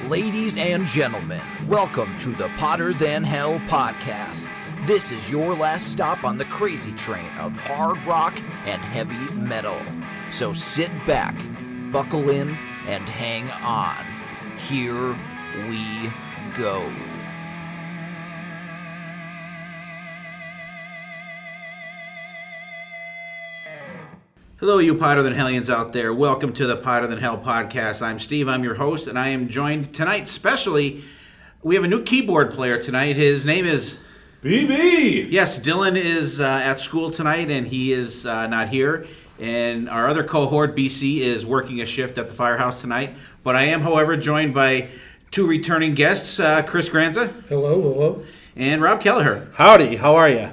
Ladies and gentlemen, welcome to the Hotter Than Hell podcast. This is your last stop on the crazy train of hard rock and heavy metal. So sit back, buckle in, and hang on. Here we go. Hello, you Hotter Than Hellions out there. Welcome to the Hotter Than Hell podcast. I'm Steve. I'm your host, and I am joined tonight, especially, we have a new keyboard player tonight. His name is... BB! Yes, Dylan is at school tonight, and he is not here. And our other cohort, BC, is working a shift at the firehouse tonight. But I am, however, joined by two returning guests, Chris Granza. Hello. And Rob Kelleher. Howdy, how are you?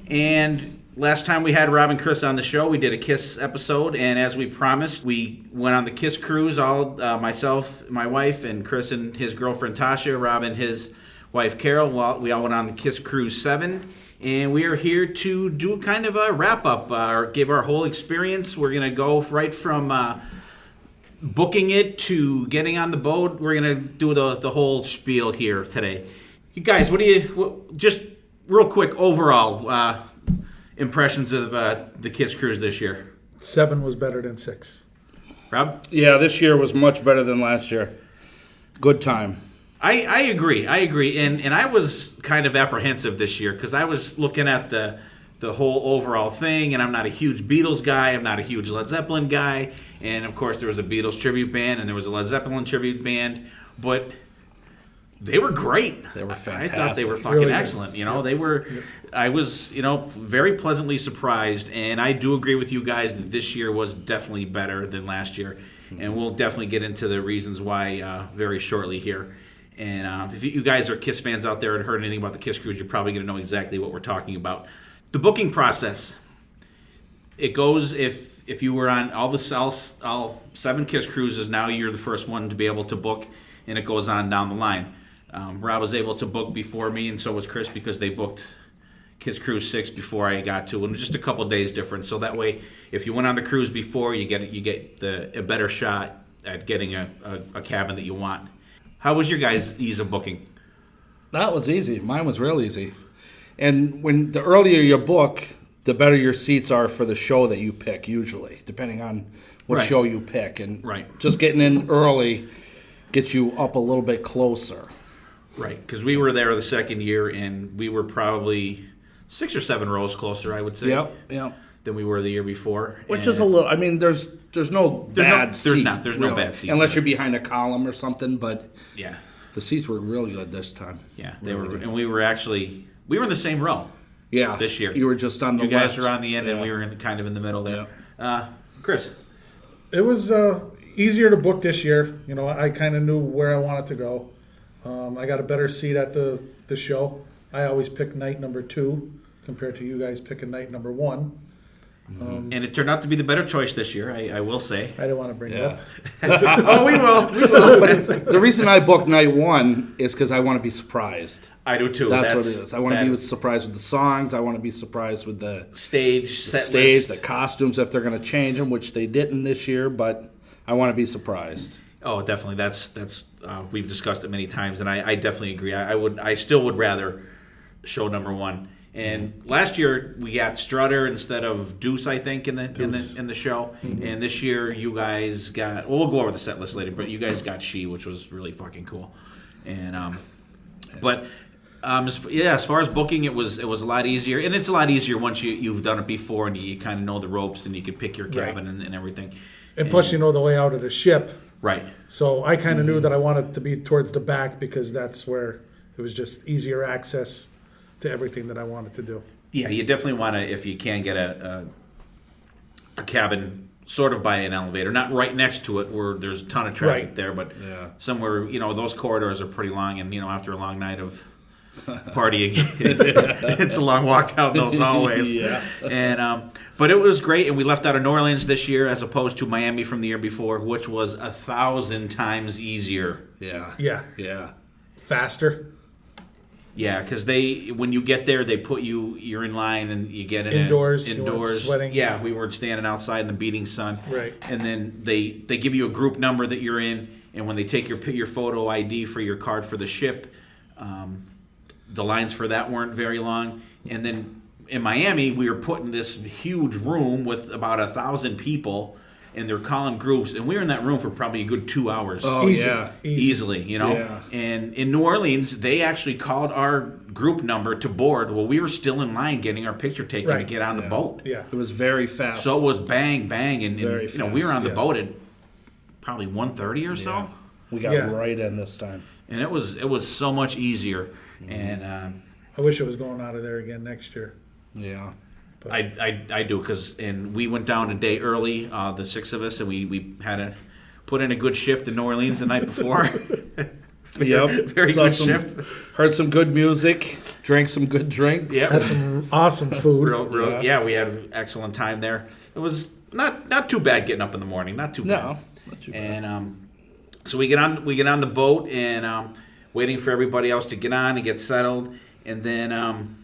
And last time we had Rob and Chris on the show, we did a Kiss episode, and as we promised, we went on the Kiss Cruise, myself, my wife, and Chris and his girlfriend Tasha, Rob and his wife Carol. We all went on the Kiss Cruise 7, and we are here to do kind of a wrap-up, or give our whole experience. We're going to go right from booking it to getting on the boat. We're going to do the whole spiel here today. You guys, just real quick, overall, impressions of the Kiss Cruise this year? 7 was better than 6. Rob? Yeah, this year was much better than last year. Good time. I agree. And I was kind of apprehensive this year because I was looking at the whole overall thing, and I'm not a huge Beatles guy. I'm not a huge Led Zeppelin guy. And, of course, there was a Beatles tribute band, and there was a Led Zeppelin tribute band. But they were great. They were fantastic. I thought they were fucking really excellent. You know, they were. I was, very pleasantly surprised, and I do agree with you guys that this year was definitely better than last year, and we'll definitely get into the reasons why very shortly here. And if you guys are Kiss fans out there and heard anything about the Kiss Cruise, you're probably going to know exactly what we're talking about. The booking process. It goes if you were on all 7 Kiss Cruises. Now you're the first one to be able to book, and it goes on down the line. Rob was able to book before me, and so was Chris, because they booked Kiss Cruise 6 before I got to, and just a couple days difference. So that way, if you went on the cruise before, you get a better shot at getting a cabin that you want. How was your guys' ease of booking? That was easy. Mine was real easy. And when the earlier you book, the better your seats are for the show that you pick, usually, depending on what show you pick. And just getting in early gets you up a little bit closer. Right, because we were there the second year, and we were probably 6 or 7 rows closer, I would say, than we were the year before. Which is a little, I mean, there's no bad seat. There's no bad seats. Unless you're behind a column or something, but yeah, the seats were real good this time. Yeah, they were good. And we were in the same row. Yeah, this year. You were just on the left. You guys were on the end, and we were kind of in the middle there. Yeah. Chris? It was easier to book this year. I kind of knew where I wanted to go. I got a better seat at the show. I always pick night number 2 compared to you guys picking night number 1. And it turned out to be the better choice this year, I will say. I didn't want to bring it up. Oh, we will. But the reason I booked night 1 is because I want to be surprised. I do too. That's what it is. I want to be surprised with the songs. I want to be surprised with the stage, the costumes, if they're going to change them, which they didn't this year. But I want to be surprised. Oh, definitely. That's we've discussed it many times, and I definitely agree. I still would rather show number 1. And last year we got Strutter instead of Deuce, I think, in the show. Mm-hmm. And this year you guys got. Well, we'll go over the set list later, but you guys got She, which was really fucking cool. And as far as booking, it was a lot easier, and it's a lot easier once you've done it before and you kind of know the ropes and you can pick your cabin and everything. And plus, you know the layout of the ship. Right. So I kind of knew that I wanted to be towards the back because that's where it was just easier access to everything that I wanted to do. Yeah, you definitely want to, if you can, get a cabin sort of by an elevator, not right next to it where there's a ton of traffic there, but somewhere, those corridors are pretty long, and, after a long night of partying, it's a long walk down those hallways. Yeah. And but it was great, and we left out of New Orleans this year as opposed to Miami from the year before, which was 1,000 times easier. Yeah. Yeah. Yeah. Faster. Yeah, because when you get there, they put you're in line and you get in indoors. Indoors, sweating. Yeah, we were standing outside in the beating sun. Right. And then they give you a group number that you're in, and when they take your photo ID for your card for the ship, the lines for that weren't very long. And then in Miami, we were put in this huge room with about 1,000 people. And they're calling groups, and we were in that room for probably a good 2 hours. Oh, yeah. Easily, you know? Yeah. And in New Orleans, they actually called our group number to board. Well, we were still in line getting our picture taken to get on the boat. Yeah. It was very fast. So it was bang, bang, and Very you know, we were on the fast, boat at probably 1:30 or so. Yeah. We got right in this time. And it was so much easier. And I wish it was going out of there again next year. Yeah. I do, and we went down a day early, the 6 of us, and we had to put in a good shift in New Orleans the night before. Yep. Very good shift. Heard some good music, drank some good drinks. Yep. Had some awesome food. Yeah, we had an excellent time there. It was not too bad getting up in the morning, not too bad. No, not too bad. And so we get on the boat and waiting for everybody else to get on and get settled, and then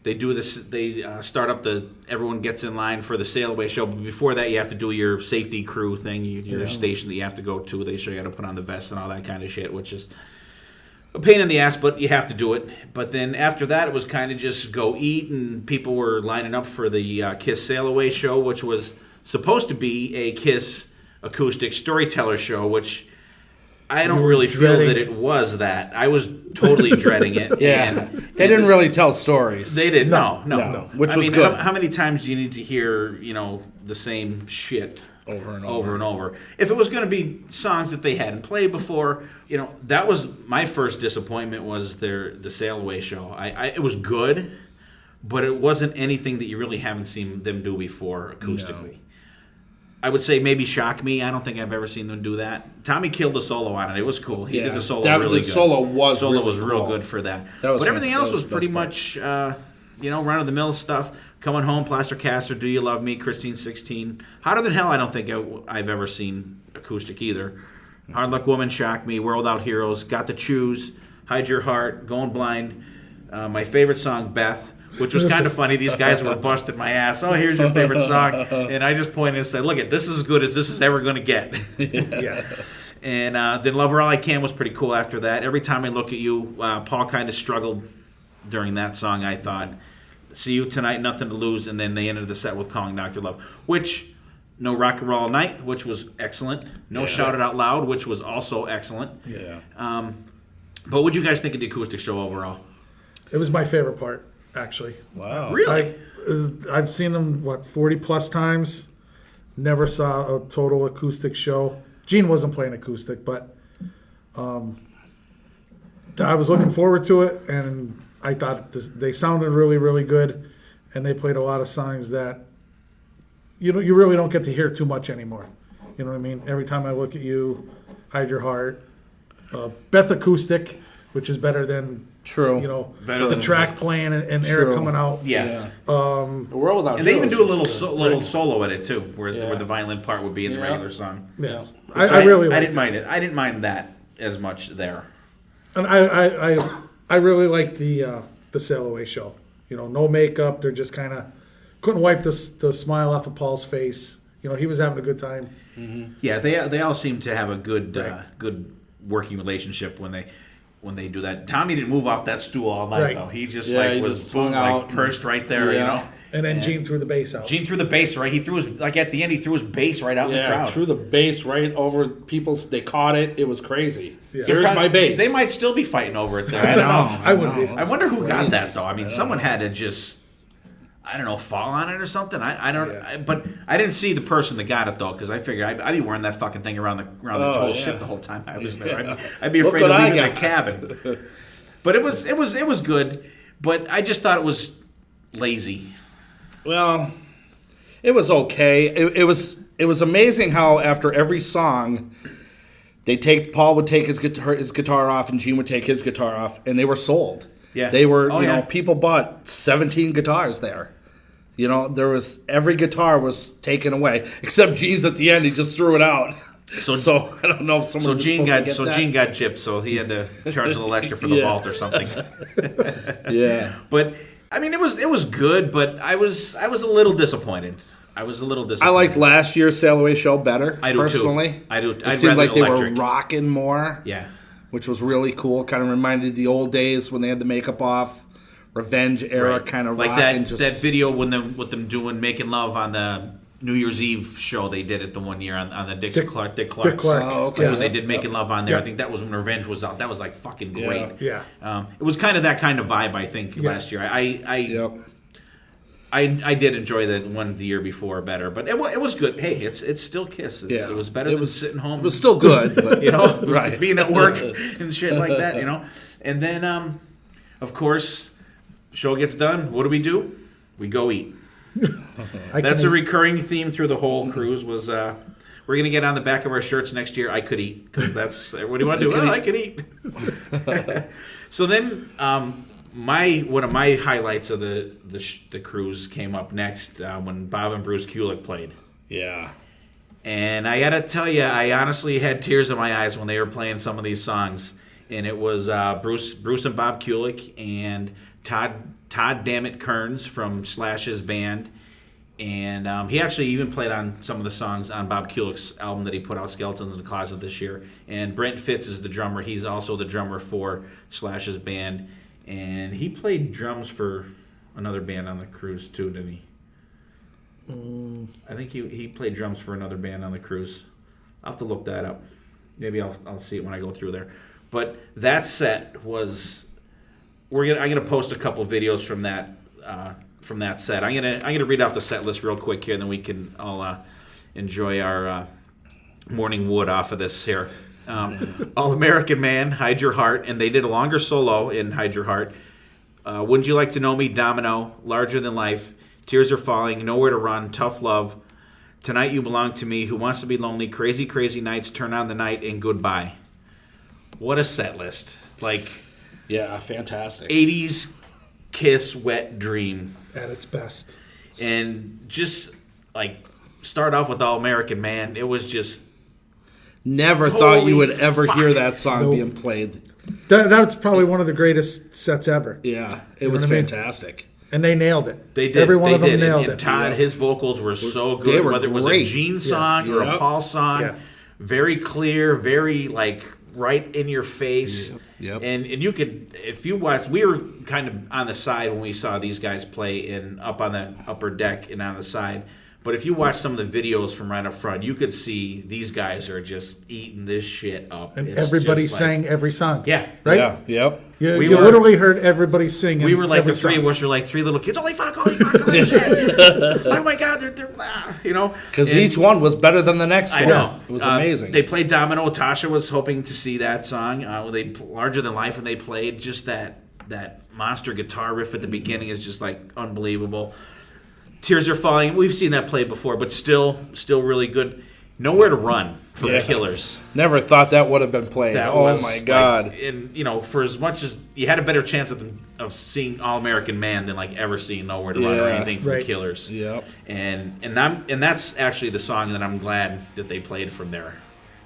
they do this. They start up everyone gets in line for the sail away show. But before that, you have to do your safety crew thing, your station that you have to go to. They show you how to put on the vest and all that kind of shit, which is a pain in the ass, but you have to do it. But then after that, it was kind of just go eat, and people were lining up for the Kiss Sail Away show, which was supposed to be a Kiss acoustic storyteller show, which I don't really feel that it was that. I was totally dreading it. Yeah. They didn't really tell stories. They did. No. Which was good. How many times do you need to hear, the same shit over and over? If it was going to be songs that they hadn't played before, that was my first disappointment was the Sail Away show. It was good, but it wasn't anything that you really haven't seen them do before acoustically. No. I would say maybe Shock Me. I don't think I've ever seen them do that. Tommy killed a solo on it. It was cool. He did the solo really good. The solo was real cool. good for that. But everything else was pretty much, run-of-the-mill stuff. Coming Home, Plaster Caster, Do You Love Me, Christine 16. Hotter Than Hell, I don't think I've ever seen acoustic either. Hard Luck Woman, Shock Me, World Out Heroes, Got to Choose, Hide Your Heart, Going Blind. My favorite song, Beth, which was kind of funny. These guys were busting my ass. Oh, here's your favorite song. And I just pointed and said, look, this is as good as this is ever going to get. Yeah. And then Love Her All I Can was pretty cool after that. Every Time I Look at You, Paul kind of struggled during that song, I thought. See You Tonight, Nothing to Lose. And then they ended the set with Calling Dr. Love, which, no Rock and Roll All Night, which was excellent. No Shout It Out Loud, which was also excellent. Yeah. But what did you guys think of the acoustic show overall? It was my favorite part. Actually, wow, really? I've seen them 40 plus times. Never saw a total acoustic show. Gene wasn't playing acoustic, but I was looking forward to it, and I thought they sounded really, really good, and they played a lot of songs that you really don't get to hear too much anymore. You know what I mean? Every Time I Look at You, Hide Your Heart, Beth acoustic, which is better than. True. Better the track playing and Eric coming out. Yeah. The World Without And they even do a little solo in it too, where the violin part would be in the regular song. Yes. I really liked I didn't mind it. I didn't mind that as much there. And I really liked the Sail Away show. No makeup. They're just kind of couldn't wipe the smile off of Paul's face. He was having a good time. Mm-hmm. Yeah, they all seem to have a good good working relationship when they do that. Tommy didn't move off that stool all night though. He just was perched right there, And then Gene threw the bass out. Gene threw the bass right. He threw his at the end. He threw his bass right out in the crowd. Threw the bass right over people. They caught it. It was crazy. Yeah. Here's my bass. They might still be fighting over it there. I don't know. I wouldn't be. I wonder who got that though. I mean, someone had to just. I don't know, fall on it or something. I don't. But I didn't see the person that got it though, because I figured I'd be wearing that fucking thing around the whole ship the whole time I was there. I'd be afraid of leaving the cabin. But it was good. But I just thought it was lazy. Well, it was okay. It was amazing how after every song, Paul would take his guitar off and Gene would take his guitar off, and they were sold. Yeah. They were, people bought 17 guitars there. Every guitar was taken away, except Gene's at the end. He just threw it out. So I don't know if someone. Gene got gypped, so he had to charge a little extra for the vault or something. Yeah, but I mean, it was good, but I was a little disappointed. I liked last year's Sail Away show better. I do personally. Too. I do. It seemed like they were rocking more. Yeah, which was really cool. Kind of reminded the old days when they had the makeup off, Revenge era kind of like rocking. That video with them doing Making Love on the New Year's Eve show they did it the one year on the Dick Clark. Oh, okay. When they did Making Love on there. I think that was when Revenge was out. That was like fucking great. Yeah. It was kind of that kind of vibe, I think, last year. I did enjoy the one the year before better, but it was good. Hey, it's still Kiss. It was better than sitting home. It was still good, but, right? Being at work and shit like that, And then, of course, show gets done. What do? We go eat. That's a recurring theme through the whole cruise. Was we're gonna get on the back of our shirts next year? I could eat, because that's what do you want to do? I could eat. So then. One of my highlights of the cruise came up next when Bob and Bruce Kulick played. Yeah. And I gotta tell you, I honestly had tears in my eyes when they were playing some of these songs. And it was Bruce and Bob Kulick and Todd Dammit Kearns from Slash's band. And he actually even played on some of the songs on Bob Kulick's album that he put out, Skeletons in the Closet, this year. And Brent Fitz is the drummer. He's also the drummer for Slash's band. And he played drums for another band on the cruise too, didn't he? I think he played drums for another band on the cruise. I'll have to look that up. Maybe I'll see it when I go through there. But that set was. I'm gonna post a couple videos from that set. I'm gonna read out the set list real quick here, and then we can all enjoy our morning wood off of this here. All American Man, Hide Your Heart, and they did a longer solo in Hide Your Heart. Wouldn't You Like to Know Me, Domino, Larger Than Life, Tears Are Falling, Nowhere to Run, Tough Love, Tonight You Belong to Me, Who Wants to Be Lonely, Crazy Crazy Nights, Turn on the Night, and Goodbye. What a set list. Yeah, fantastic. 80s Kiss wet dream. At its best. And just, start off with All American Man. It was just... Never thought you would ever hear that song being played. That's probably one of the greatest sets ever. Yeah, it was fantastic. And they nailed it. They did. Every one of them nailed it. And Todd, his vocals were so good. Whether it was a Gene song or a Paul song, very clear, very right in your face. Yep. And you could, if you watch, we were kind of on the side when we saw these guys play up on the upper deck and on the side. But if you watch some of the videos from right up front, you could see these guys are just eating this shit up. And everybody sang every song. Yeah. Right? Yeah. Yep. You literally heard everybody singing. We were like the three of us were like three little kids. Holy fuck, holy shit. Oh my God, they're Because each one was better than the next one. I know. It was amazing. They played Domino. Tasha was hoping to see that song. They Larger Than Life, and they played just that monster guitar riff at the beginning is just unbelievable. Tears Are Falling. We've seen that play before, but still really good. Nowhere to Run from the Killers. Never thought that would have been played. My God! And for as much as you had a better chance of seeing All American Man than ever seeing Nowhere to Run or anything from Killers. Yep. And that's actually the song that I'm glad that they played from there.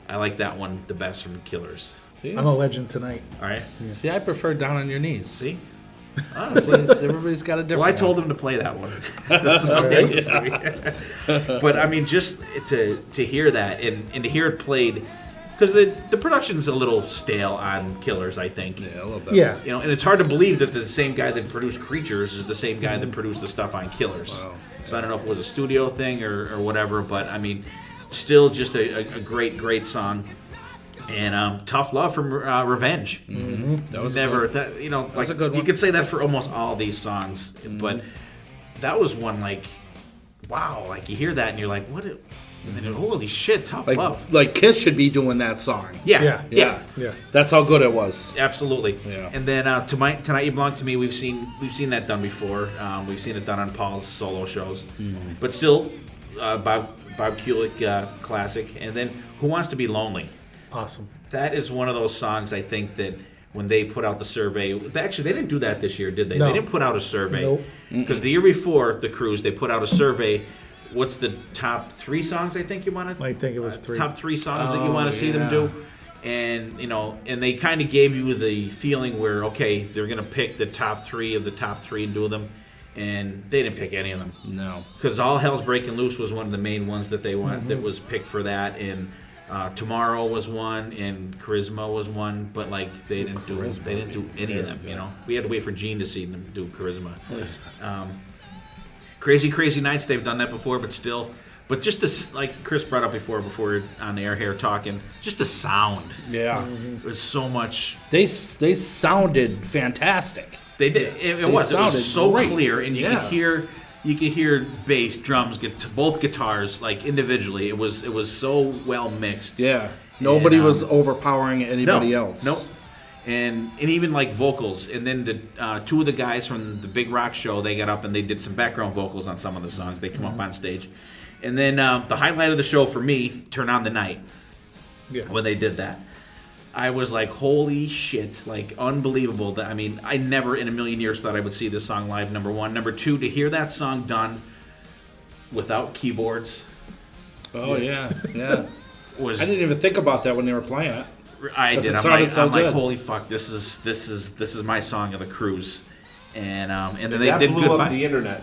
I like that one the best from Killers. I'm a legend tonight. All right. Yeah. See, I prefer Down on Your Knees. See. Everybody's got a different. Well, I told them to play that one. But I mean, just to hear that and to hear it played, because the production's a little stale on Killers, I think. Yeah, a little bit. Yeah. And it's hard to believe that the same guy that produced Creatures is the same guy that produced the stuff on Killers. Wow. So I don't know if it was a studio thing or whatever, but I mean, still just a great song. And Tough Love from Revenge. Mm-hmm. That was that was a good one. You could say that for almost all these songs, but that was one wow, you hear that and you're like, what? And then holy shit, Tough Love. Kiss should be doing that song. Yeah. That's how good it was. Absolutely. Yeah. And then Tonight You Belong to Me. We've seen that done before. We've seen it done on Paul's solo shows, but still, Bob Kulick classic. And then Who Wants to Be Lonely. Awesome. That is one of those songs, I think, that when they put out the survey... Actually, they didn't do that this year, did they? No. They didn't put out a survey. Nope. Because the year before the cruise, they put out a survey what's the top 3 songs I think you want to? I think it was 3. Top 3 songs that you want to see them do. And, and they kind of gave you the feeling where, okay, they're going to pick the top 3 of the top 3 and do them. And they didn't pick any of them. No. Because All Hell's Breaking Loose was one of the main ones that they want, that was picked for that. And Tomorrow was one, and Charisma was one. But, they didn't do any of them, We had to wait for Gene to see them do Charisma. Crazy Crazy Nights, they've done that before, but still... But just this, like Chris brought up before on the air here talking, just the sound. Yeah. It was so much. They sounded fantastic. They did. It was so great. Clear, and you could hear bass, drums, both guitars individually. It was so well mixed. Yeah. Nobody was overpowering anybody else. Nope. And even vocals, and then the 2 of the guys from the Big Rock Show, they got up and they did some background vocals on some of the songs. They come up on stage. And then the highlight of the show for me, Turn on the Night. Yeah. When they did that. I was like, holy shit, unbelievable. I never in a million years thought I would see this song live, number 1. Number 2, to hear that song done without keyboards. Oh, yeah. I didn't even think about that when they were playing it. I did. I'm like, holy fuck, this is my song of the cruise. And then they did blew Goodbye. Up the internet.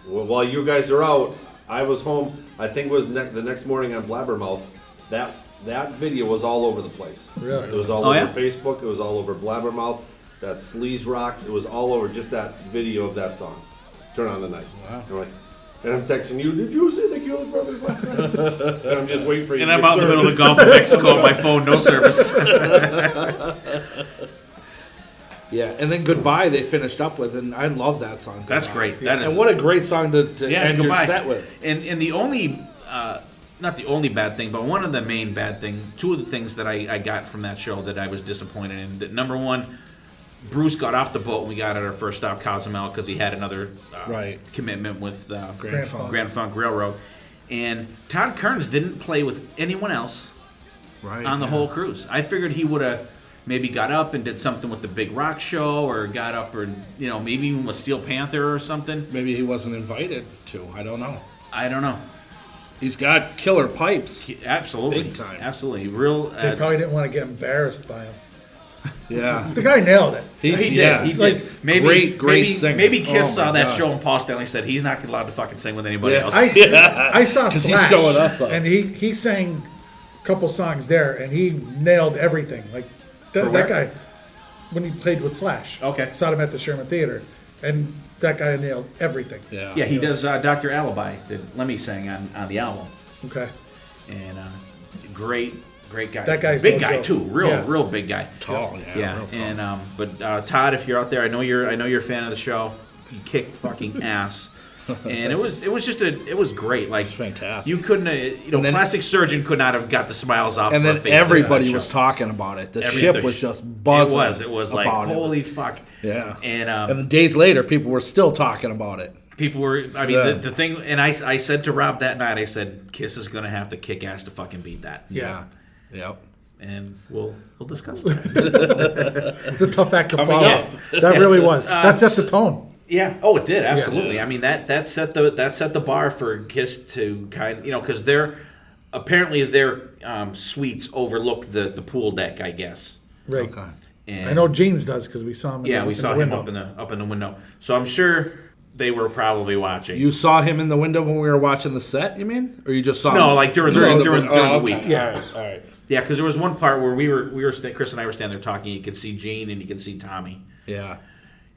While you guys are out, I was home. I think it was the next morning on Blabbermouth. That video was all over the place. Really? It was all over Facebook. It was all over Blabbermouth. That Sleaze Rocks. It was all over just that video of that song. Turn on the Night. Wow. And I'm texting you, did you see the Keeler Brothers last night? And I'm just waiting for you. And I'm out in the middle of the Gulf of Mexico on my phone, no service. Yeah, and then Goodbye they finished up with, and I love that song. Goodbye. That's great. That is, and what a great song to end your set with. And the only, not the only bad thing, but one of the main bad thing, 2 of the things that I got from that show that I was disappointed in. That number 1, Bruce got off the boat when we got at our first stop, Cozumel, because he had another commitment with Grand Funk Railroad. And Todd Kearns didn't play with anyone else on the whole cruise. I figured he would have maybe got up and did something with the Big Rock Show, or got up, or maybe even with Steel Panther or something. Maybe he wasn't invited to. I don't know. He's got killer pipes. Absolutely, big time. Absolutely, real. They probably didn't want to get embarrassed by him. Yeah, the guy nailed it. He did. He did. Great singer. Maybe Kiss saw that show in Paul Stanley said he's not allowed to fucking sing with anybody else. I saw Slash, he's showing us up. And he sang a couple songs there, and he nailed everything. That guy, when he played with Slash, saw him at the Sherman Theater, and that guy nailed everything. Yeah, he does Dr. Alibi that Lemmy sang on the album. Okay. And great guy. That guy's big no guy joke. Too. Real big guy. Tall. Yeah. Real tall. And but Todd, if you're out there, I know you're a fan of the show. He kicked fucking ass. And it was great. It's fantastic. You couldn't, Plastic Surgeon could not have got the smiles off. And then everybody was talking about it. The ship was just buzzing. It was like, holy fuck. Yeah. And the days later, people were still talking about it. People were. I mean, the thing. And I said to Rob that night, I said, Kiss is gonna have to kick ass to fucking beat that. Yeah. Yep. And we'll discuss that. It's a tough act to follow. That really was. That set the tone. Yeah. Oh, it did. Absolutely. Yeah. I mean, that set the bar for Kiss to because their suites overlook the pool deck, I guess. Right. Okay. And I know Gene's does because we saw him. We saw him up in the window. So I'm sure they were probably watching. You saw him in the window when we were watching the set. You mean, or you just saw? No, him like during the week. Yeah. All right. Yeah, because there was one part where we were Chris and I were standing there talking. You could see Gene and you could see Tommy. Yeah.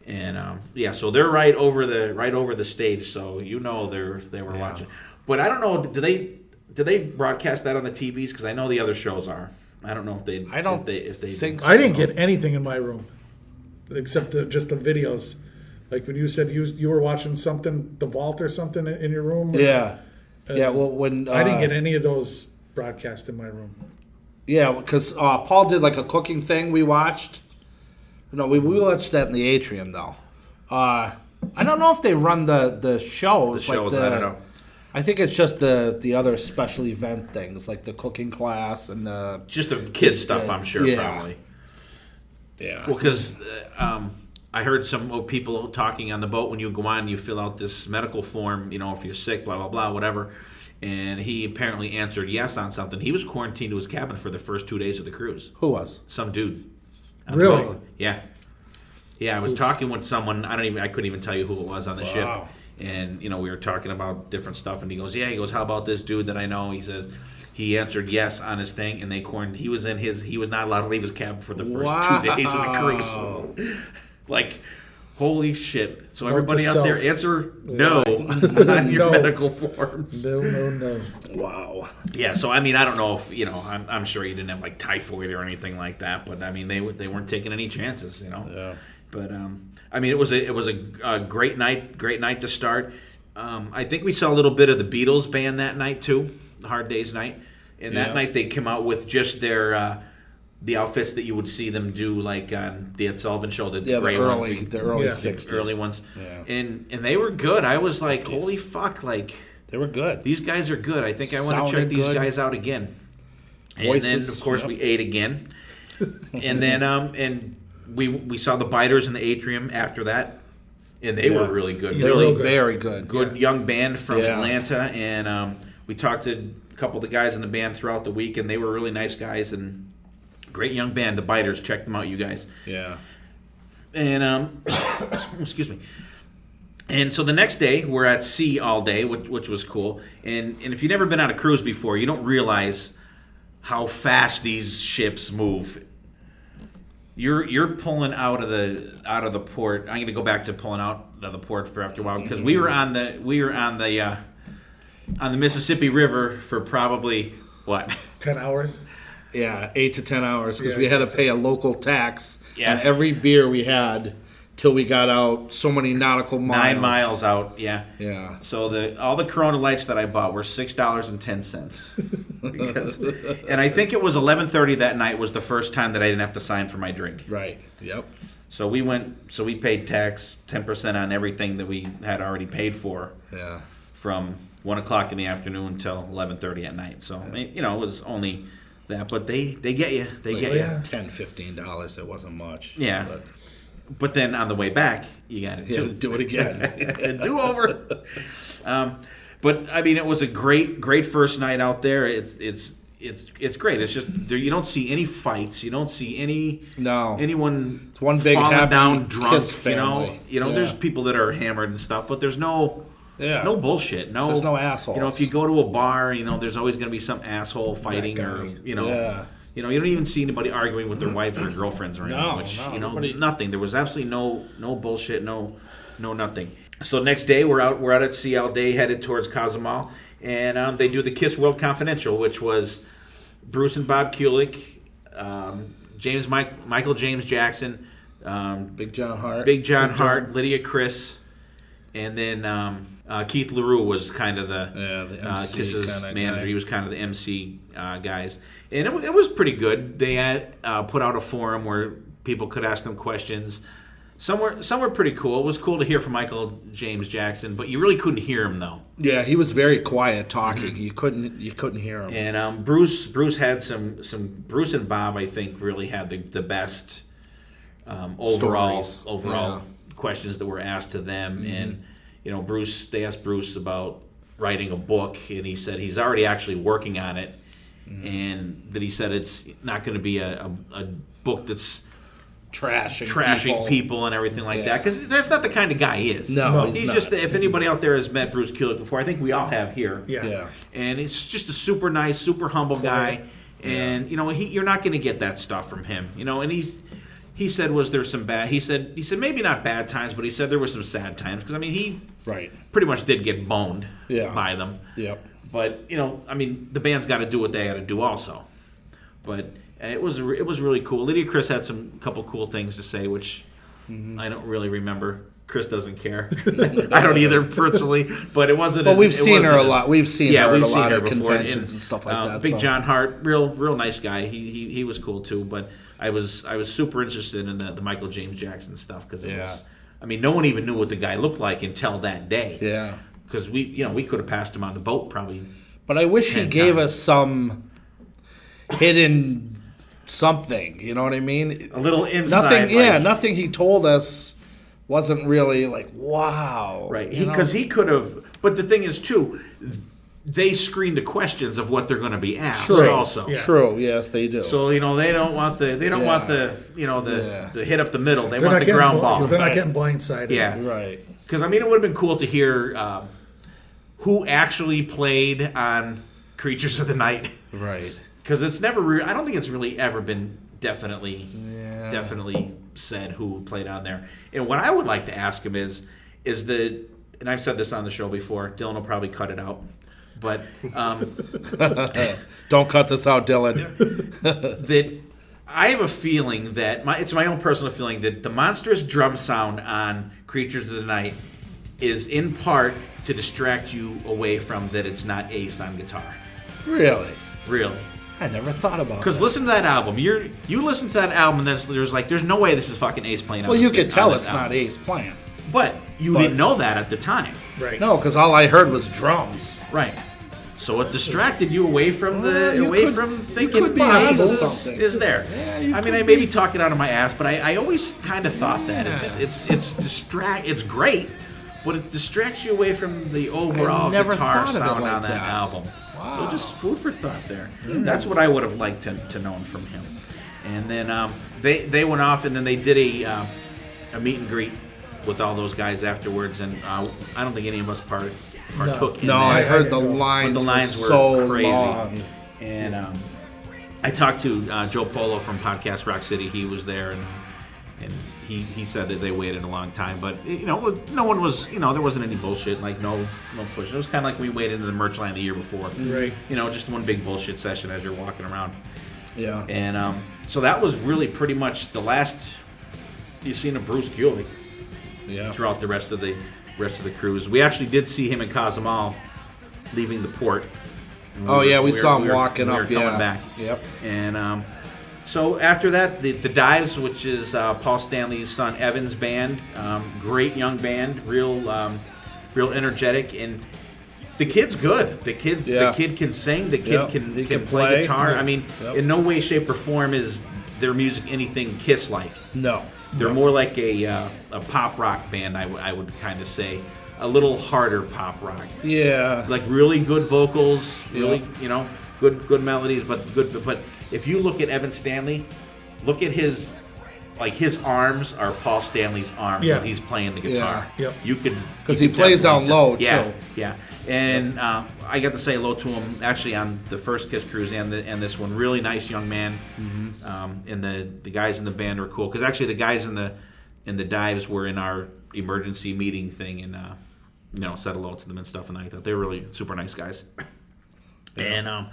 And so they're right over the stage, so they were watching. But I don't know, do they broadcast that on the TVs? Because I know the other shows are. I don't know if they. I don't think. I didn't get anything in my room, except just the videos. Like when you said you were watching something, The Vault or something in your room. Yeah. Well, when I didn't get any of those broadcast in my room. Yeah, because Paul did like a cooking thing we watched. No, we watched that in the atrium though. I don't know if they run the shows. I don't know. I think it's just the other special event things like the cooking class and just the kids stuff. I'm sure probably. Yeah. Well, because I heard some people talking on the boat when you go on, you fill out this medical form, if you're sick, blah, blah, blah, whatever. And he apparently answered yes on something. He was quarantined to his cabin for the first 2 days of the cruise. Who was? Some dude. Really? Yeah. Yeah, I was talking with someone. I couldn't even tell you who it was on the ship. And, we were talking about different stuff. And he goes, how about this dude that I know? He says he answered yes on his thing. And they quarantined. He was not allowed to leave his cabin for the first 2 days of the cruise. Like, holy shit. So everybody out there, answer no on your medical forms. No. Wow. Yeah, so I don't know if, I'm sure he didn't have like typhoid or anything like that, but they weren't taking any chances, Yeah. But it was a great night to start. I think we saw a little bit of the Beatles band that night too, the Hard Day's night. And that night they came out with just their the outfits that you would see them do, like on the Ed Sullivan Show, the early 60s, early ones, and they were good. I was like, holy fuck, like they were good. These guys are good. I think I want to check these guys out again. And then of course we ate again, and then and we saw the Biters in the atrium after that, and they were really good. They were very good. Good young band from Atlanta, and we talked to a couple of the guys in the band throughout the week, and they were really nice guys and. Great young band, the Biters. Check them out, you guys. Yeah. And, excuse me. And so the next day, we're at sea all day, which was cool. And if you've never been on a cruise before, you don't realize how fast these ships move. You're pulling out of the port. I'm going to go back to pulling out of the port for after a while because we were on the Mississippi River for probably what 10 hours. Yeah, 8 to 10 hours because we had to pay a local tax on every beer we had till we got out so many nautical miles. 9 miles out, yeah. Yeah. So all the Corona lights that I bought were $6.10. And I think it was 11:30 that night was the first time that I didn't have to sign for my drink. Right. Yep. So we paid tax 10% on everything that we had already paid for. Yeah. From 1 o'clock in the afternoon until 11:30 at night. So it was only that, but they get you. They get you. $10, $15. It wasn't much. Yeah. But then on the way back, you got to do it again. Do over. But it was a great first night out there. It's great. It's just you don't see any fights. You don't see anyone. It's one big falling happy down drunk. Kiss family. There's people that are hammered and stuff, but there's no bullshit. There's no assholes. If you go to a bar, there's always going to be some asshole fighting or you don't even see anybody arguing with their wives or girlfriends or anything. Nothing. There was absolutely no bullshit, no nothing. So next day we're out at sea all day, headed towards Cozumel, and they do the Kiss World Confidential, which was Bruce and Bob Kulick, Michael James Jackson, Big John Hart, Lydia Chris, and then Keith LaRue was kind of the MC Kiss's manager. Guy. He was kind of the MC guys. And it was pretty good. They had put out a forum where people could ask them questions. Some were pretty cool. It was cool to hear from Michael James Jackson, but you really couldn't hear him though. Yeah, he was very quiet talking. You couldn't hear him. And Bruce had some Bruce and Bob I think really had the best overall questions that were asked to them. And they asked Bruce about writing a book, and he said he's already actually working on it, and that he said it's not going to be a book that's trashing people and everything like that, because that's not the kind of guy he is. No, he's not. Just if anybody out there has met Bruce Kulick before, I think we all have here. Yeah. And it's just a super nice, super humble guy, and you're not going to get that stuff from him. And he said, was there some bad? He said maybe not bad times, but he said there were some sad times because he pretty much did get boned by them. Yep. But the band's got to do what they got to do also. But it was really cool. Lydia Chris had some couple cool things to say, which I don't really remember. Chris doesn't care. I don't either personally, but it wasn't. But we've seen her a lot. We've seen her at a lot of before, conventions and stuff like that. Big John Hart, real nice guy. He was cool too. But I was super interested in the Michael James Jackson stuff because it was. No one even knew what the guy looked like until that day. Yeah. Because we could have passed him on the boat probably. But I wish he gave us some hidden something. You know what I mean? A little inside. Nothing he told us wasn't really like, wow. Right. Because he could have. But the thing is, too, they screen the questions of what they're going to be asked. True. Also. Yeah. True. Yes, they do. So they don't want the the hit up the middle. They want the ground ball. They're not getting blindsided. Yeah. Right. Because it would have been cool to hear who actually played on Creatures of the Night. Right. Because it's never. I don't think it's really ever been definitely said who played on there. And what I would like to ask him is and I've said this on the show before. Dylan will probably cut it out, but don't cut this out, Dylan. That I have a feeling that it's my own personal feeling that the monstrous drum sound on Creatures of the Night is in part to distract you away from that it's not Ace on guitar. Really? I never thought about that. Because listen to that album. You listen to that album, and there's no way this is fucking Ace playing on this. Well, you could tell it's album. not Ace playing. But you didn't know that at the time. Right. No, because all I heard was drums. Right. So it distracted you away from thinking Ace is there. Yeah, I maybe talk it out of my ass, but I always kind of thought that. It's great, but it distracts you away from the overall guitar sound on that album. Wow. So just food for thought there. That's what I would have liked to know from him. And then they went off, and then they did a meet and greet with all those guys afterwards, and I don't think any of us partook in that. I heard the lines. But the lines were so crazy. Long. And I talked to Joe Polo from Podcast Rock City. He was there, and he said that they waited a long time, but no one was, there wasn't any bullshit, like no push. It was kind of like we waited into the merch line the year before, right? Just one big bullshit session as you're walking around. Yeah. And so that was really pretty much the last you've seen of Bruce Kulick. Yeah. Throughout the rest of the cruise, we actually did see him in Cozumel leaving the port. We saw him walking up. We were coming back. Yep. And so after that, the Dives, which is Paul Stanley's son Evan's band, great young band, real energetic, and the kid's good. The kid can sing. The kid can play guitar. Yeah. In no way, shape, or form is their music anything Kiss like. No. They're more like a pop rock band, I would kind of say. A little harder pop rock. Yeah. Like really good vocals, really, good melodies, but if you look at Evan Stanley, look at his arms are Paul Stanley's arms when he's playing the guitar. Yeah. Yep. You could, because he plays down low too. Yeah. And I got to say hello to him actually on the first Kiss Cruise and this one. Really nice young man. Mm-hmm. And the guys in the band are cool because actually the guys in the Dives were in our emergency meeting thing and said hello to them and stuff, and I thought they were really super nice guys. Yeah. And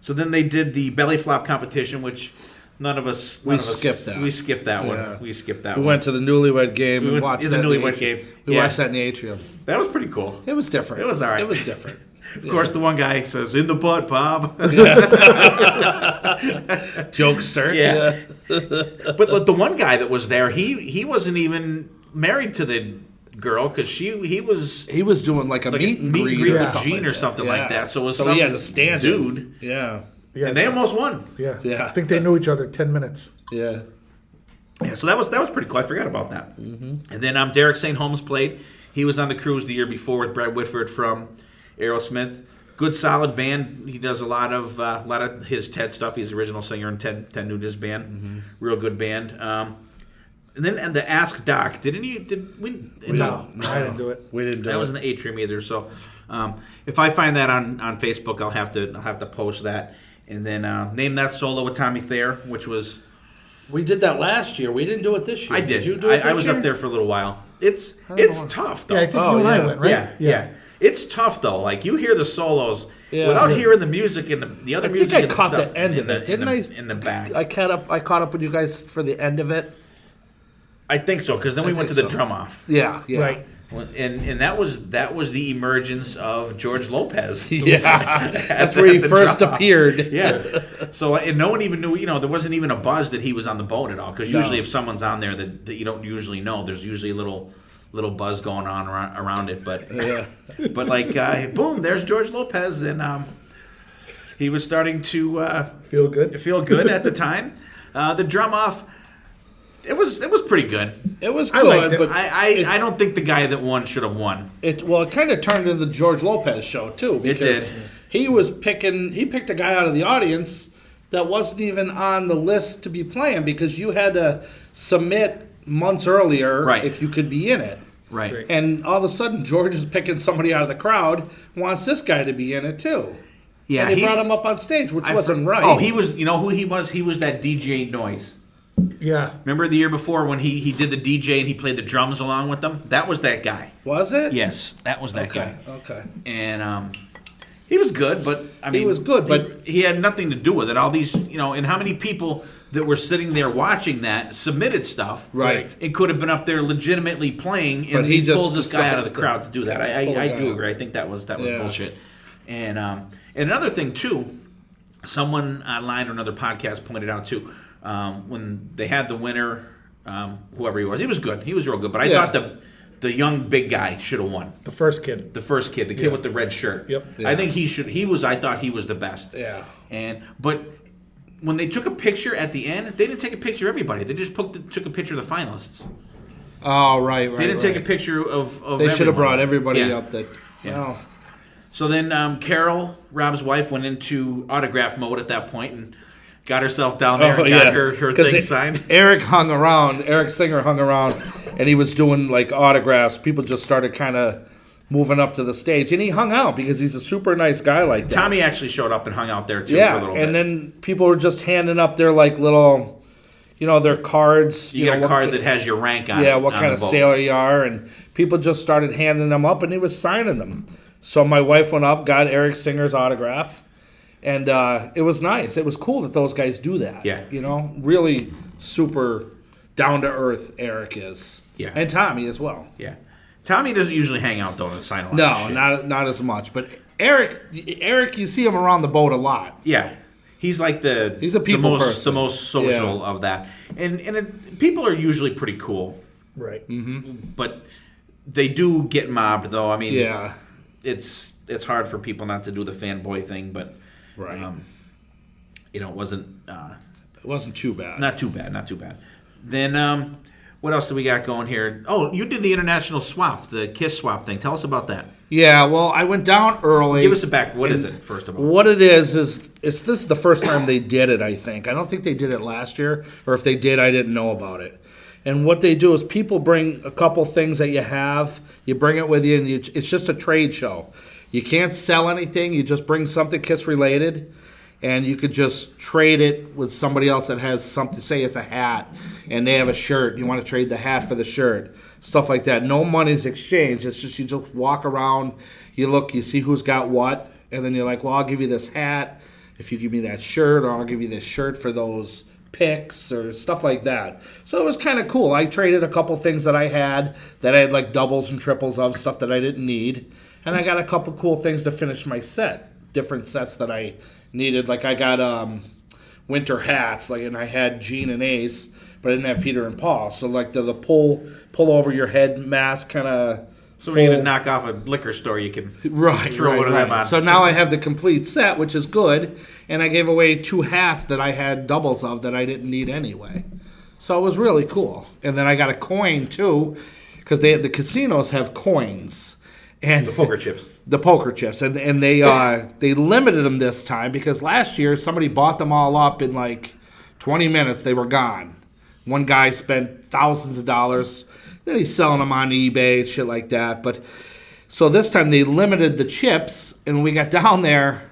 so then they did the belly flop competition, which we skipped that. We skipped that one. We went to the Newlywed Game and watched that. We watched that in the atrium. That was pretty cool. It was different. It was all right. It was different. Of course, the one guy says, "In the butt, Bob." Jokester. Yeah. But the one guy that was there, he wasn't even married to the girl because he was doing like a meet and greet with Gene or something like that. So it was some he had to stand dude. Yeah. And they almost won. Yeah. I think they knew each other 10 minutes. Yeah. Yeah, so that was pretty cool. I forgot about that. Mm-hmm. And then Derek St. Holmes played. He was on the cruise the year before with Brad Whitford from Aerosmith. Good, solid band. He does a lot of his Ted stuff. He's the original singer in Ted Nugent's band. Mm-hmm. Real good band. And then the Ask Doc. Did we? No, I didn't do it. We didn't do it. That wasn't the atrium either. So if I find that on Facebook, I'll have to post that. And then Name That Solo with Tommy Thayer, which was. We did that last year. We didn't do it this year. I did. You do it this I was year? up there for a little while. It's tough though. Yeah, I think you and I went, right? Yeah. It's tough though. Like you hear the solos without hearing the music and the other music. I think I caught the end of it, didn't I? In the back. I caught up with you guys for the end of it. I think so because then we went to the drum off. Yeah. Right. And that was the emergence of George Lopez. Yeah, that's where he first appeared. Yeah, so and no one even knew. There wasn't even a buzz that he was on the boat at all. Because usually, if someone's on there that you don't usually know, there's usually a little buzz going on around it. But but like boom, there's George Lopez, and he was starting to feel good at the time. The drum off. It was pretty good. It was I liked good, it. but I don't think the guy that won should have won. it kind of turned into the George Lopez show too, because did. he picked a guy out of the audience that wasn't even on the list to be playing, because you had to submit months earlier Right. if you could be in it. Right. And all of a sudden, George is picking somebody out of the crowd, wants this guy to be in it too. Yeah, and he brought him up on stage, which wasn't right. Oh, he was. You know who he was? He was that DJ Noise. Yeah. Remember the year before when he did the DJ and he played the drums along with them? That was that guy. Was it? Yes, that was that Okay. guy. Okay. And he was good, but I mean, He was good, but he had nothing to do with it. All these, and how many people that were sitting there watching that submitted stuff? Right. It could have been up there legitimately playing, and But he just pulls this guy out of the decides to crowd to do that. pull I the guy do out. agree. I think that was Yeah. bullshit. And another thing too, someone online or another podcast pointed out too, when they had the winner, whoever he was good. He was real good. But I Yeah. thought the young big guy should have won. The first kid. The first kid, the kid with the red shirt. Yep. I think he should. I thought he was the best. Yeah. But when they took a picture at the end, they didn't take a picture of everybody. They just took a picture of the finalists. Oh, right. They didn't take a picture of They should have brought everybody Yeah. up. Yeah. So then Carol, Rob's wife, went into autograph mode at that point and got herself down there and got her 'Cause thing signed. Eric Singer hung around, and he was doing like autographs. People just started kind of moving up to the stage, and he hung out because he's a super nice guy like that. Tommy actually showed up and hung out there too for a little bit. And then people were just handing up their like little, their cards. you got a what card ki- that has your rank on it. Yeah, what on kind the of vote. sailor you are, and people just started handing them up, and he was signing them. So my wife went up, got Eric Singer's autograph, and it was nice. It was cool that those guys do that. Yeah. Really super down to earth. Eric is. Yeah. And Tommy as well. Yeah. Tommy doesn't usually hang out though and sign a lot of No, shit. not as much. But Eric, you see him around the boat a lot. Yeah, he's like He's a people person. the most social Yeah. of that, and people are usually pretty cool, Right. but they do get mobbed though. I mean, Yeah. it's hard for people not to do the fanboy thing, but Right. it wasn't It wasn't too bad. not too bad. Then what else do we got going here? Oh, you did the international swap, the Kiss swap thing. Tell us about that. Yeah, well, I went down early. Give us a back. What is it, first of all? What it is this is the first time they did it, I think. I don't think they did it last year, or if they did, I didn't know about it. And what they do is people bring a couple things that you have, you bring it with you, and it's just a trade show. You can't sell anything, you just bring something Kiss related, and you could just trade it with somebody else that has something, say it's a hat, and they have a shirt, you want to trade the hat for the shirt, stuff like that. No money's exchanged, it's just you just walk around, you look, you see who's got what, and then you're like, well, I'll give you this hat if you give me that shirt, or I'll give you this shirt for those picks or stuff like that. So it was kind of cool. I traded a couple things that I had like doubles and triples of, stuff that I didn't need, and I got a couple cool things to finish my set, different sets that I needed. Like I got winter hats, and I had Gene and Ace, but I didn't have Peter and Paul. So like the pull over your head mask kind of. So when you're gonna knock off a liquor store, you can Right, throw one of them right. on. So now I have the complete set, which is good, and I gave away 2 hats that I had doubles of that I didn't need anyway. So it was really cool. And then I got a coin too, because the casinos have coins and the poker chips. The poker chips, and they limited them this time because last year somebody bought them all up in like 20 minutes. They were gone. One guy spent thousands of dollars. Then he's selling them on eBay and shit like that. But so this time they limited the chips, and we got down there,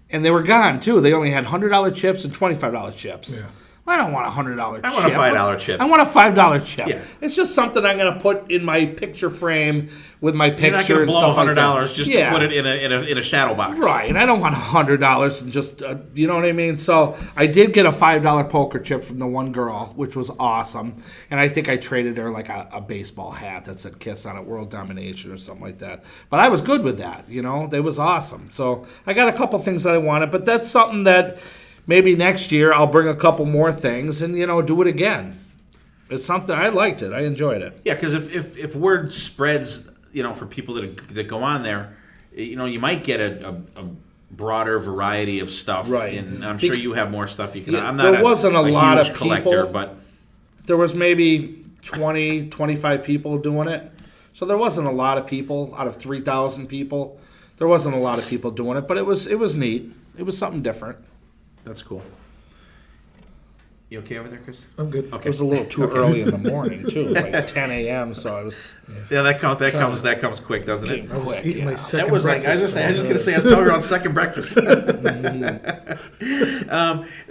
and they were gone too. They only had $100 chips and $25 chips. Yeah. I don't want a $100 chip. I want a $5 chip. I want a $5 chip. Yeah. It's just something I'm going to put in my picture frame with my picture. You're not gonna and blow stuff like $100 that. just Yeah. to put it in a shadow box. Right, and I don't want $100 and just, you know what I mean? So I did get a $5 poker chip from the one girl, which was awesome. And I think I traded her like a baseball hat that said Kiss on it, World Domination or something like that. But I was good with that, That was awesome. So I got a couple things that I wanted, but that's something that maybe next year I'll bring a couple more things and, do it again. It's something, I liked it. I enjoyed it. Yeah, because if word spreads, for people that go on there, you might get a broader variety of stuff. Right. And I'm sure you have more stuff you can. Yeah, I'm not there wasn't a lot huge of collector, people. but there was maybe 20, 25 people doing it. So there wasn't a lot of people out of 3,000 people. There wasn't a lot of people doing it, but it was neat. It was something different. That's cool. You okay over there, Chris? I'm good. It was a little too early in the morning too, like 10 a.m. So I was. Yeah, that comes quick, doesn't it? I was eating my That second was like breakfast. I was just gonna say I was probably on second breakfast.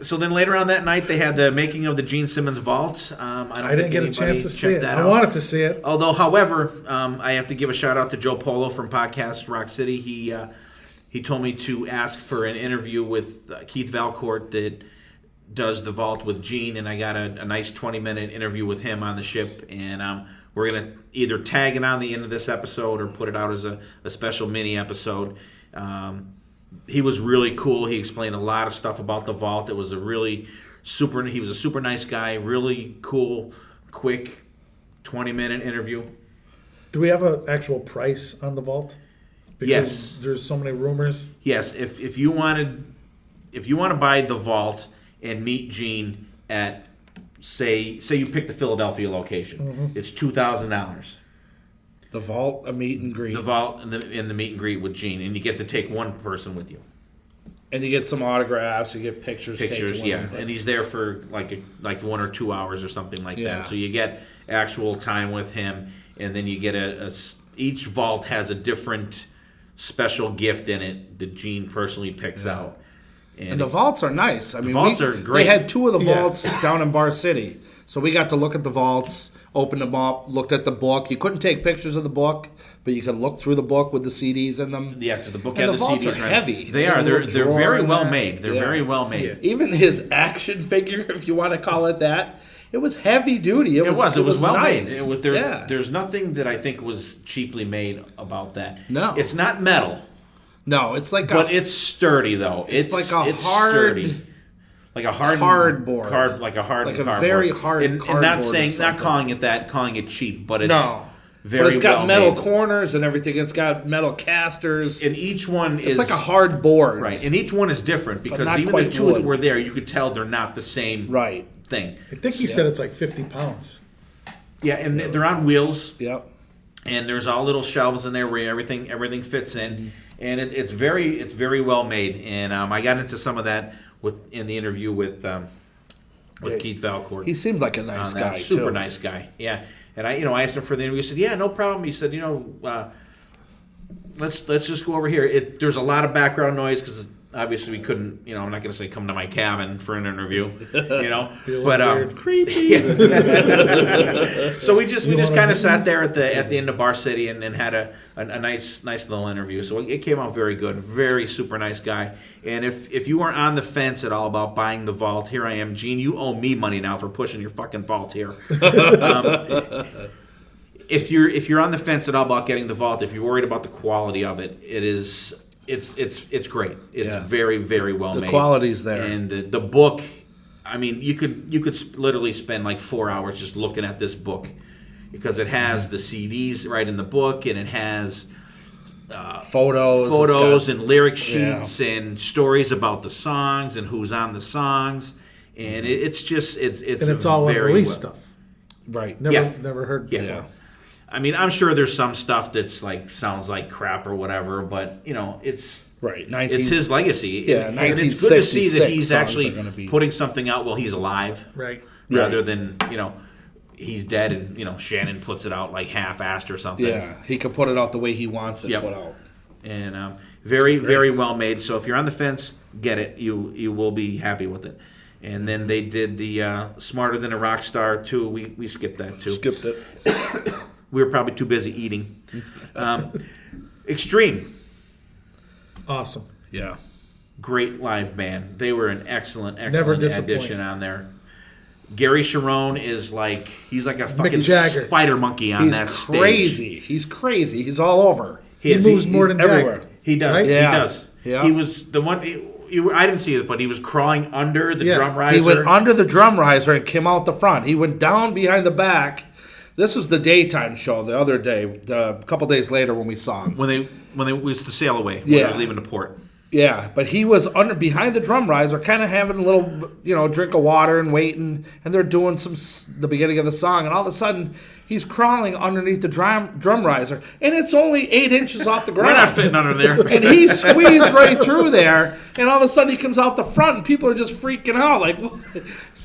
So then later on that night they had the making of the Gene Simmons vault. I didn't get a chance to see it. That I out. wanted to see it. Although, however, I have to give a shout out to Joe Polo from Podcast Rock City. He told me to ask for an interview with Keith Valcourt that does the vault with Gene, and I got a nice 20-minute interview with him on the ship, and we're going to either tag it on the end of this episode or put it out as a special mini episode. He was really cool. He explained a lot of stuff about the vault. It was he was a super nice guy, really cool, quick 20-minute interview. Do we have an actual price on the vault? Because Yes. there's so many rumors. Yes, if you want to buy the vault and meet Gene at say you pick the Philadelphia location, it's $2,000. The vault, a meet and greet. The vault and the meet and greet with Gene, and you get to take one person with you. And you get some autographs, you get pictures taken with Yeah, him. and he's there for like 1 or 2 hours or something like Yeah. that. So you get actual time with him, and then you get each vault has a different special gift in it that Gene personally picks out. And the vaults are nice. I mean, vaults are great. They had 2 of the Yeah. vaults down in Bar City. So we got to look at the vaults, opened them up, looked at the book. You couldn't take pictures of the book, but you could look through the book with the CDs in them. Yeah, so the book And had the vaults CDs. are right? heavy. They They are. have a They're little drawer very in well there. made. They're Yeah. very well made. Even his action figure, if you want to call it that, it was heavy duty. It was well nice. made. Yeah. There's nothing that I think was cheaply made about that. No. It's not metal, No, it's like but it's sturdy though. It's like a hard- sturdy. Like a hard cardboard. like a hard Like a cardboard. very hard and not cardboard or saying, not something. calling it that, calling it cheap, but it's no. very But it's got well metal made. corners and everything. It's got metal casters. And each one It's is like a hard board. right, and each one is different because not even the quite 2 wood. that were there, you could tell they're not the same Right. thing. I think he said it's like 50 pounds. Yeah, and they're on wheels. Yep. And there's all little shelves in there where everything fits in, and it's very well made. And I got into some of that in the interview with Keith Valcourt. He seemed like a nice guy, super too. nice guy. Yeah, and I asked him for the interview. He said, "Yeah, no problem." He said, let's just go over here. There's a lot of background noise because obviously we couldn't. I'm not going to say come to my cabin for an interview. But creepy. So we just kind of sat there at the end of Bar City and had a nice little interview. So it came out very good. Very super nice guy. And if you are on the fence at all about buying the vault, here I am, Gene. You owe me money now for pushing your fucking vault here. If you're on the fence at all about getting the vault, if you're worried about the quality of it, it's great. It's very, very well made. The quality's there. And the book, I mean, you could literally spend like 4 hours just looking at this book because it has the CDs right in the book, and it has photos and lyric sheets and stories about the songs and who's on the songs, and it's And it's all unreleased stuff. Right. Never heard before. Yeah. I mean, I'm sure there's some stuff that's like sounds like crap or whatever, but it's Right. it's his legacy. Yeah, and it's good to see that 1966 he's songs are actually gonna be- putting something out while he's alive, Right. rather than he's dead and Shannon puts it out like half-assed or something. Yeah. He can put it out the way he wants it put out. And very very well made. So if you're on the fence, get it. You will be happy with it. And then they did the Smarter Than a Rock Star too. We skipped that too. Skipped it. We were probably too busy eating. Extreme. Awesome. Yeah. Great live band. They were an excellent Never disappoint. addition on there. Gary Sharon he's like a fucking Jagger. spider monkey on that stage. Crazy. He's crazy. He's all over. He moves more than everywhere. Jagger. He does. Right? Yeah. He does. Yeah. He was the one. I didn't see it, but he was crawling under the drum riser. He went under the drum riser and came out the front. He went down behind the back. This was the daytime show the other day, a couple days later when we saw him. when they was to sail away. When Yeah. they were leaving the port. Yeah, but he was behind the drum riser, kind of having a little, drink of water and waiting, and they're doing the beginning of the song, and all of a sudden he's crawling underneath the drum riser, and it's only 8 inches off the ground. We're not fitting under there. And he squeezed right through there, and all of a sudden he comes out the front, and people are just freaking out, like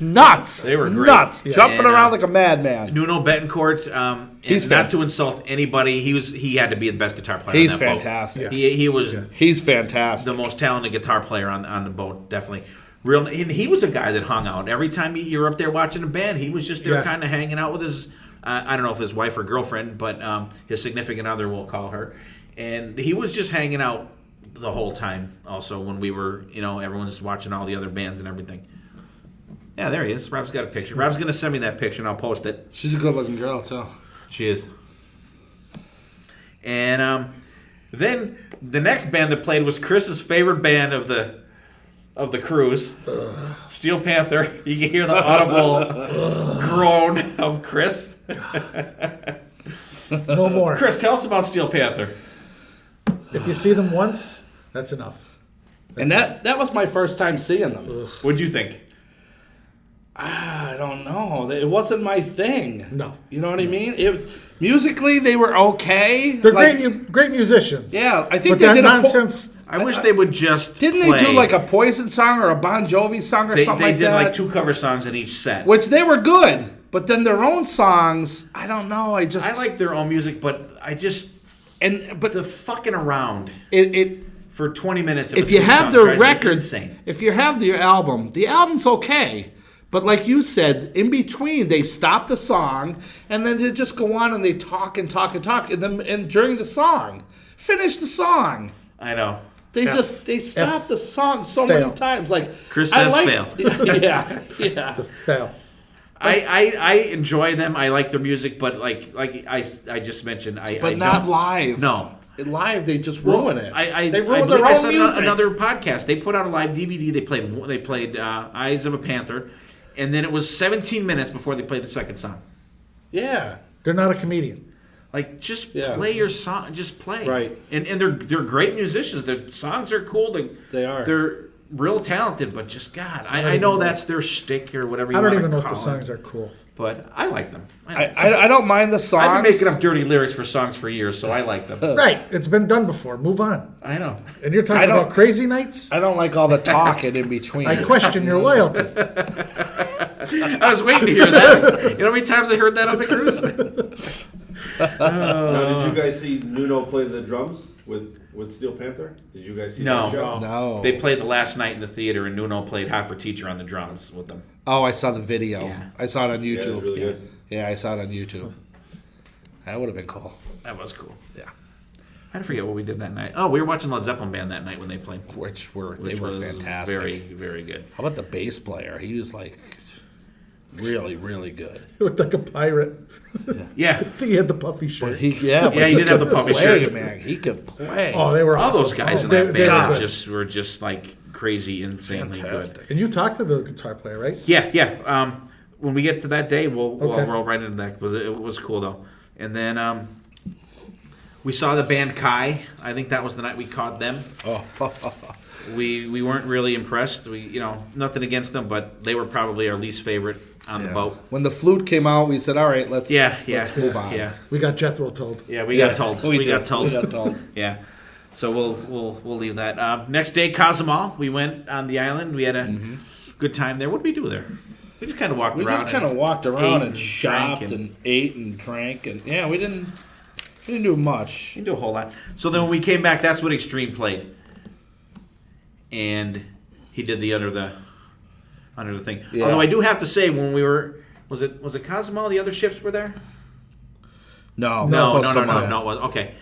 nuts. They were great. Nuts, jumping around like a madman. Nuno Betancourt, He's not to insult anybody, he had to be the best guitar player. He's on that fantastic. Boat. He was He's fantastic. the most talented guitar player on the boat, definitely. And he was a guy that hung out every time you were up there watching a band. He was just there, kind of hanging out with his. I don't know if his wife or girlfriend, but his significant other, we'll call her. And he was just hanging out the whole time. Also, when we were, everyone's watching all the other bands and everything. Yeah, there he is. Rob's got a picture. Rob's going to send me that picture, and I'll post it. She's a good-looking girl, too. She is. And then the next band that played was Chris's favorite band of the cruise, Steel Panther. You can hear the audible groan of Chris. No more. Chris, tell us about Steel Panther. If you see them once, that's enough. And that was my first time seeing them. What'd you think? I don't know. It wasn't my thing. No. You know what I mean? Musically, they were okay. They're great musicians. Yeah, I think but they that did nonsense. I wish they would just Didn't play. they do like a Poison song or a Bon Jovi song or something like that? They did like 2 cover songs in each set. Which they were good, but then their own songs, I don't know. I like their own music, but but the fucking around for 20 minutes. If you have their records, if you have the album's okay. But like you said, in between they stop the song and then they just go on and they talk and talk and talk, and during the song, finish the song. I know. They stop the song so fail. many times. Like Chris says fail. Yeah. It's a fail. I enjoy them. I like their music, but like I just mentioned, but not live. No. Live, they just ruin it. They ruin their own said music. Another podcast. They put out a live DVD. They played Eyes of a Panther, and then it was 17 minutes before they played the second song. Yeah, they're not a comedian. Like, just play your song. Just play. Right. And they're great musicians. Their songs are cool. They are. They're real talented, but just God, I know that's their shtick or whatever. I don't even know if the songs are cool. But I like them. I don't mind the songs. I've been making up dirty lyrics for songs for years, so I like them. Right. It's been done before. Move on. I know. And you're talking about crazy nights? I don't like all the talking in between. I question your loyalty. I was waiting to hear that. You know how many times I heard that on the cruise? Now, did you guys see Nuno play the drums with Steel Panther? Did you guys see that show? No. They played the last night in the theater, and Nuno played Hot for Teacher on the drums with them. Oh, I saw the video. Yeah. I saw it on YouTube. Yeah, it was really good. Yeah, I saw it on YouTube. That would have been cool. That was cool. Yeah. I forget what we did that night. Oh, we were watching Led Zeppelin band that night when they played. They were was fantastic. Very, very good. How about the bass player? He was like really, really good. He looked like a pirate. Yeah. I think he had the puffy shirt. But he he did have the puffy shirt. Man, he could play. Oh, they were All awesome. those guys in they that band were were just like crazy, insanely Fantastic. good. And you talked to the guitar player, right? Yeah. When we get to that day, we'll Okay. roll right into that. It was cool though. And then we saw the band Kai. I think that was the night we caught them. Oh. We weren't really impressed. Nothing against them, but they were probably our least favorite on the boat. When the flute came out, we said, "All right, let's move on." Yeah, We got Jethro told. we got told. We got told. We got told. Yeah. So we'll leave that. Next day, Cozumel. We went on the island. We had a good time there. What did we do there? We just kind of walked around. We just kind of walked around and shopped drank and ate and drank and we didn't do much. We didn't do a whole lot. So then when we came back, that's what Extreme played, and he did the under the thing. Yeah. Although I do have to say, when we were was it Cozumel? The other ships were there. No. No. It was okay.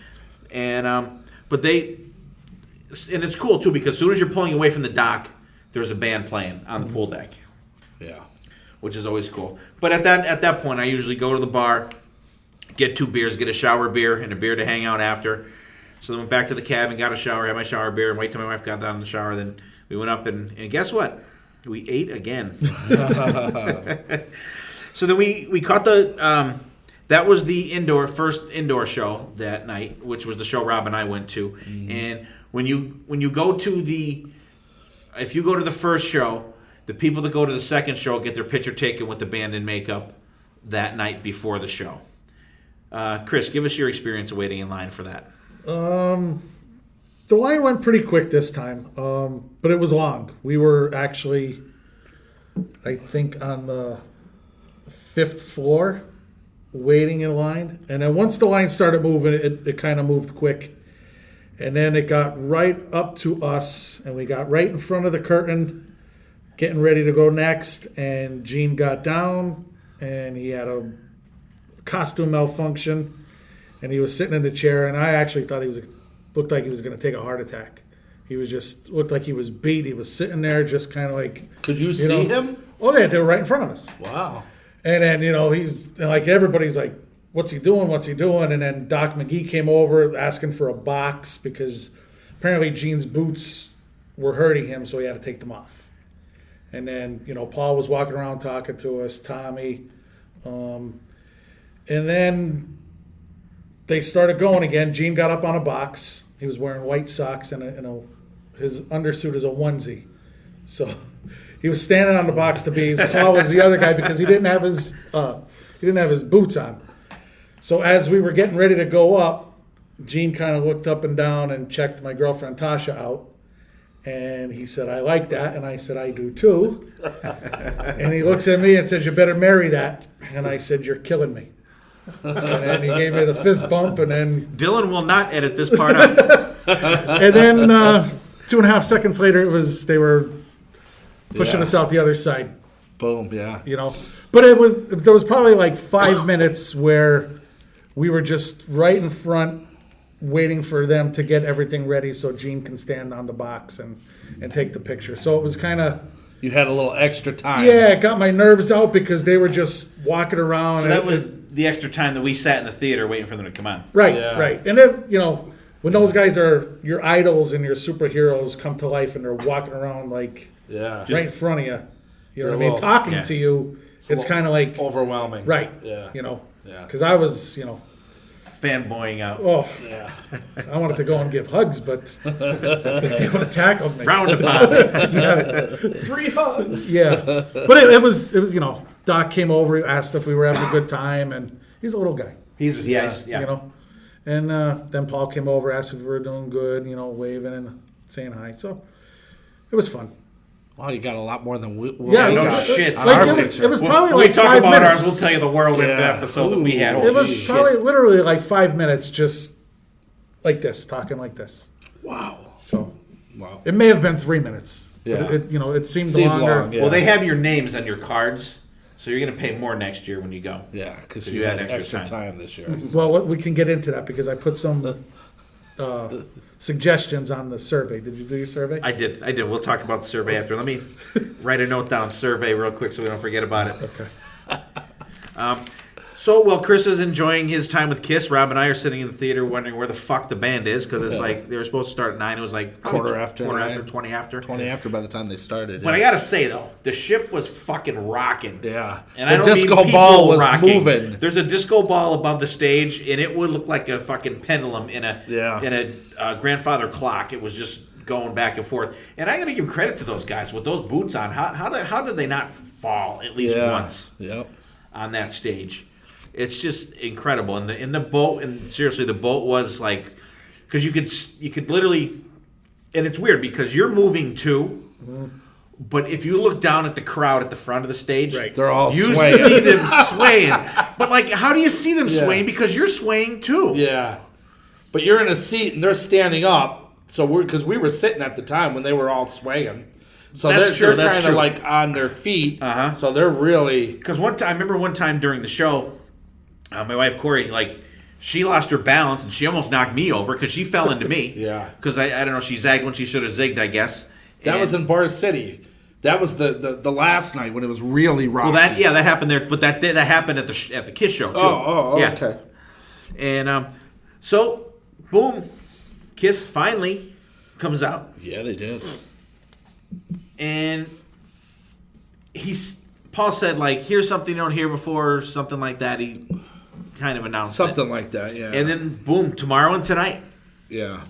And but it's cool too because as soon as you're pulling away from the dock, there's a band playing on the pool deck. Yeah. Which is always cool. But at that point, I usually go to the bar, get 2 beers, get a shower beer and a beer to hang out after. So then went back to the cabin, got a shower, had my shower beer, and wait till my wife got down in the shower. Then we went up and guess what? We ate again. So then we caught that was the first indoor show that night, which was the show Rob and I went to. And When you go to if you go to the first show, the people that go to the second show get their picture taken with the band and makeup that night before the show. Chris, give us your experience of waiting in line for that. The line went pretty quick this time, but it was long. We were actually, I think, on the 5th floor waiting in line. And then once the line started moving, it kind of moved quick. And then it got right up to us, and we got right in front of the curtain, getting ready to go next. And Gene got down, and he had a costume malfunction, and he was sitting in the chair. And I actually thought looked like he was going to take a heart attack. He was looked like he was beat. He was sitting there just kind of like. Could you see him? Oh, they were right in front of us. Wow. And then, he's like, everybody's like, what's he doing? What's he doing? And then Doc McGee came over asking for a box because apparently Gene's boots were hurting him, so he had to take them off. And then, Paul was walking around talking to us, Tommy. And then they started going again. Gene got up on a box. He was wearing white socks and his undersuit is a onesie. So he was standing on the box to be as tall as the other guy because he didn't have his boots on. So as we were getting ready to go up, Gene kind of looked up and down and checked my girlfriend Tasha out. And he said, I like that. And I said, I do too. And he looks at me and says, you better marry that. And I said, you're killing me. And then he gave me the fist bump. And then Dylan will not edit this part out. And then 2.5 seconds later, they were pushing us out the other side. Boom, yeah. But there was probably like 5 minutes where we were just right in front waiting for them to get everything ready so Gene can stand on the box and take the picture. So it was kind of... You had a little extra time. Yeah, it got my nerves out because they were just walking around. So that was the extra time that we sat in the theater waiting for them to come on. Right, right. And then, when those guys are your idols and your superheroes come to life and they're walking around like right in front of you, you know what I mean, talking to you, it's kind of like... Overwhelming. Right, Yeah. Because I was, fanboying out. Oh, yeah. I wanted to go and give hugs, but they would have tackled me. Frowned upon. Yeah. Free hugs. Yeah. But it was, Doc came over, asked if we were having a good time, and he's a little guy. He's yeah. And then Paul came over, asked if we were doing good, waving and saying hi. So it was fun. Wow, you got a lot more than we shit. It was probably when like we talk 5 about minutes. ours, we'll tell you the whirlwind episode that we had. It was probably literally like 5 minutes just like this, talking like this. Wow. So it may have been 3 minutes. Yeah. But it seemed longer. Long, yeah. Well, they have your names on your cards, so you're going to pay more next year when you go. Yeah, because you had extra time this year. Well, we can get into that because I put some suggestions on the survey. Did you do your survey? I did. We'll talk about the survey after. Let me write a note down, survey, real quick so we don't forget about it. Okay. So while Chris is enjoying his time with Kiss, Rob and I are sitting in the theater wondering where the fuck the band is because it's like they were supposed to start at 9. It was like quarter after, 20 after. 20 after by the time they started. But I gotta say though, the ship was fucking rocking. Yeah, and I don't disco mean people ball was rocking. moving. There's a disco ball above the stage, and it would look like a fucking pendulum in a grandfather clock. It was just going back and forth. And I gotta give credit to those guys with those boots on. How did they not fall at least once? Yep. On that stage. It's just incredible. And in the boat, and seriously, the boat was like, because you could literally, and it's weird because you're moving too, but if you look down at the crowd at the front of the stage, they're all you swaying. see them swaying. But like, how do you see them swaying? Because you're swaying too. Yeah, but you're in a seat and they're standing up. So because we were sitting at the time when they were all swaying. So they're kind of like on their feet. So they're really... Because I remember one time during the show, my wife Corey, she lost her balance and she almost knocked me over because she fell into me. Yeah. Because I don't know, she zagged when she should have zigged, I guess. That was in Bar City. That was the last night when it was really rocky. Well, that happened there, but that happened at the Kiss show too. Okay. And so, boom, Kiss finally comes out. Yeah, they did. And Paul said, here's something you don't hear before, or something like that. He kind of announced something like that, yeah. And then, boom, tomorrow and tonight. Yeah.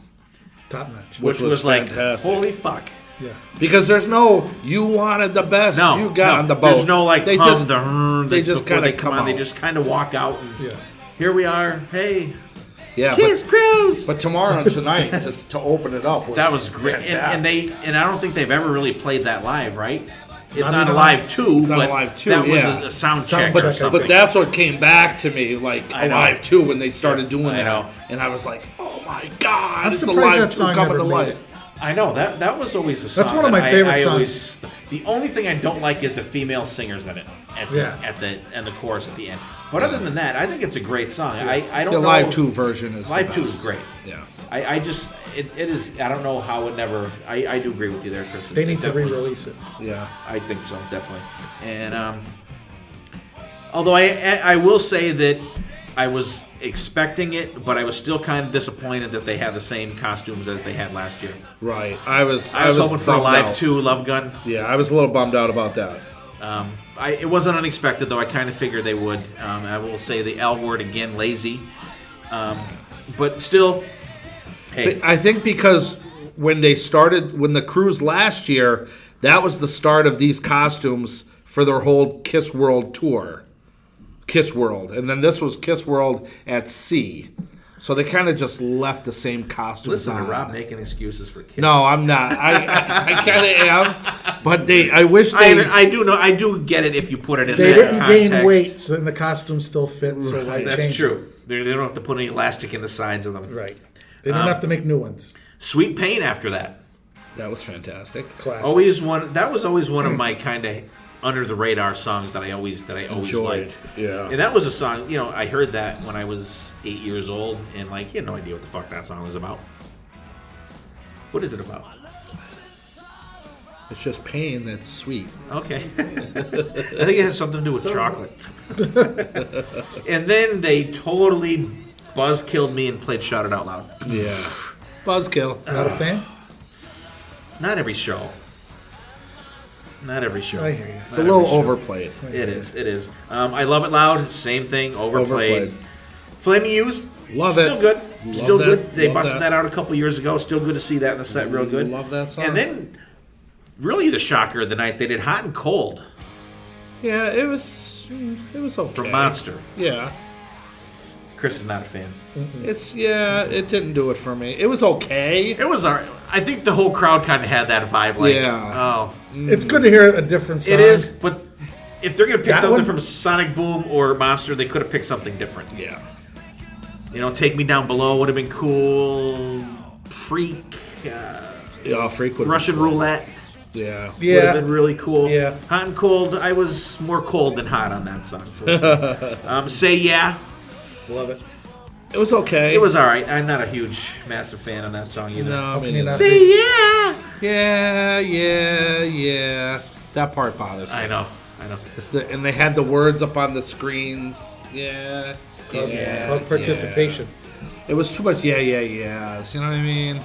Top notch. which was like, fantastic. holy fuck. Yeah. Because there's no, you wanted the best, you got on the boat. There's no like, they hum, just, the hum, they just before kind they of come come on. They out. just kind of walk out and Yeah. here we are. Hey, Yeah, Kiss Kruise. but tomorrow and tonight, just to open it up, That was great, and I don't think they've ever really played that live, right? It's Not on even Alive 2, It's on but Alive 2, that yeah. was a sound Sound check check, or I something. But that's what came back to me, like I know. Alive 2 when they started doing I that, know. and I was like, oh my god, I'm it's surprised Alive that 2 song coming never to made life. it. I know that was always a song. That's one of that my favorite I songs. always, the only thing I don't like is the female singers in it Yeah. and the chorus at the end. But other than that, I think it's a great song. I don't The know Live if- 2 version is Live the 2 is best. great. Yeah. I just it is. I don't know how it never. I do agree with you there, Chris. They need to Definitely- re-release it. Yeah. I think so, definitely. And although I will say that I was expecting it, but I was still kind of disappointed that they had the same costumes as they had last year. Right. I was hoping for a bummed Live out. 2 Love Gun. Yeah, I was a little bummed out about that. It wasn't unexpected, though. I kind of figured they would. I will say the L word again, lazy. But still, hey. I think because when the cruise last year, that was the start of these costumes for their whole Kiss World tour. Kiss World. And then this was Kiss World at sea. So they kind of just left the same costumes Listen on. to Rob making excuses for Kiss. No, I'm not. I kind of am. But I wish they... I do know. I do get it if you put it in They that didn't context. gain weight, so and the costumes still fit. So why That's change true. They don't have to put any elastic in the sides of them. it? Right. They didn't have to make new ones. Sweet Pain after that. That was fantastic. Classic. That was always one of my kind of under the radar songs that I always Enjoyed. liked. Yeah. And that was a song, I heard that when I was 8 years old, and you had no idea what the fuck that song was about. What is it about? It's just pain that's sweet. Okay. I think it has something to do with chocolate. And then they totally buzzkilled me and played Shout It Out Loud. Yeah. Buzzkill. Not a fan? Not every show. Not every show. I hear you. It's a little overplayed. It is. I Love It Loud, same thing, overplayed. Flaming Youth, Love still it. good. Love Still that. good. They Love busted that. that out a couple years ago. Still good to see that in the set, real good. Love that song. And then, really the shocker of the night, they did Hot and Cold Yeah, it was okay. from Monster. Yeah. Chris is not a fan. It didn't do it for me. It was okay. It was alright. I think the whole crowd kind of had that vibe. Like, Yeah. oh, It's good to hear a different song. it is. But if they're gonna pick That something one- from Sonic Boom or Monster, they could have picked something different. Yeah. Take Me Down Below would have been cool. Freak, Yeah, Freak would Russian Roulette Yeah. would Yeah. have been really cool. Yeah. Hot and Cold. I was more cold than hot on that song. Say Yeah. Love it. It was okay. It was all right. I'm not a huge, massive fan of that song either. No, I Can you mean, not Say be- Yeah. yeah. That part bothers me. I know. And they had the words up on the screens. Yeah. Called participation. It was too much yes. You know what I mean?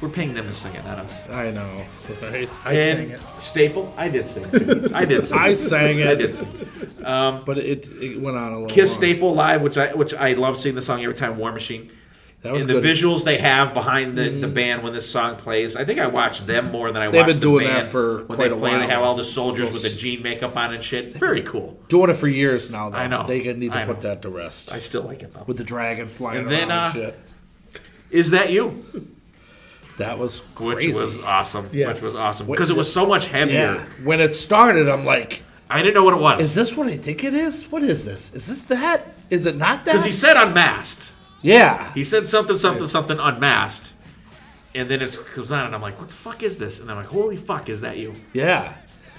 We're paying them to sing it, not us. I know. Right? I sang it. Staple, I did sing. Too. I did sing. I sang it. I did sing. But it went on a little Kiss long. Staple live, which I love seeing the song every time. War Machine. That was And the good. visuals they have behind the band when this song plays, I think I watch them more than I They've watch been the doing band that for when quite they a play. while. They have all the soldiers with the jean makeup on and shit. Very cool. Doing it for years now, though. I know. They need to I put know. that to rest. I still like it though. With the dragon flying And around then, and shit. Is That You? That was Which crazy. was awesome. Yeah. Which was awesome because it was so much heavier. Yeah. When it started, I'm like, I didn't know what it was. is this what I think it is? What is this? Is this that? Is it not that? Because he said unmasked. Yeah. He said something unmasked. And then it comes on, and I'm like, what the fuck is this? And I'm like, holy fuck, is that you? Yeah.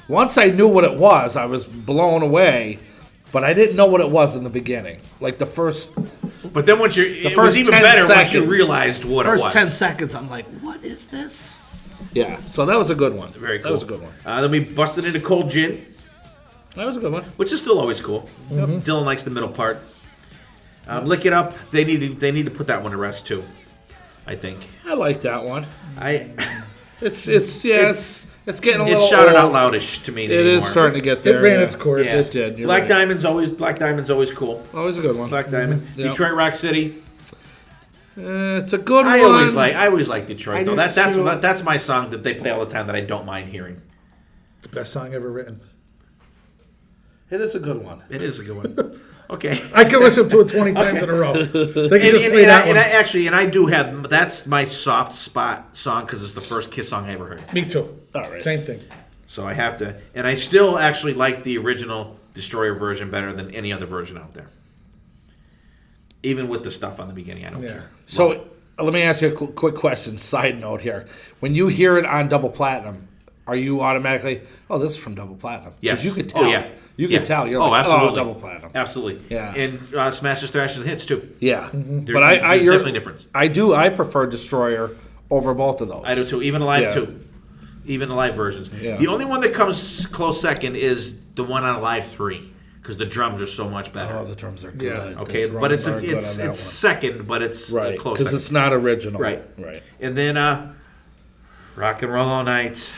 Once I knew what it was, I was blown away, but I didn't know what it was in the beginning. Like the first But then once it was first even 10 better once seconds. you realized what it was. First 10 seconds, I'm like, what is this? Yeah. So that was a good one. Very cool. That was a good one. Then we busted into Cold Gin, That was a good one. which is still always cool. Dylan likes the middle part. Lick It Up, they need to put that one to rest too, I think. I like that one. It's It's getting a little shouted out old. loudish to me It anymore. is starting to get there. It ran yeah. its course. Yeah. It did. You're Black right. Diamond's always cool. Always a good one. Black Diamond. Yep. Detroit Rock City. It's a good one. I always like Detroit though. do too. That's my song that they play all the time that I don't mind hearing. The best song ever written. It is a good one. It is a good one. Okay. I can listen to it 20 times in a row. They can just play that one. And I do have, that's my soft spot song because it's the first Kiss song I ever heard. Me too. All right. Same thing. So I have to, and I still actually like the original Destroyer version better than any other version out there. Even with the stuff on the beginning, I don't care. So let me ask you a quick question. Side note here: when you hear it on Double Platinum, are you automatically, oh, this is from Double Platinum? 'Cause Yes. you could tell. Oh, yeah. You could tell. You're like, absolutely. oh, Double Platinum. Absolutely. Yeah. And Smashes, Thrashes, and Hits too. Yeah. There's But there's definitely difference. I prefer Destroyer over both of those. I do too. Even the live Yeah. too. Even the live versions. Yeah. The only one that comes close second is the one on Live 3 because the drums are so much better. Oh, the drums are good. Yeah. Okay, The but it's drums are good on that one. second, but it's right close because second. it's not original. Right. Right. And then Rock and Roll All Night.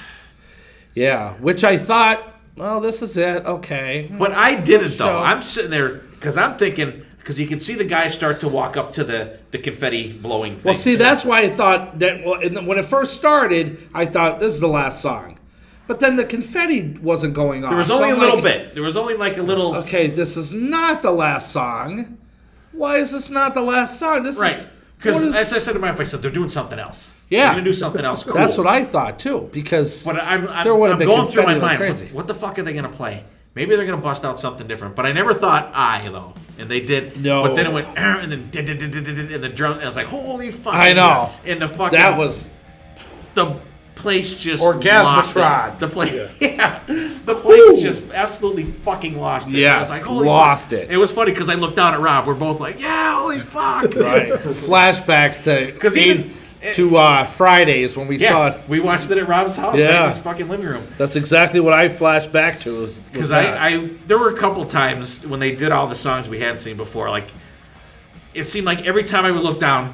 Yeah, which I thought, well, this is it. Okay. But I didn't though. Show. I'm sitting there because I'm thinking because you can see the guys start to walk up to the confetti blowing thing. Well, see, that's why I thought that when it first started, I thought this is the last song. But then the confetti wasn't going off. There was so only I'm a little like, bit. There was only like a little. Okay, this is not the last song. Why is this not the last song? This Right. is Because what is- as I said to my wife, I said they're doing something else. Yeah. They're gonna do something else cool. That's what I thought too. Because But I'm there would have been going through my confetti like mind. crazy. What the fuck are they gonna play? Maybe they're gonna bust out something different. But I never thought though, and they did. No. But then it went and then and the drum. And I was like, holy fuck! I know. And the fucking that was the place just Orgasmatron. lost it. The place, yeah. The place just absolutely fucking lost it. Yes, I was like, holy lost fuck. it. It was funny because I looked down at Rob. We're both like, yeah, holy fuck! right. Flashbacks to 'Cause even- Fridays when we saw Yeah, it. we watched it at Rob's house, Yeah. right in his fucking living room. That's exactly what I flashed back to. Because I there were a couple times when they did all the songs we hadn't seen before. Like it seemed like every time I would look down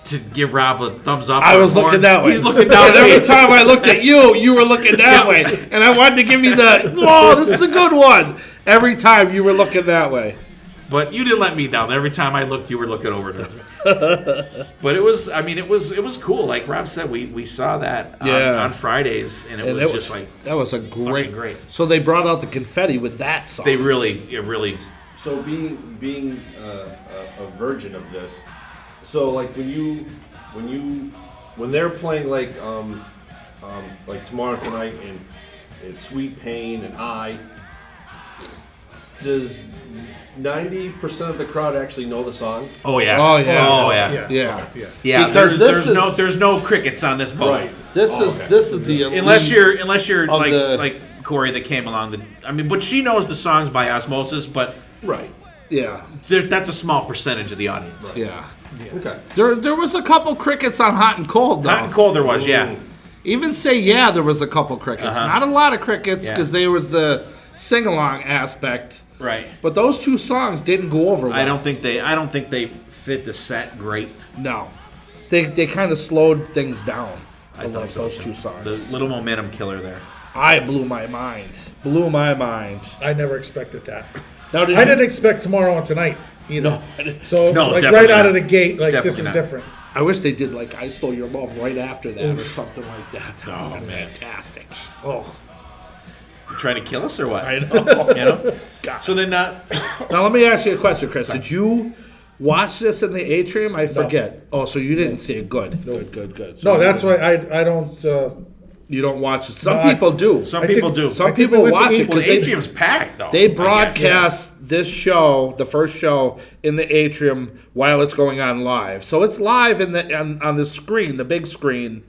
to give Rob a thumbs up, I or was looking horns, that way. He's looking down. And at every me. time I looked at you, you were looking that way. And I wanted to give you the, whoa, this is a good one. Every time you were looking that way. But you didn't let me down. Every time I looked, you were looking over to me. But it was, I mean, it was cool. Like Rob said, we saw that on Fridays, and it was just like that was a great. great. So they brought out the confetti with that song. it really. So being a virgin of this, so like when they're playing like Tomorrow Tonight and Sweet Pain and I, does 90% of the crowd actually know the song? Oh yeah. Oh, yeah. Oh yeah. Yeah. Yeah. Because There's no crickets on this boat. Right. This is the elite Unless you're of like the- like Corey that came along. But she knows the songs by osmosis. But Right. yeah. that's a small percentage of the audience. Yeah. Okay. There was a couple crickets on Hot and Cold though. Hot and Cold there was, yeah. Even Say Yeah, there was a couple crickets. Not a lot of crickets Yeah. because there was the sing along aspect. Right. But those two songs didn't go over well. I don't think they fit the set great. No. They kind of slowed things down. I thought like so, those too. two songs. The little momentum killer there. I blew my mind. I never expected that. Now, I didn't expect Tomorrow and Tonight either. No, I didn't. So No, like definitely right out not. of the gate, like this Definitely is not. different. I wish they did like I Stole Your Love right after that or something like that. That would have been man. fantastic. Oh, You trying to kill us or what? I know. You know? So then, Now let me ask you a question, Chris. Did you watch this in the atrium? I forget. Oh, so you didn't see it. Good. Good. So No, that's why I don't. you don't watch it. Some No, people do. some I people think- do. Some I think people we went to watch it eat- Well, because the atrium's packed though. they I guess. broadcast this show, the first show, in the atrium while it's going on live. So it's live in the on the screen, the big screen,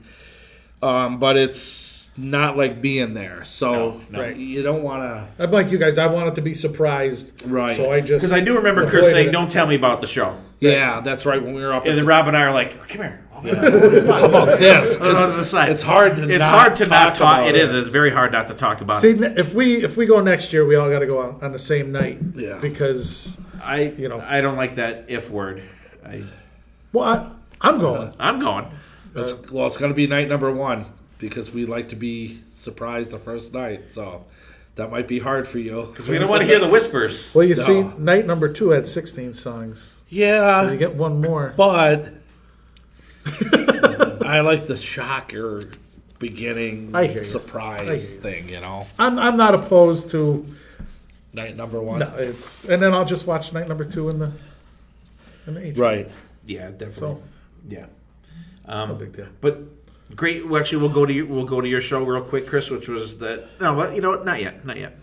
but it's not like being there. So No. you don't want to. I'm like you guys. I wanted to be surped. Right. So I just Because I do remember Chris avoided saying, it. "Don't tell me about the show." Yeah, that's right. When we were up, And then Rob and I are like, "Come here." how about this? 'Cause On the side. it's hard to It's not hard to not talk. about It is. It's very hard not to talk about See, it. if we go next year, we all got to go on the same night. Yeah. Because I I don't like that if word. I'm going. I'm going. It's going to be night number one because we like to be surprised the first night. So That might be hard for you. Because we don't want to hear the whispers. Well, you see, night number 2 had 16 songs. Yeah. So you get one more. But I like the shocker beginning surprise thing, you know. I'm not opposed to Night number 1. no, and then I'll just watch night number 2 in the H. Right. Yeah, definitely. So Yeah. it's no big deal. But great. Well, actually, we'll go to your show real quick, Chris, which was that. No, well, you know what? Not yet.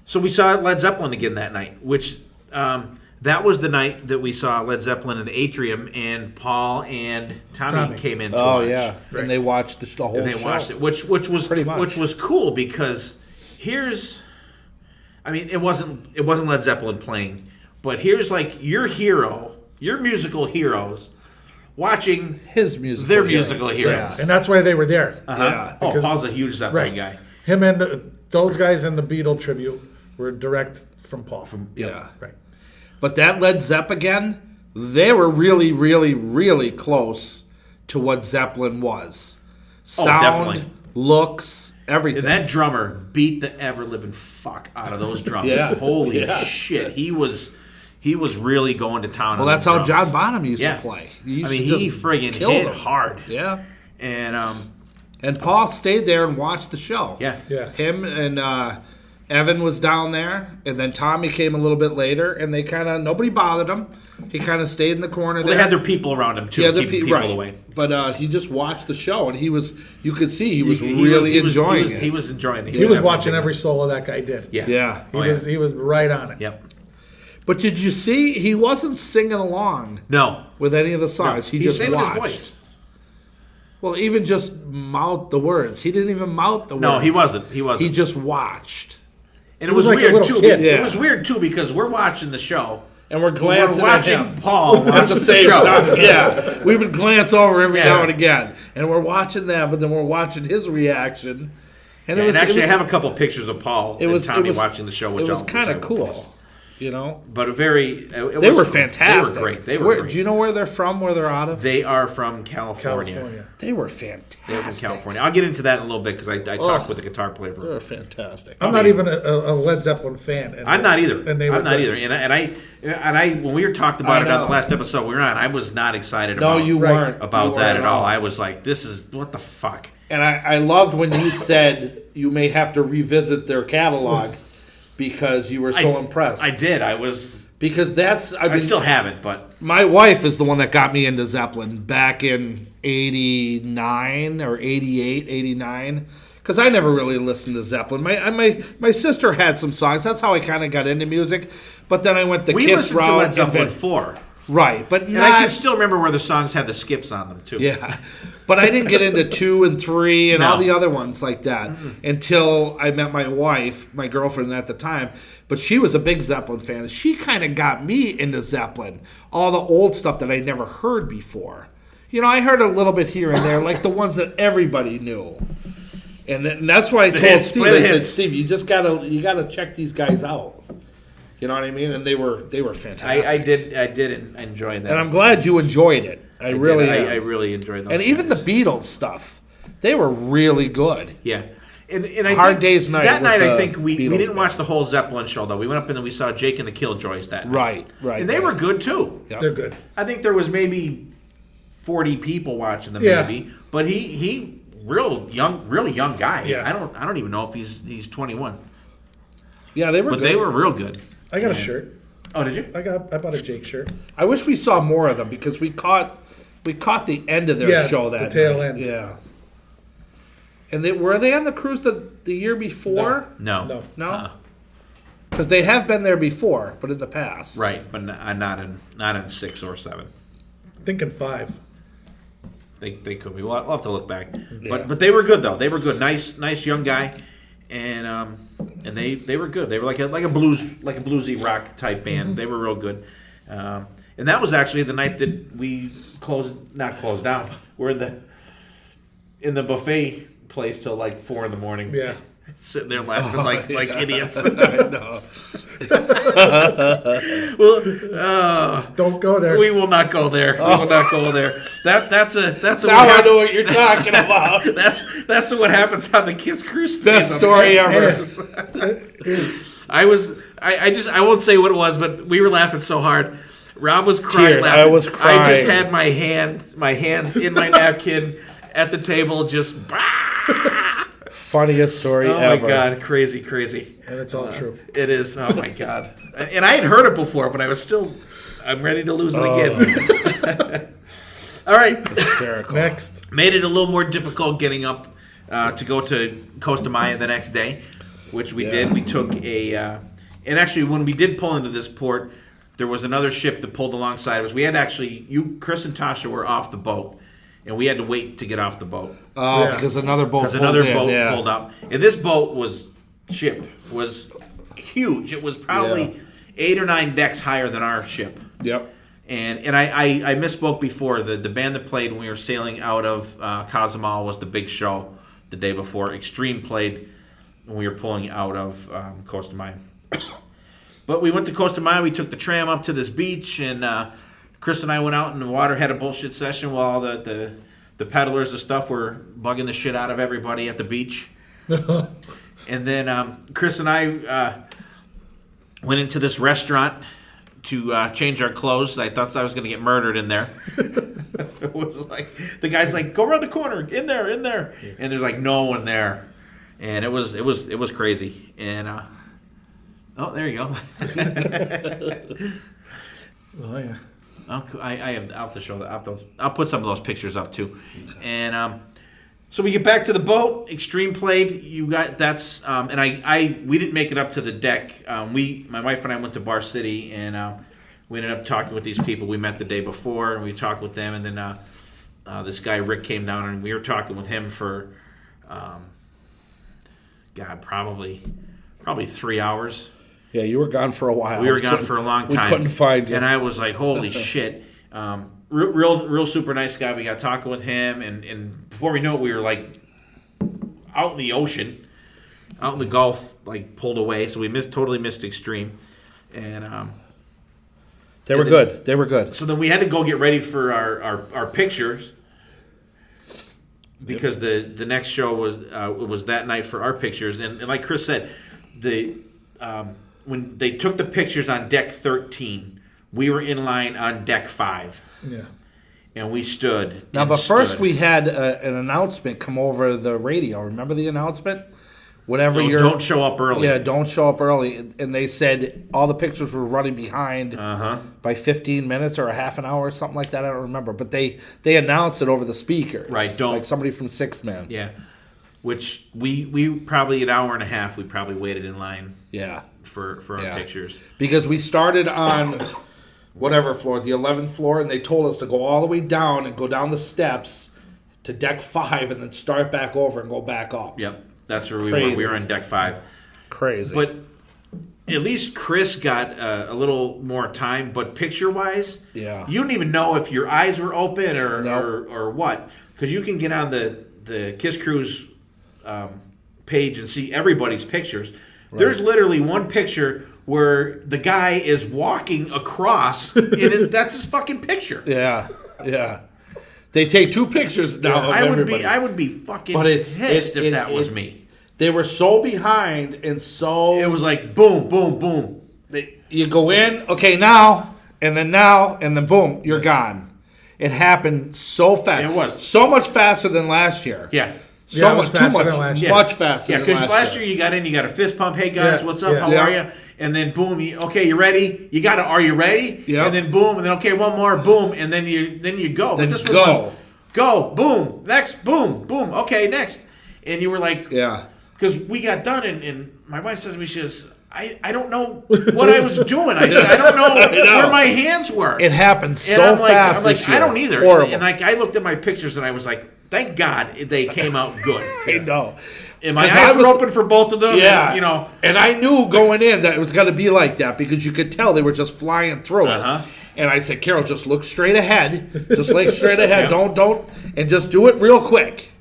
So we saw Led Zeppelin again that night, which that was the night that we saw Led Zeppelin in the atrium, and Paul and Tommy came in. To watch. Yeah, Right. And they watched the whole And they show. watched it, which was cool because it wasn't Led Zeppelin playing, but here's like your musical heroes. Watching their musical heroes. And that's why they were there. Yeah. Oh, Paul's a huge Zeppelin guy. Him and those guys in the Beatle tribute were direct from Paul. Yeah. Right. But that Led Zepp again, they were really, really, really close to what Zeppelin was. Sound, definitely. looks, everything. And that drummer beat the ever-living fuck out of those drums. Yeah. Holy shit. He was really going to town Well, on that's those how drums. John Bonham used to play. He friggin' hit hard. Yeah. And Paul stayed there and watched the show. Yeah. Him and Evan was down there, and then Tommy came a little bit later, and they nobody bothered him. He kind of stayed in the corner there. They had their people around him, too, keeping people away. But he just watched the show, and you could see he was really enjoying it. He was enjoying it. He was watching every solo that guy did. Yeah. He was right on it. Yep. But did you see he wasn't singing along No. with any of the songs? No. He just saving watched. his voice. Well, even just mouth the words. He didn't even mouth the words. No, he wasn't. He just watched. And it was like a weird, little too. kid. It was weird, too, because we're watching the show. And we're glancing at watching him. Paul watch the same show. time. Yeah, we would glance over every Yeah. now and again, and we're watching them, but then we're watching his reaction. And I have a couple of pictures of Paul and Tommy watching the show. It was kind of cool, you know. But they were fantastic. They were great. They were great. Do you know where they're from? Where they're out of? They are from California. They were fantastic. They're from California. I'll get into that in a little bit because I talked with the guitar player. They were fantastic. I'm not even a Led Zeppelin fan. I'm not either. And I'm not either. And I when we were talked about it on the last episode we were on, I was not excited about. No, you weren't about that at all. I was like, this is what the fuck. And I loved when you said you may have to revisit their catalog because you were so impressed. I did. I was. Because I still haven't, but my wife is the one that got me into Zeppelin back in 89 or 88, 89. Because I never really listened to Zeppelin. My sister had some songs. That's how I kind of got into music. But then I went the Kiss route. We listened to Led Zeppelin 4. Right, but and I can still remember where the songs had the skips on them, too. Yeah, but I didn't get into 2 and 3 and all the other ones like that until I met my wife, my girlfriend at the time. But she was a big Zeppelin fan. She kind of got me into Zeppelin, all the old stuff that I never heard before. You know, I heard a little bit here and there, like the ones that everybody knew. And that's why I told Steve, I said, Steve, you gotta check these guys out. You know what I mean? And they were fantastic. I did enjoy that. And I'm glad you enjoyed it. I really enjoyed those. And even the Beatles stuff, they were really good. Yeah. And I Hard think Day's Night. That night, I think we Beatles didn't watch the whole Zeppelin show, though. We went up and we saw Jake and the Killjoys that night. Right. And they were good, too. Yep. They're good. I think there was maybe 40 people watching them, maybe. But he really young guy. Yeah. I don't even know if he's 21. Yeah, they were But good. they were real good. I got a shirt. Oh, did you? I bought a Jake shirt. I wish we saw more of them because we caught the end of their show that the tail night. end. Yeah. And were they on the cruise the year before? No. Because they have been there before, but in the past. Right, but not in 6 or 7. Thinking 5. They could be. We'll have to look back. But they were good though. They were good. Nice young guy, and they were good. They were like a bluesy rock type band. They were real good. And that was actually the night that we not closed down. We're in the buffet place till like 4 in the morning. Yeah. Sitting there laughing like idiots. I know. Well, Don't go there. we will not go there. We will not go there. That's a Now I know what you're talking about. that's what happens on the Kiss Kruise. Best story ever. I won't say what it was, but we were laughing so hard. Rob was crying. Laughing. I was crying. I just had my hands in my napkin at the table, just. Funniest story ever. Oh my God, crazy. And it's all true. It is. Oh my God. And I had heard it before, but I'm ready to lose it again. All right. Hysterical. Next. Made it a little more difficult getting up to go to Costa Maya the next day, which we did. We took and actually when we did pull into this port, there was another ship that pulled alongside of us. We had Chris and Tasha were off the boat, and we had to wait to get off the boat. Oh, because another boat pulled up. And this boat was huge. It was probably 8 or 9 decks higher than our ship. Yep. And I misspoke before. The band that played when we were sailing out of Cozumel was the big show the day before. Extreme played when we were pulling out of Costa Maya. But we went to Costa Maya. We took the tram up to this beach, and Chris and I went out in the water, had a bullshit session while the peddlers and stuff were bugging the shit out of everybody at the beach. And then Chris and I went into this restaurant to change our clothes. I thought I was going to get murdered in there. It was like the guy's like, "Go around the corner, in there," and there's like no one there, and it was crazy. And oh, there you go. Oh yeah. I'll have to show that. I'll put some of those pictures up too. And so we get back to the boat. Extreme played. You got that's and we didn't make it up to the deck. My wife and I went to Bar City, and we ended up talking with these people we met the day before, and we talked with them. And then this guy Rick came down, and we were talking with him for probably 3 hours. Yeah, you were gone for a while. We were gone for a long time. We couldn't find you. And I was like, holy shit. Real super nice guy. We got talking with him. And before we knew it, we were like out in the ocean, out in the Gulf, like pulled away. So we totally missed Extreme. And they were good. They were good. So then we had to go get ready for our pictures. Because the next show was that night for our pictures. And like Chris said, when they took the pictures on deck 13, we were in line on deck 5. Yeah. And we stood. Now, but first we had an announcement come over the radio. Remember the announcement? Don't show up early. Yeah, don't show up early. And they said all the pictures were running behind by 15 minutes or a half an hour or something like that. I don't remember. But they announced it over the speakers. Right. Like somebody from Six Man. Yeah. Which we probably an hour and a half, we probably waited in line. Yeah. For our pictures. Because we started on whatever floor, the 11th floor, and they told us to go all the way down and go down the steps to deck 5 and then start back over and go back up. Yep. That's where we were. We were on deck 5. Crazy. But at least Chris got a little more time. But picture-wise, you don't even know if your eyes were open or what. Because you can get on the Kiss Kruise page and see everybody's pictures. Right. There's literally one picture where the guy is walking across, and that's his fucking picture. Yeah. They take 2 pictures now of everybody. I would be fucking pissed if that was me. They were so behind and so... It was like boom, boom, boom. You go in, okay, now, and then boom, you're gone. It happened so fast. It was. So much faster than last year. Yeah. So much faster than last year. Much faster than last year. Yeah, because last year you got in, you got a fist pump. Hey guys, what's up? How are you? And then boom, you ready? Are you ready? Yeah. And then boom, and then okay, one more, boom, and then you go. Then but this go. Was, go, boom, next, boom, boom, okay, next. And you were like, because we got done, and my wife says to me, she says, I don't know what I was doing. I said, I don't know where my hands were. It happened so fast. I'm like, this year. I don't either. Horrible. And I looked at my pictures and I was like, thank God they came out good. I know. And my eyes were open for both of them. Yeah. And, and I knew going in that it was going to be like that because you could tell they were just flying through it. And I said, Carol, just look straight ahead. Just look straight ahead. Don't, and just do it real quick.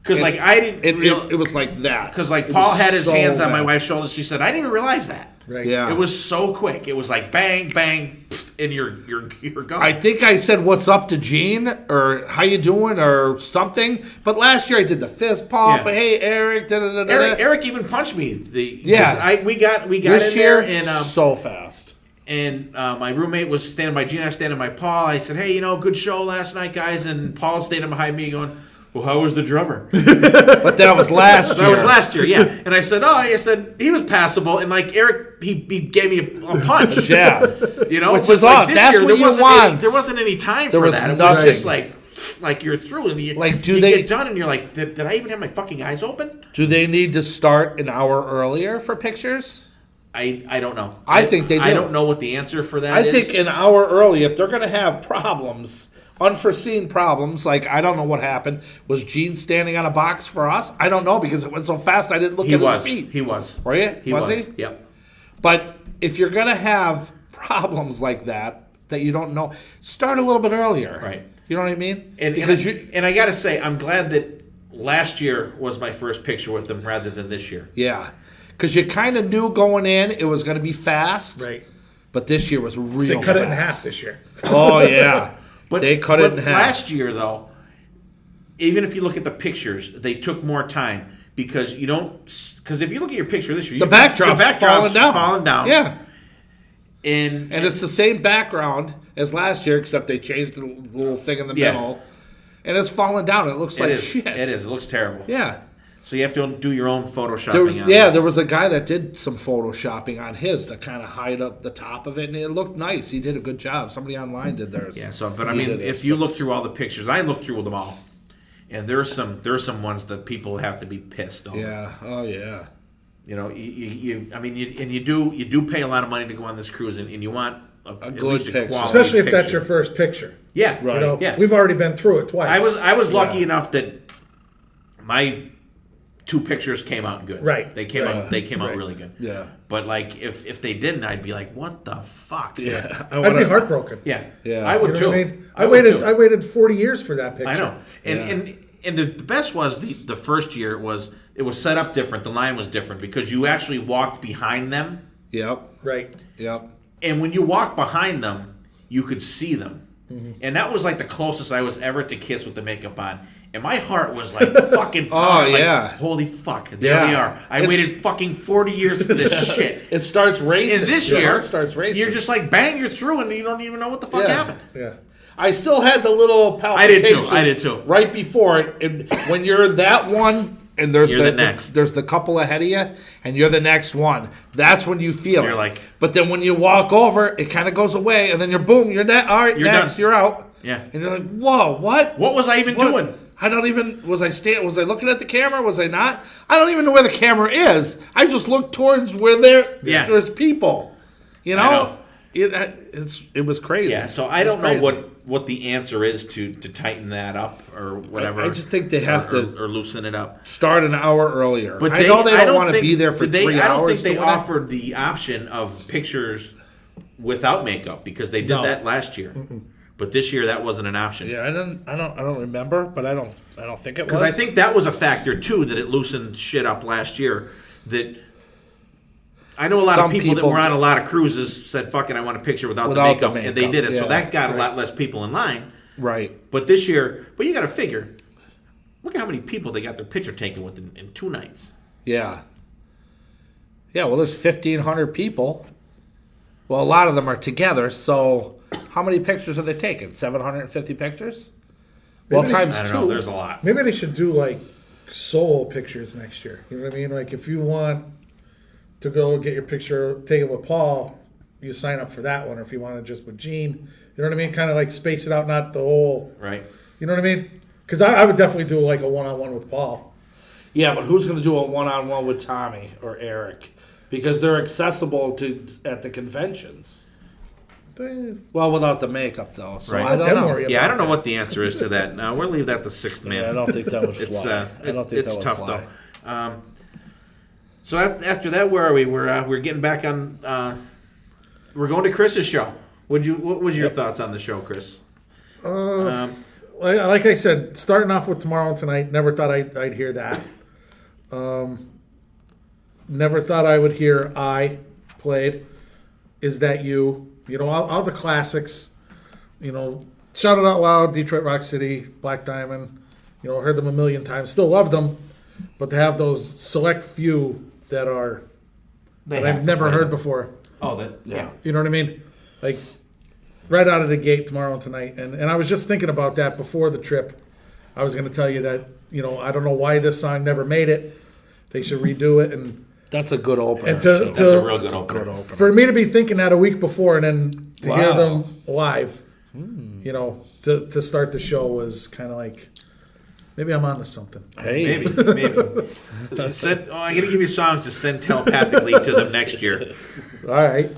Because like I didn't. It was like that. Because like Paul had his so hands on my bad. wife's shoulders. She said, "I didn't even realize that." Right. Yeah. It was so quick. It was like bang, bang, and you're gone. I think I said, "What's up" to Gene or "How you doing" or something. But last year I did the fist pump. Yeah. But hey, Eric. Eric even punched me. We got This in year there and so fast. And my roommate was standing by Gene. I was standing by Paul. I said, "Hey, good show last night, guys." And Paul's standing behind me, going, "Well, how was the drummer?" But that was last year. That was last year, yeah. And I said, he was passable. And like Eric, he gave me a punch. Yeah. Which is odd. This That's year, what you want. There wasn't any time There for was that. It nothing. was just like you're through, and you get done, and you're like, did I even have my fucking eyes open? Do they need to start an hour earlier for pictures? I don't know. I think they do. I don't know what the answer for that is. I think an hour early, if they're going to have problems, unforeseen problems, like I don't know what happened. Was Gene standing on a box for us? I don't know because it went so fast I didn't look at his feet. He was. Were you? Was he? Yep. But if you're going to have problems like that you don't know, start a little bit earlier. Right. You know what I mean? And I got to say, I'm glad that last year was my first picture with them rather than this year. Yeah. Because you kind of knew going in it was going to be fast. Right. But this year was real They cut fast. it in half this year. Oh, yeah. They cut it in half. Last year, though, even if you look at the pictures, they took more time because you don't. Because if you look at your picture this year, the backdrop's falling down. Yeah. And it's the same background as last year, except they changed the little thing in the middle. And it's falling down. It looks like shit. It is. It looks terrible. Yeah. So you have to do your own photoshopping. There was a guy that did some photoshopping on his to kind of hide up the top of it, and it looked nice. He did a good job. Somebody online did theirs. Yeah. But I mean, if you look through all the pictures, I looked through them all, and there's some ones that people have to be pissed on. Yeah. Oh yeah. You do pay a lot of money to go on this cruise, and you want a good picture, especially if that's your first picture. Yeah. Right. Yeah. We've already been through it twice. I was lucky enough that my 2 pictures came out good. Right. They came out really good. Yeah. But like if they didn't, I'd be like, what the fuck? Yeah. I'd be heartbroken. Yeah. Yeah. I would too. I mean? I waited 40 years for that picture. I know. And the best was the first year it was set up different. The line was different because you actually walked behind them. Yep. Right. Yep. And when you walked behind them, you could see them. Mm-hmm. And that was like the closest I was ever to Kiss with the makeup on. And my heart was like fucking pounding. yeah. Like, holy fuck. There they are. I waited fucking 40 years for this shit. It starts racing. And this Your year, heart starts racing. you're just like, bang, you're through and you don't even know what the fuck happened. Yeah. I still had the little palpitations. I did too. Right before it. And when you're that one and there's You're the next. there's the couple ahead of you and you're the next one. That's when you feel You're it. like, but then when you walk over, it kind of goes away and then you're boom, you're all right, You're next, done. you're out. Yeah. And you're like, whoa, what? what was I even doing? I don't even was I looking at the camera? Was I not? I don't even know where the camera is. I just looked towards where there's people. You know? It was crazy. Yeah, so I don't know what the answer is to tighten that up or whatever. I just think they have to or loosen it up. Start an hour earlier. But I know they don't want to be there for 3 hours. I don't think they doing it. offered the option of pictures without makeup because they did that last year. But this year that wasn't an option. Yeah, I don't remember, but I don't think it was. Because I think that was a factor too that it loosened shit up last year. That I know a lot of people that were on a lot of cruises said, "Fucking, I want a picture without the makeup," and they did it. So that got a lot less people in line. Right. But this year, you got to figure. Look at how many people they got their picture taken with in 2 nights. Yeah. Yeah. Well, there's 1,500 people. Well, a lot of them are together. So, how many pictures are they taking? 750 pictures. Well, times I don't 2. know. There's a lot. Maybe they should do like solo pictures next year. You know what I mean? Like if you want to go get your picture taken with Paul, you sign up for that one. Or if you want to just with Gene, you know what I mean? Kind of like space it out, not the whole. Right. You know what I mean? Because I would definitely do like a one-on-one with Paul. Yeah, but who's going to do a one-on-one with Tommy or Eric? Because they're accessible at the conventions. Well, without the makeup, though. So Right. I don't know. Yeah, I don't know what the answer is to that. No, we'll leave that to Sixth Man. Yeah, I don't think that would fly. It's tough though. So after that, where are we? We're getting back on. We're going to Chris's show. What was your thoughts on the show, Chris? Well, like I said, starting off with Tomorrow and Tonight, never thought I'd hear that. Never thought I would hear I played. Is That You? You know, all the classics. You know, Shout It Out Loud, Detroit Rock City, Black Diamond. You know, heard them a million times. Still love them, but to have those select few that I've never heard before. Oh, that yeah. You know what I mean? Like right out of the gate, Tomorrow and Tonight. And I was just thinking about that before the trip. I was going to tell you that, you know, I don't know why this song never made it. They should redo it. And that's a good opener. And that's a real good opener. For me to be thinking that a week before and then to hear them live, you know, to start the show was kind of like, maybe I'm onto something. Hey. Maybe. I'm going to give you songs to send telepathically to them next year. All right.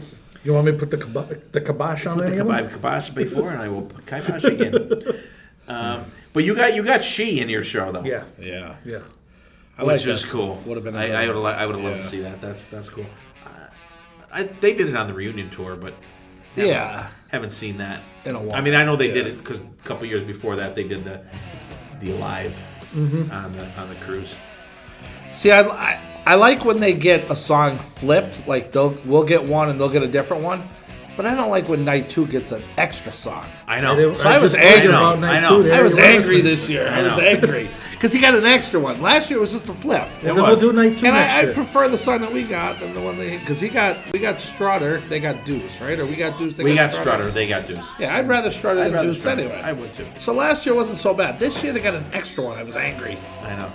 You want me to put the kibosh on any of them? I've kibosh before, and I will kibosh again. But you got She in your show, though. Yeah. Which is cool. Would have been. I would have loved to see that. That's cool. They did it on the reunion tour, but haven't seen that in a while. I mean, I know they did it because a couple years before that they did the live on the cruise. See, I like when they get a song flipped. Like we'll get one and they'll get a different one. But I don't like when Night 2 gets an extra song. I know. So I was angry about Night 2. I was angry this year. I was angry because he got an extra one. Last year it was just a flip. Well, then we'll do Night 2 and next year. I prefer the song that we got than the one because we got Strutter. They got Deuce, right? Or we got Deuce. We got Strutter. They got Deuce. Yeah, I'd rather Strutter than Deuce anyway. I would too. So last year wasn't so bad. This year they got an extra one. I was angry. I know.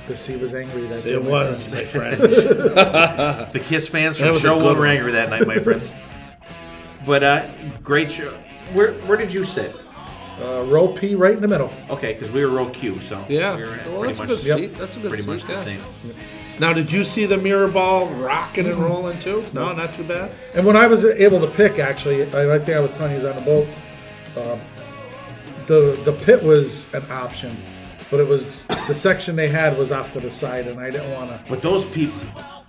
The sea was angry that day. It was, my friends. The Kiss fans from Show One were angry that night, my friends. But great show. Where did you sit? Row P, right in the middle. Okay, because we were row Q, so Yeah. we were Well, pretty that's much a good seat. That's a good pretty seat. much the same. Now, did you see the mirror ball rocking and rolling too? No, not too bad. And when I was able to pick, actually, I think I was telling you on the boat, the pit was an option, but it was the section they had was off to the side, and I didn't want to. But those people,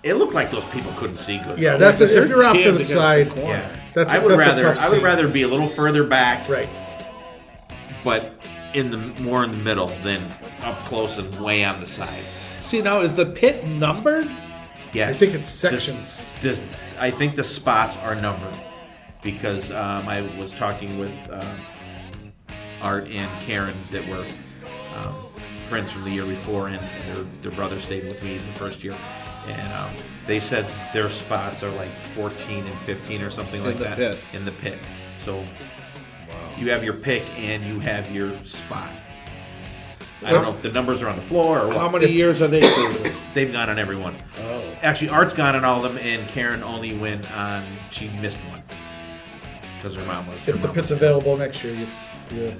it looked like those people couldn't see good. Yeah, that's it. If you're off to the side, Yeah, that's I would a rather tough I would seat. rather be a little further back, Right. but more in the middle than up close and way on the side. See, now is the pit numbered? Yes, I think it's sections. I think the spots are numbered because I was talking with Art and Karen that were friends from the year before, and their brother stayed with me the first year, and they said their spots are like 14 and 15 or something like that pit. in the pit. So you have your pick and you have your spot. I don't know if the numbers are on the floor or what. How many years are they cruising? They've gone on every one. Oh. Actually, Art's gone on all of them, and Karen only went on. She missed one because her mom was. If the pit's available next year, you do it?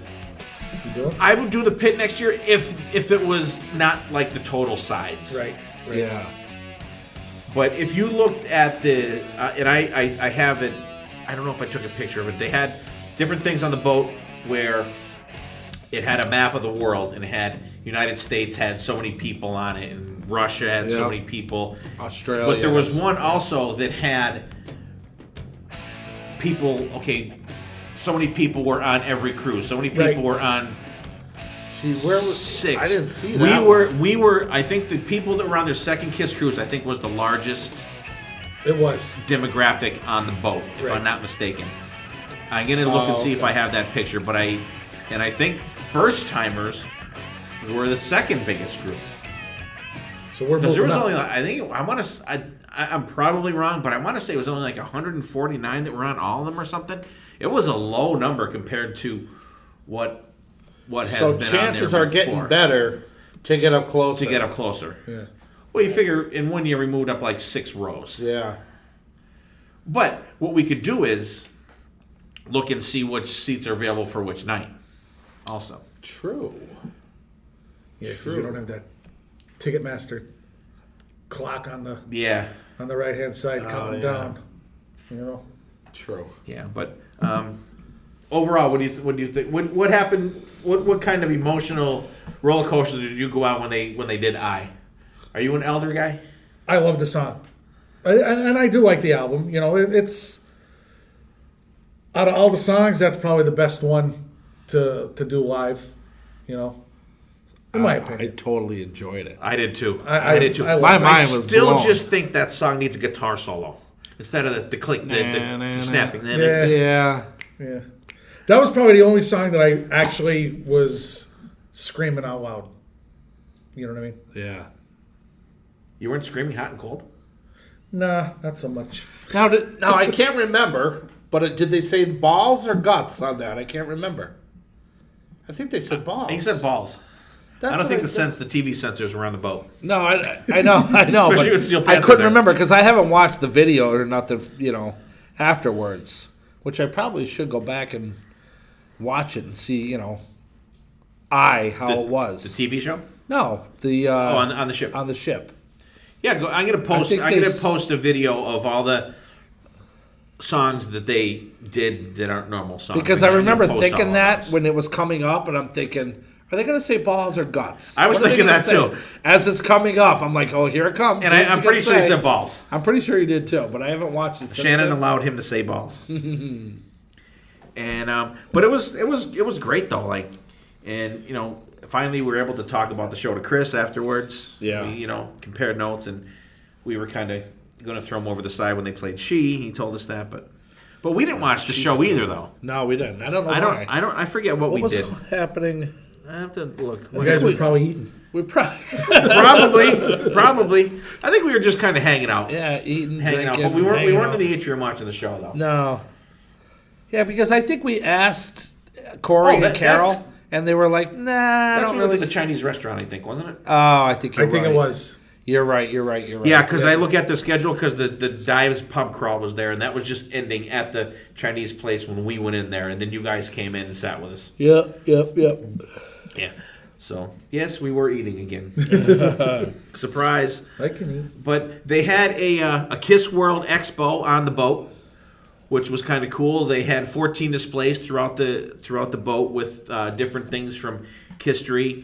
I would do the pit next year if it was not like the total sides. Right. Yeah. But if you looked at the and I have it. I don't know if I took a picture of it. They had different things on the boat where it had a map of the world, and it had United States had so many people on it, and Russia had so many people. Australia. But there was one also that had people. Okay, so many people were on every cruise. So many people were on. See, where was 6? I didn't see that. We were. I think the people that were on their second Kiss Cruise, I think, was the largest. It was. Demographic on the boat, if I'm not mistaken. I'm gonna look and see if I have that picture, but I think first timers were the second biggest group. So we're because there was moving only like, I'm probably wrong, but I want to say it was only like 149 that were on all of them or something. It was a low number compared to what has been on there. So chances are getting better to get up closer. Yeah. Well, you figure in 1 year we moved up like 6 rows. Yeah. But what we could do is look and see which seats are available for which night. Also. True. Yeah, because you don't have that Ticketmaster clock on the right hand side counting down. You know. True. Yeah, but overall, what do you think? What happened? What kind of emotional roller coaster did you go out when they did I? Are you an Elder guy? I love the song, and I do like the album. You know, it's out of all the songs, that's probably the best one to do live. You know, in my I opinion. totally enjoyed it. I did too. I did too. My mind was still blown. just think that song needs a guitar solo instead of the click, the snapping. Yeah. Yeah. That was probably the only song that I actually was screaming out loud. You know what I mean? Yeah. You weren't screaming hot and cold? Nah, not so much. Now I can't remember, but did they say balls or guts on that? I can't remember. I think they said balls. He said balls. That's I don't what think the TV sensors were on the boat. No, I know, Especially with Steel but I Panther couldn't there. remember because I haven't watched the video or nothing, afterwards, which I probably should go back and watch it and see, how it was. The TV show? No, the on the ship. On the ship. Yeah, I'm gonna post. I'm gonna post a video of all the songs that they did that aren't normal songs. Because I remember post all thinking of that those. when it was coming up, and I'm thinking, are they going to say balls or guts? I was What are they thinking gonna that say? too. As it's coming up, I'm like, oh, here it comes. And What's I'm he pretty gonna sure he say? said balls. I'm pretty sure he did too, but I haven't watched it since Shannon then. allowed him to say balls. And but it was great though. Finally we were able to talk about the show to Chris afterwards. Yeah. We, compared notes, and we were kind of going to throw him over the side when they played She. He told us that, but we didn't watch the show either though. No, we didn't. I don't know why. I forget what we was did. happening? I have to look. You guys were probably eating. We probably Probably. I think we were just kind of hanging out. eating, Hanging out. drinking, But we weren't hanging in out. the atrium watching the show though. No. Yeah, because I think we asked Corey and Carol, that's- and they were like, "Nah, I That's don't when we went really." to the Chinese restaurant, I think, wasn't it? Oh, I think you're right. it was. You're right. Yeah, because I look at the schedule because the Dives pub crawl was there, and that was just ending at the Chinese place when we went in there, and then you guys came in and sat with us. Yep. Yeah. So, yes, we were eating again. Surprise. I can eat. But they had a Kiss World Expo on the boat, which was kind of cool. They had 14 displays throughout the boat with different things from Kisstory.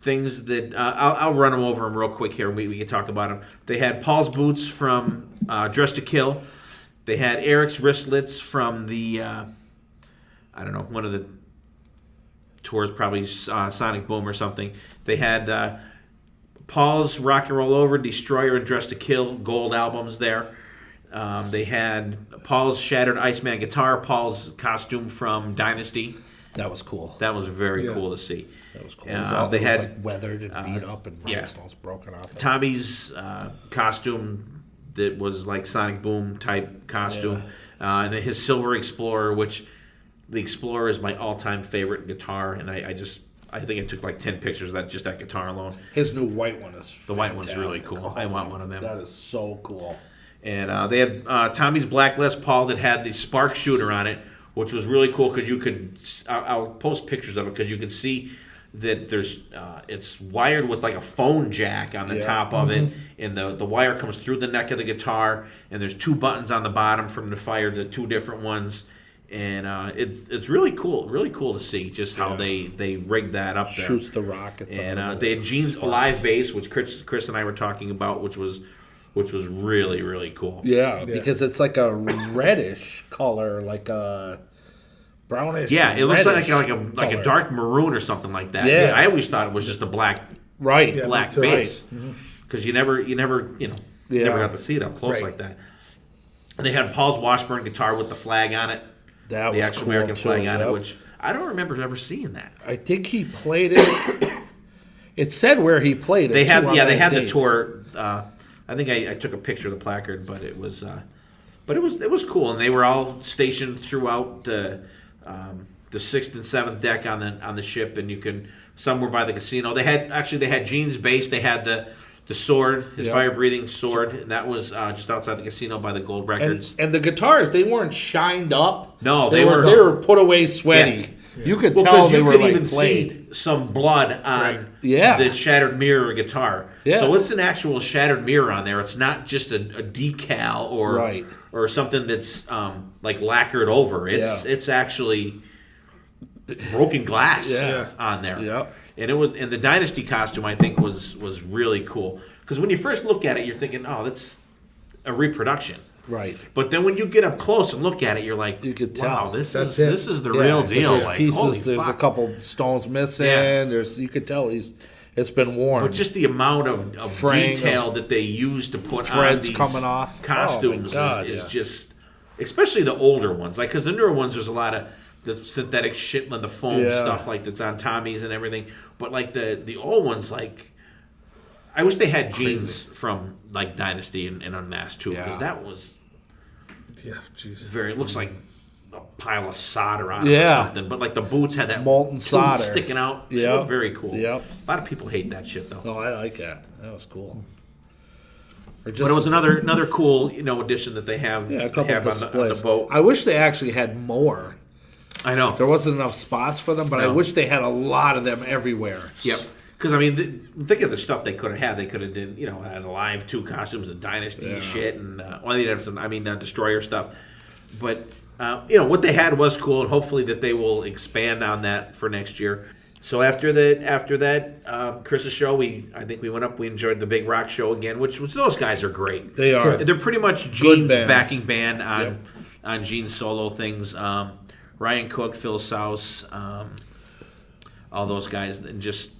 Things that I'll run them over them real quick here. We can talk about them. They had Paul's boots from Dress to Kill. They had Eric's wristlets from the one of the tours, probably Sonic Boom or something. They had Paul's Rock and Roll Over, Destroyer, and Dress to Kill gold albums there. They had Paul's Shattered Iceman guitar, Paul's costume from Dynasty. That was cool. That was very cool to see. That was cool. They had like weathered and beat up and rhinestones broken off. Tommy's costume that was like Sonic Boom type costume, and his Silver Explorer, which the Explorer is my all-time favorite guitar, and I think I took like 10 pictures of that guitar alone. His new white one is the white one's really cool. I want one of them. That is so cool. And they had Tommy's Black Les Paul that had the spark shooter on it, which was really cool because you could. I'll post pictures of it because you could see that there's it's wired with like a phone jack on the top of it, and the wire comes through the neck of the guitar, and there's 2 buttons on the bottom from the fire, the 2 different ones, and it's really cool to see just how they rigged that up there. Shoots the rockets. And they had Gene's live bass, which Chris and I were talking about, which was really, really cool. Yeah, because it's like a reddish color, like a brownish. Yeah, it looks like color. a dark maroon or something like that. Yeah. I always thought it was just a black black that's bass because you never got to see it up close Right. like that. And they had Paul's Washburn guitar with the flag on it, That the was actual cool American too, flag on yep. it, which I don't remember ever seeing that. I think he played it. It said where he played it. They had too, on they that had the date. tour. I think I took a picture of the placard, but it was cool, and they were all stationed throughout the 6th and 7th deck on the ship, and some were by the casino. They had Gene's bass. They had the sword, his fire breathing sword, and that was just outside the casino by the Gold Records. And the guitars, they weren't shined up. No, they were put away sweaty. Yeah. You could tell they you were could like even played. see some blood on Yeah. the shattered mirror guitar. Yeah. So it's an actual shattered mirror on there. It's not just a decal or something that's like lacquered over. It's actually broken glass on there. Yep. And the Dynasty costume I think was really cool because when you first look at it, you're thinking, oh, that's a reproduction. Right. But then when you get up close and look at it, you're like, you could wow, tell. this is the real deal. There's like, pieces. holy There's fuck. a couple stones missing. Yeah. You could tell it's been worn. But just the amount of Fraying detail of that they use to put on threads these coming off. costumes Oh, my God, is yeah. just, especially the older ones. Like, because the newer ones, there's a lot of the synthetic shit and the foam stuff like that's on Tommy's and everything. But like the old ones, like, I wish they had jeans from like Dynasty and Unmasked too, because that was it looks like a pile of solder on it or something. But like the boots had that molten solder sticking out. Yeah, It looked very cool. Yep. A lot of people hate that shit though. No, I like that. That was cool. But it was another cool addition that they have. a couple have displays. on the boat. I wish they actually had more. I know There wasn't enough spots for them, but I No. wish they had a lot of them everywhere. Yep. Because I mean, think of the stuff they could have had. They could have did had Live 2 costumes and Dynasty shit, and they did have some. Destroyer stuff. But what they had was cool, and hopefully that they will expand on that for next year. So after that Chris's show, I think we went up. We enjoyed the Big Rock show again, which those guys are great. They are. They're pretty much Gene's band. backing band on Gene's solo things. Ryan Cook, Phil Souse, all those guys, and just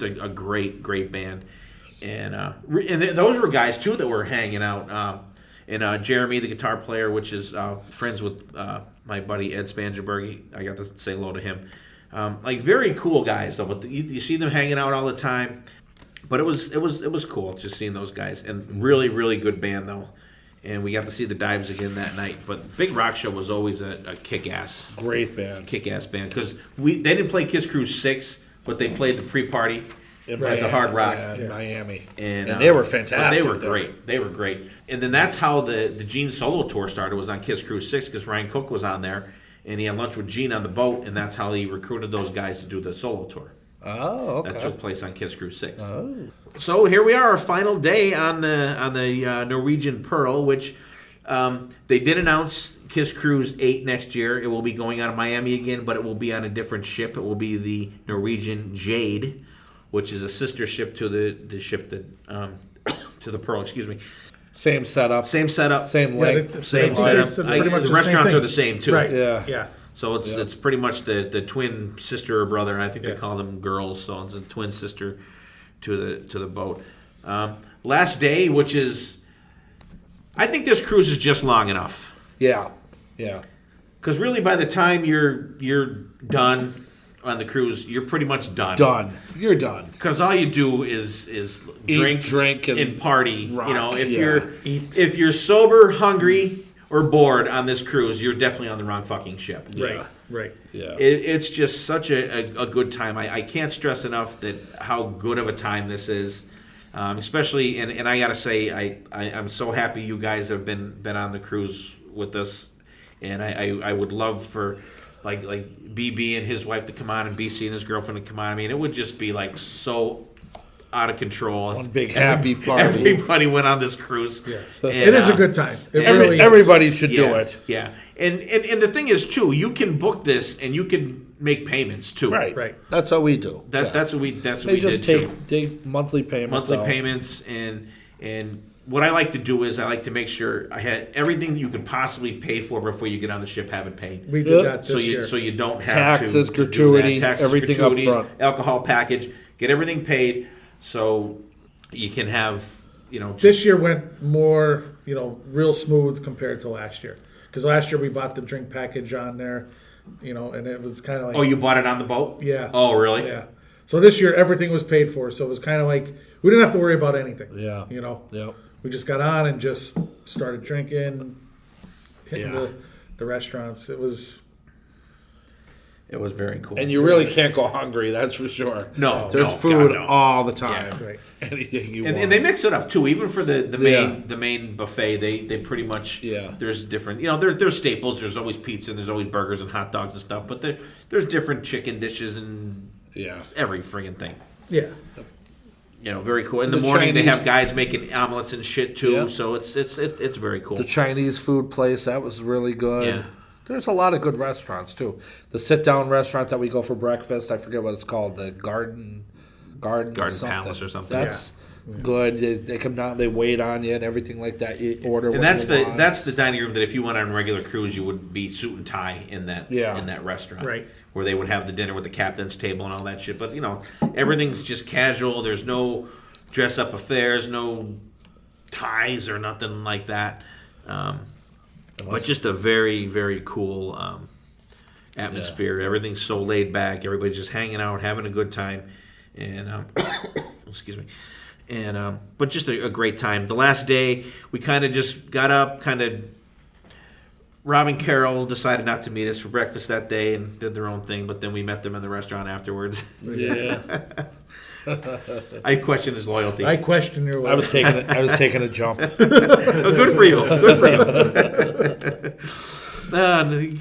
a great band. And those were guys too that were hanging out. And Jeremy, the guitar player, which is friends with my buddy Ed Spangenberg. I got to say hello to him. Like very cool guys though, but you see them hanging out all the time. But it was cool just seeing those guys, and really good band though. And we got to see the Dives again that night. But Big Rock Show was always a kick-ass band because they didn't play Kiss Kruise 6, but they played the pre-party at the Hard Rock in Miami, and they were fantastic. They were great. They were great. And then that's how the Gene solo tour started. Was on Kiss Kruise 6 because Ryan Cook was on there. And he had lunch with Gene on the boat, and that's how he recruited those guys to do the solo tour. Oh, okay. That took place on Kiss Kruise 6. Oh. So here we are, our final day on the Norwegian Pearl, which they did announce Kiss Kruise 8 next year. It will be going out of Miami again, but it will be on a different ship. It will be the Norwegian Jade, which is a sister ship to the ship that to the Pearl. Excuse me. Same setup, same length, same pretty setup. much The the restaurants same thing. are the same too. Right. Yeah. So it's pretty much the twin sister or brother. I think they call them girls. So it's a twin sister to the boat. Last day, which is, I think this cruise is just long enough. Yeah. Because really, by the time you're done on the cruise, you're pretty much done. You're done. Because all you do is Eat, drink, and party. rock. If you're sober, hungry, or bored on this cruise, you're definitely on the wrong fucking ship. Right. Yeah. It's just such a good time. I can't stress enough that how good of a time this is. Especially, and I gotta say, I'm so happy you guys have been on the cruise with us, and I would love for like BB and his wife to come on, and BC and his girlfriend to come on. I mean, it would just be like so out of control. One big happy party. Everybody went on this cruise. Yeah. And, It is a good time. It really is. Everybody should do it. Yeah, and the thing is too, you can book this and you can make payments too. Right. That's what we do. That's what we did They just too. take monthly payments. Payments, and what I like to do is I like to make sure I had everything that you could possibly pay for before you get on the ship, have it paid. We did that this year. So you don't have taxes, to gratuity, do that. Taxes, everything gratuities, up front. alcohol package, get everything paid, so you can have This year went more, real smooth compared to last year. Because last year we bought the drink package on there, and it was kind of like... Oh, you bought it on the boat? Yeah. Oh, really? Yeah. So this year everything was paid for, so it was kind of like we didn't have to worry about anything. Yeah. Yep. We just got on and just started drinking, hitting the restaurants. It was very cool. And you really can't go hungry, that's for sure. No, There's no, food God, no. all the time. Yeah, right. Anything you want. And they mix it up too. Even for the main buffet, they pretty much there's different. There's staples. There's always pizza. And there's always burgers and hot dogs and stuff. But there's different chicken dishes and every friggin' thing. Yeah. Very cool. In the The morning, they Chinese- have guys making omelets and shit too. Yeah. So it's very cool. The Chinese food place, that was really good. Yeah. There's a lot of good restaurants too. The sit-down restaurant that we go for breakfast, I forget what it's called, the Garden Garden something. Palace or something. good. They come down, they wait on you and everything like that. You order. And what that's the dining room that if you went on a regular cruise, you would be suit and tie in that restaurant, Right? Where they would have the dinner with the captain's table and all that shit. But everything's just casual. There's no dress up affairs, no ties or nothing like that. But just a very, very cool atmosphere. Yeah. Everything's so laid back. Everybody's just hanging out, having a good time, and excuse me. And but just a great time. The last day, we kind of just got up, Rob and Carol decided not to meet us for breakfast that day and did their own thing, but then we met them in the restaurant afterwards. Yeah. I question his loyalty. I question your loyalty. I was taking a jump. Oh, good for you. Good for you. He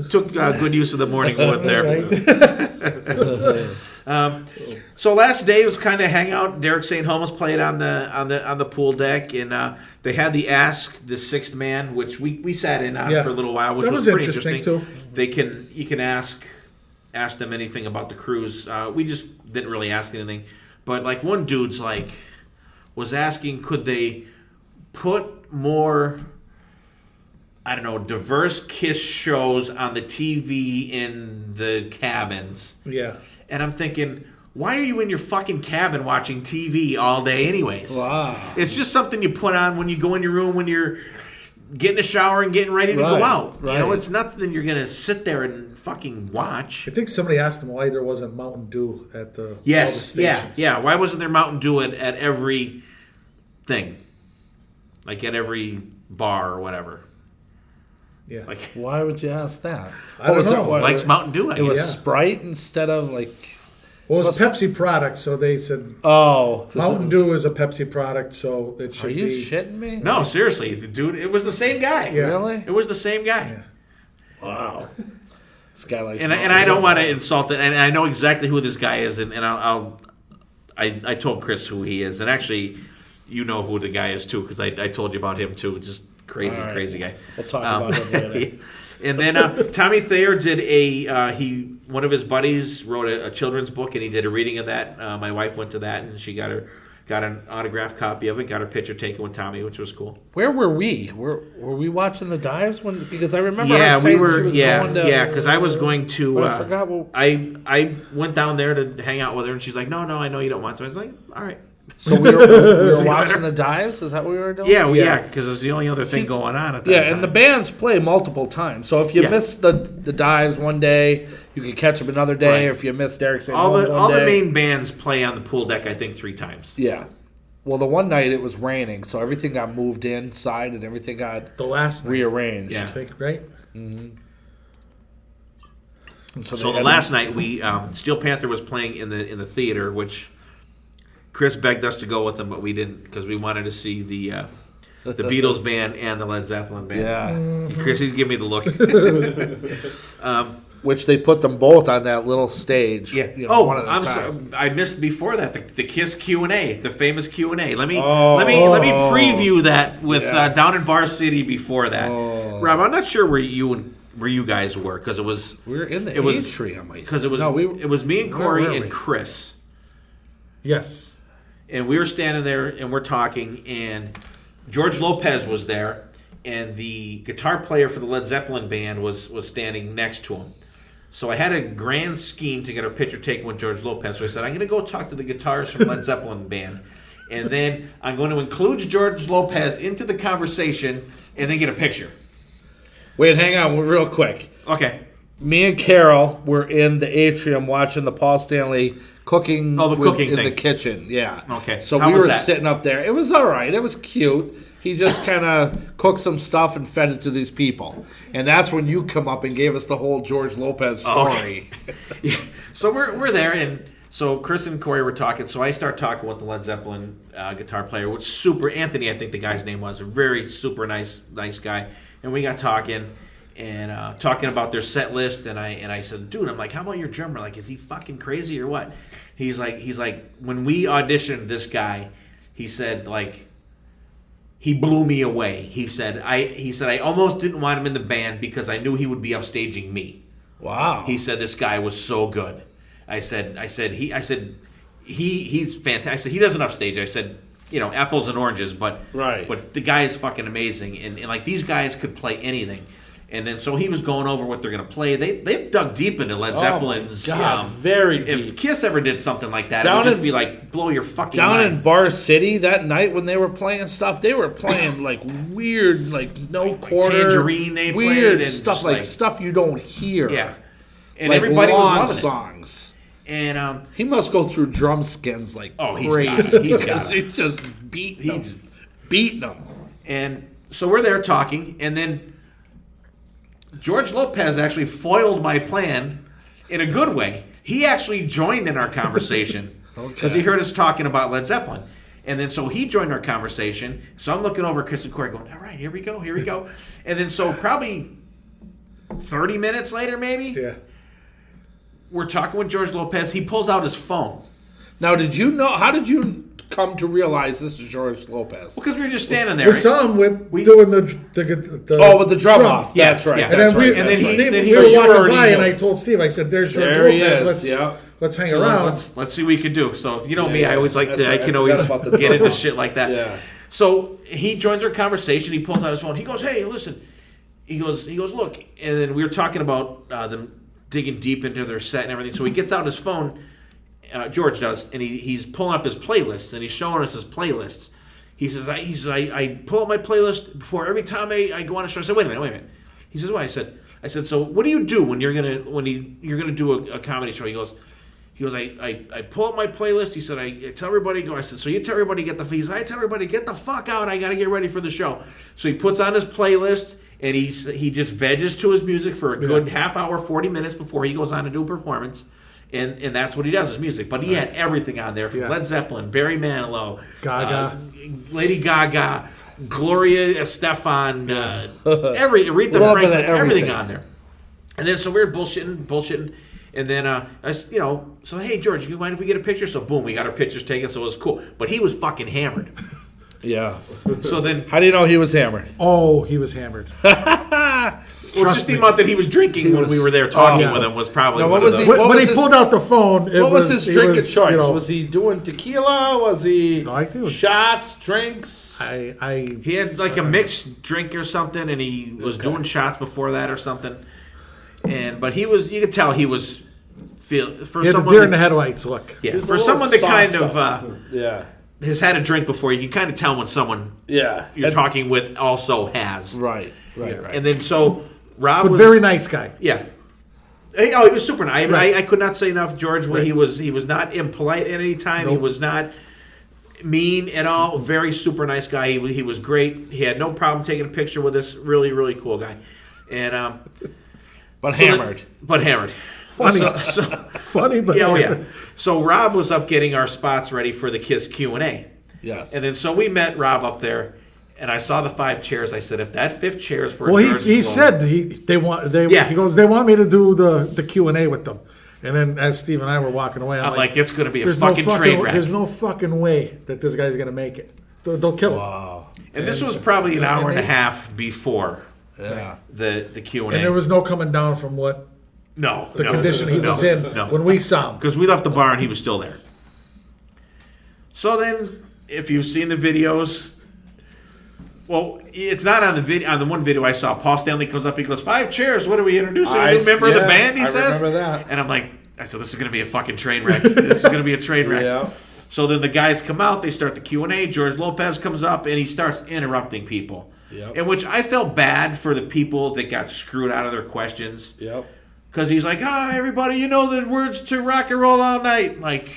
took good use of the morning wood there. So last day was kind of hang out. Derek St. Holmes played on the pool deck, and they had the Ask the Sixth Man, which we sat in on for a little while, which was pretty interesting too. You can ask them anything about the cruise. We just didn't really ask anything, but like one dude's was asking, could they put more, I don't know, diverse Kiss shows on the TV in the cabins? Yeah. And I'm thinking, why are you in your fucking cabin watching TV all day anyways? Wow. It's just something you put on when you go in your room when you're getting a shower and getting ready to go out. Right. It's nothing you're going to sit there and fucking watch. I think somebody asked them why there wasn't Mountain Dew at all the stations. Yeah. Why wasn't there Mountain Dew at every thing? Like at every bar or whatever. Yeah. Like, why would you ask that? I don't know. Likes Mountain Dew, I guess. It was Sprite instead of Well, it was Pepsi product, so they said Mountain Dew is a Pepsi product, so it should be. Are you shitting me? No, seriously, the dude. It was the same guy. Yeah. Really? It was the same guy. Yeah. Wow. This guy likes. And I don't want to insult it, and I know exactly who this guy is, and I told Chris who he is, and actually, you know who the guy is too, because I told you about him too. Just crazy guy. We'll talk about him later. And then Tommy Thayer did one of his buddies wrote a children's book, and he did a reading of that. My wife went to that, and she got an autographed copy of it, got her picture taken with Tommy, which was cool. Where were we? Were we watching the dives because I remember. We were. Because I was going to. But I forgot. I went down there to hang out with her, and she's like, "No, I know you don't want to." I was like, "All right." So we were watching the dives? Is that what we were doing? Yeah, because it was the only other thing going on at that time. And the bands play multiple times. So if you miss the dives one day, you can catch them another day. Or if you miss Derek St. Holmes all the main bands play on the pool deck, I think, 3 times. Yeah. Well, the one night it was raining, so everything got moved inside and everything got rearranged. I think, right? Mm-hmm. So the last night, we Steel Panther was playing in the theater, which Chris begged us to go with them, but we didn't because we wanted to see the Beatles band and the Led Zeppelin band. Yeah. Chris, he's giving me the look. Which they put them both on that little stage. Yeah. One at a time. Sorry. I missed before that the Kiss Q&A, the famous Q&A. Let me preview that with down in Bar City before that. Rob, I'm not sure where you guys were because it was we were in the atrium. Because it was it was me and Corey and Chris. Yes. And we were standing there and we're talking, and George Lopez was there, and the guitar player for the Led Zeppelin band was standing next to him. So I had a grand scheme to get a picture taken with George Lopez. So I said, I'm going to go talk to the guitarist from Led Zeppelin band, and then I'm going to include George Lopez into the conversation and then get a picture. Wait, hang on real quick. Okay. Me and Carol were in the atrium watching the Paul Stanley cooking cooking in thing. the kitchen. Yeah. Okay. So How we was were that? sitting up there. It was all right. It was cute. He just kind of cooked some stuff and fed it to these people. And that's when you come up and gave us the whole George Lopez story. Okay. Yeah. So we're there, and so Chris and Corey were talking. So I start talking with the Led Zeppelin guitar player, which super Anthony, I think the guy's name was, a very super nice guy. And we got talking. And talking about their set list, and I said, dude, I'm like, how about your drummer? Like, is he fucking crazy or what? He's like, when we auditioned this guy, he said, like, he blew me away. He said I almost didn't want him in the band because I knew he would be upstaging me. Wow. He said this guy was so good. I said he's fantastic. I said he doesn't upstage. I said apples and oranges, but Right. But the guy is fucking amazing, and like these guys could play anything. And then so he was going over what they're going to play. They dug deep into Led Zeppelin's. God, very if deep. Kiss ever did something like that, it would just be like blow your fucking down mind. in Bar City that night when they were playing stuff. They were playing like weird, like no quarter, Tangerine they weird played and stuff, just, like stuff you don't hear. Yeah, and like everybody was long loving it. songs. And He must go through drum skins like he's crazy. got it. He's got Because it. he's just beating them. And so we're there talking, and then George Lopez actually foiled my plan in a good way. He actually joined in our conversation because he heard us talking about Led Zeppelin. And then so he joined our conversation. So I'm looking over at Chris and Corey going, all right, here we go. And then so probably 30 minutes later maybe, we're talking with George Lopez. He pulls out his phone. Now, did you know? How did you come to realize this is George Lopez? Because we were just standing there. We saw him doing the with the drum off. Yeah, That's right. yeah. And That's then right. And then that's he- right. then we he- were so you walking already by, and know. I told Steve, I said, "There's George There he Lopez. is. Let's hang So around." let's see what we could do. So you know me, I always like That's to. right. I can I always forgot about the get into drum. shit like that. Yeah. So he joins our conversation. He pulls out his phone. He goes, "Hey, listen." He goes, "Look." And then we were talking about them digging deep into their set and everything. So he gets out his phone. George does, and he's pulling up his playlists, and he's showing us his playlists. He says, I pull up my playlist before every time I go on a show. I said, wait a minute. He says, what? I said, so what do you do when you're gonna do a comedy show? He goes, I pull up my playlist. He said, I tell everybody go. I said, so you tell everybody get the fees. I tell everybody get the fuck out. I gotta get ready for the show. So he puts on his playlist, and he just veggies to his music for a good half hour, 40 minutes before he goes on to do a performance. And that's what he does, his music. But he had everything on there from Led Zeppelin, Barry Manilow, Gaga, Lady Gaga, Gloria Estefan, Aretha little bit Franklin, of everything. everything on there. And then so we were bullshitting. And then, so hey, George, you mind if we get a picture? So boom, we got our pictures taken, so it was cool. But he was fucking hammered. Yeah. So then, How do you know he was hammered? Oh, he was hammered. just the amount that he was drinking when we were there talking with him was probably Now, one what of was the... he- When he his- pulled out the phone, What was his drink of choice? You know, Was he doing tequila? Was he No, I think it was- shots, drinks? He had like a mixed drink or something, and he was doing shots before that or something. But he was, you could tell he was for he had the someone deer in the headlights look. yeah, He was a for little someone that kind sauced of up. Yeah. has had a drink before, you can kind of tell when someone Yeah. you're talking with also has. Right. And then so Rob But was very nice guy. Yeah. He was super nice. Right. I could not say enough, George. When he was not impolite at any time. He was not mean at all. Very super nice guy. He was great. He had no problem taking a picture with us. Really, really cool guy. And But hammered. Funny. So, Funny, but yeah. So Rob was up getting our spots ready for the Kiss Q&A. Yes. And then so we met Rob up there, and I saw the 5 chairs. I said, if that 5th chair is for Well, George he Lopez- said he goes, they want me to do the Q&A with them. And then as Steve and I were walking away, I'm like, it's going to be a there's fucking train wreck. There's no fucking way that this guy's going to make it. They'll kill him. Wow. And this was probably an hour and a half before Yeah. the Q&A. And there was no coming down from what the condition he was in when we saw him. Because we left the bar and he was still there. So then, if you've seen the videos, well, it's not on the video. On the one video I saw, Paul Stanley comes up. He goes, 5 chairs. What are we introducing? A new member of the band? He says. I remember that. And I'm like, I said, this is going to be a fucking train wreck. This is going to be a train wreck. Yeah. So then the guys come out. They start the Q&A. George Lopez comes up and he starts interrupting people. Yep. In which I felt bad for the people that got screwed out of their questions. Yep. Because he's like, everybody, you know the words to Rock and Roll All Night. Like,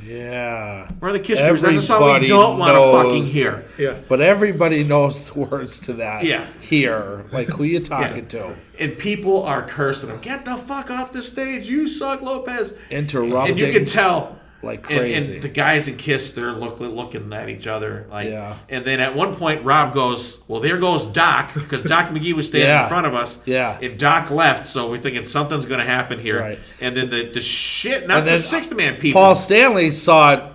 Yeah. we're on the Kiss Kruise. That's a song we Everybody don't want to knows. fucking hear. Yeah. But everybody knows the words to that. Yeah. Here. Like, who you talking to? And people are cursing him. Get the fuck off the stage. You suck, Lopez. Interrupting. And you can tell. Like crazy. And the guys in Kiss, they're looking at each other. Like, Yeah. And then at one point, Rob goes, well, there goes Doc, because Doc McGee was standing Yeah. in front of us. Yeah. And Doc left, so we're thinking something's going to happen here. Right. And then the shit, not And the then sixth man people. Paul Stanley saw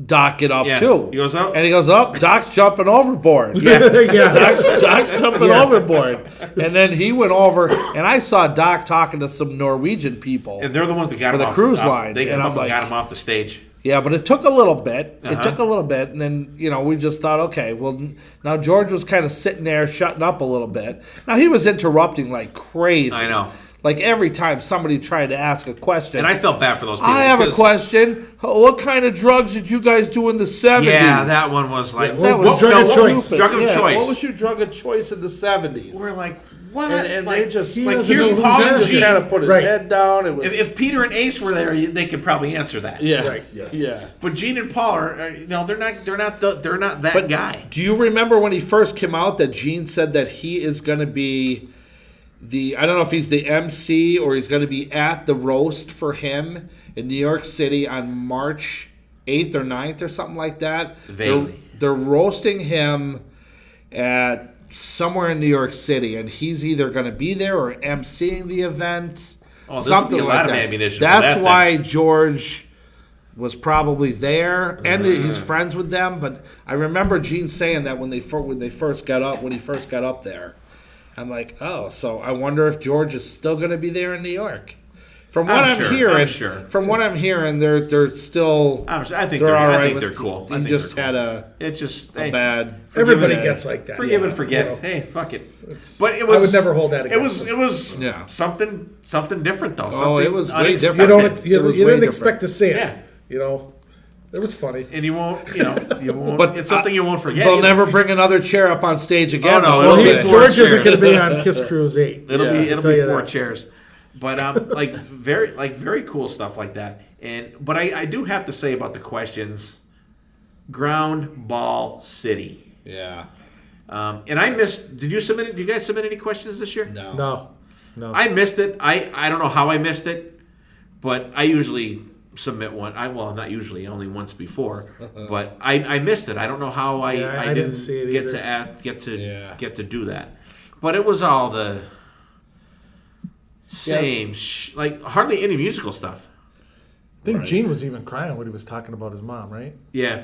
Doc get up Yeah. too. He goes up. And he goes up. Doc's jumping overboard. Yeah. Doc's jumping overboard. And then he went over, and I saw Doc talking to some Norwegian people. And they're the ones that got For him the off cruise line. They And come I'm up and like- got him off the stage. Yeah, but it took a little bit. Uh-huh. It took a little bit, and then, we just thought, okay, well, now George was kind of sitting there shutting up a little bit. Now, he was interrupting like crazy. I know. Like every time somebody tried to ask a question. And I felt bad for those people. I have a question. What kind of drugs did you guys do in the 70s? Yeah, that one was like... That was drug of choice. Drug of choice. What was your drug of choice in the 70s? We're like, what? And like, they just, he like, doesn't here, know who's Paul just asking. kind of put his Right. head down. It was... If Peter and Ace were there, they could probably answer that. Yeah. Right. Yes. Yeah. But Gene and Paul are, they're not that guy. Do you remember when he first came out that Gene said that he is going to be I don't know if he's the MC or he's going to be at the roast for him in New York City on March 8th or 9th or something like that? Vaguely. They're roasting him at somewhere in New York City, and he's either going to be there or emceeing the event. Oh, this something would be a like lot of that. ammunition for That's that why George was probably there, and he's friends with them. But I remember Gene saying that when he first got up there. I'm like, oh, so I wonder if George is still going to be there in New York. From what I'm hearing, they're still. I think they're all I right think with- they're cool. He I think just they're had cool. a bad. Everybody forgive- gets like that. Forgive and forget. You know, Hey, fuck it. But it was. I would never hold that against It was Yeah. something different though. Oh, it was way different. You don't. It was You way didn't different. expect to see it. Yeah. You know, it was funny. And you won't. But it's something you won't forget. They'll never bring another chair up on stage again. Oh, no, will it'll be they? four George isn't chairs. going to be on Kiss Kruise 8. It'll Yeah, be I'll tell you 4 that. chairs. But very cool stuff like that. But I do have to say about the questions, ground ball city. Yeah. And I missed. Did you guys submit any questions this year? No. No. I missed it. I don't know how I missed it, but I usually submit one. Not usually, only once before. But I missed it. I don't know how I didn't see it get either. get to do that. But it was all the same, like hardly any musical stuff. I think Gene was even crying when he was talking about his mom, right? Yeah,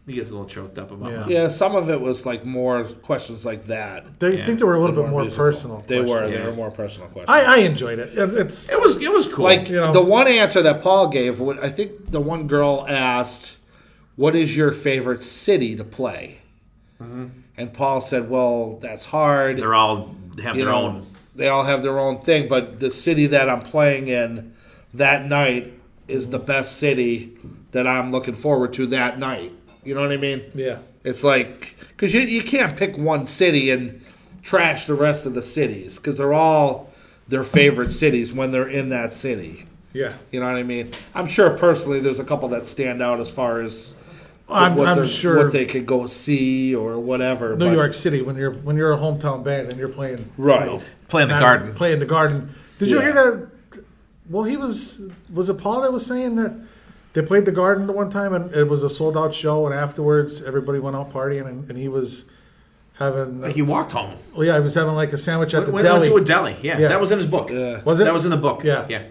he gets a little choked up about that. Yeah, some of it was like more questions like that. I think they were a little bit more musical. personal. They were. questions. They were more personal questions. I enjoyed it. It's It was cool. Like You know. the one answer that Paul gave, I think the one girl asked, "What is your favorite city to play?" And Paul said, "Well, that's hard. they're all have You their know, own. They all have their own thing, but the city that I'm playing in that night is the best city that I'm looking forward to that night." You know what I mean? yeah. It's like, because you can't pick one city and trash the rest of the cities, because they're all their favorite cities when they're in that city. Yeah. You know what I mean? I'm sure personally there's a couple that stand out as far as I'm sure what they could go see or whatever. New but- York City when you're a hometown band and you're playing Right. Playing the not- garden. Playing the garden. Did you Yeah. hear that? Well, was it Paul that was saying that they played the garden the one time and it was a sold out show and afterwards everybody went out partying and he was having Like he walked home. Oh yeah, he was having like a sandwich at the Went deli. to a deli. Yeah, Yeah. that was in his book. Yeah. Was it? That was in the book. Yeah. Yeah.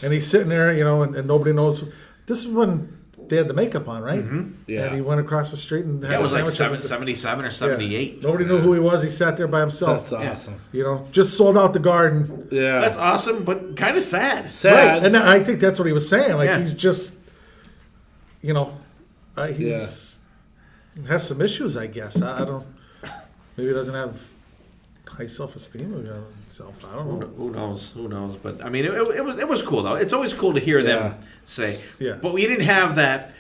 And he's sitting there, and nobody knows. This is when they had the makeup on, right? Yeah. And he went across the street and had That a was like sandwich at the- 77 or Yeah. 78. Nobody knew who he was. He sat there by himself. That's awesome. Just sold out the garden. Yeah. That's awesome, but kind of sad. sad. Right. And I think that's what he was saying. Like Yeah. he's just, he's has some issues, I guess. I don't. Maybe he doesn't have high self-esteem of himself. I don't know. Who knows? But I mean, it was cool though. It's always cool to hear them say. Yeah. But we didn't have that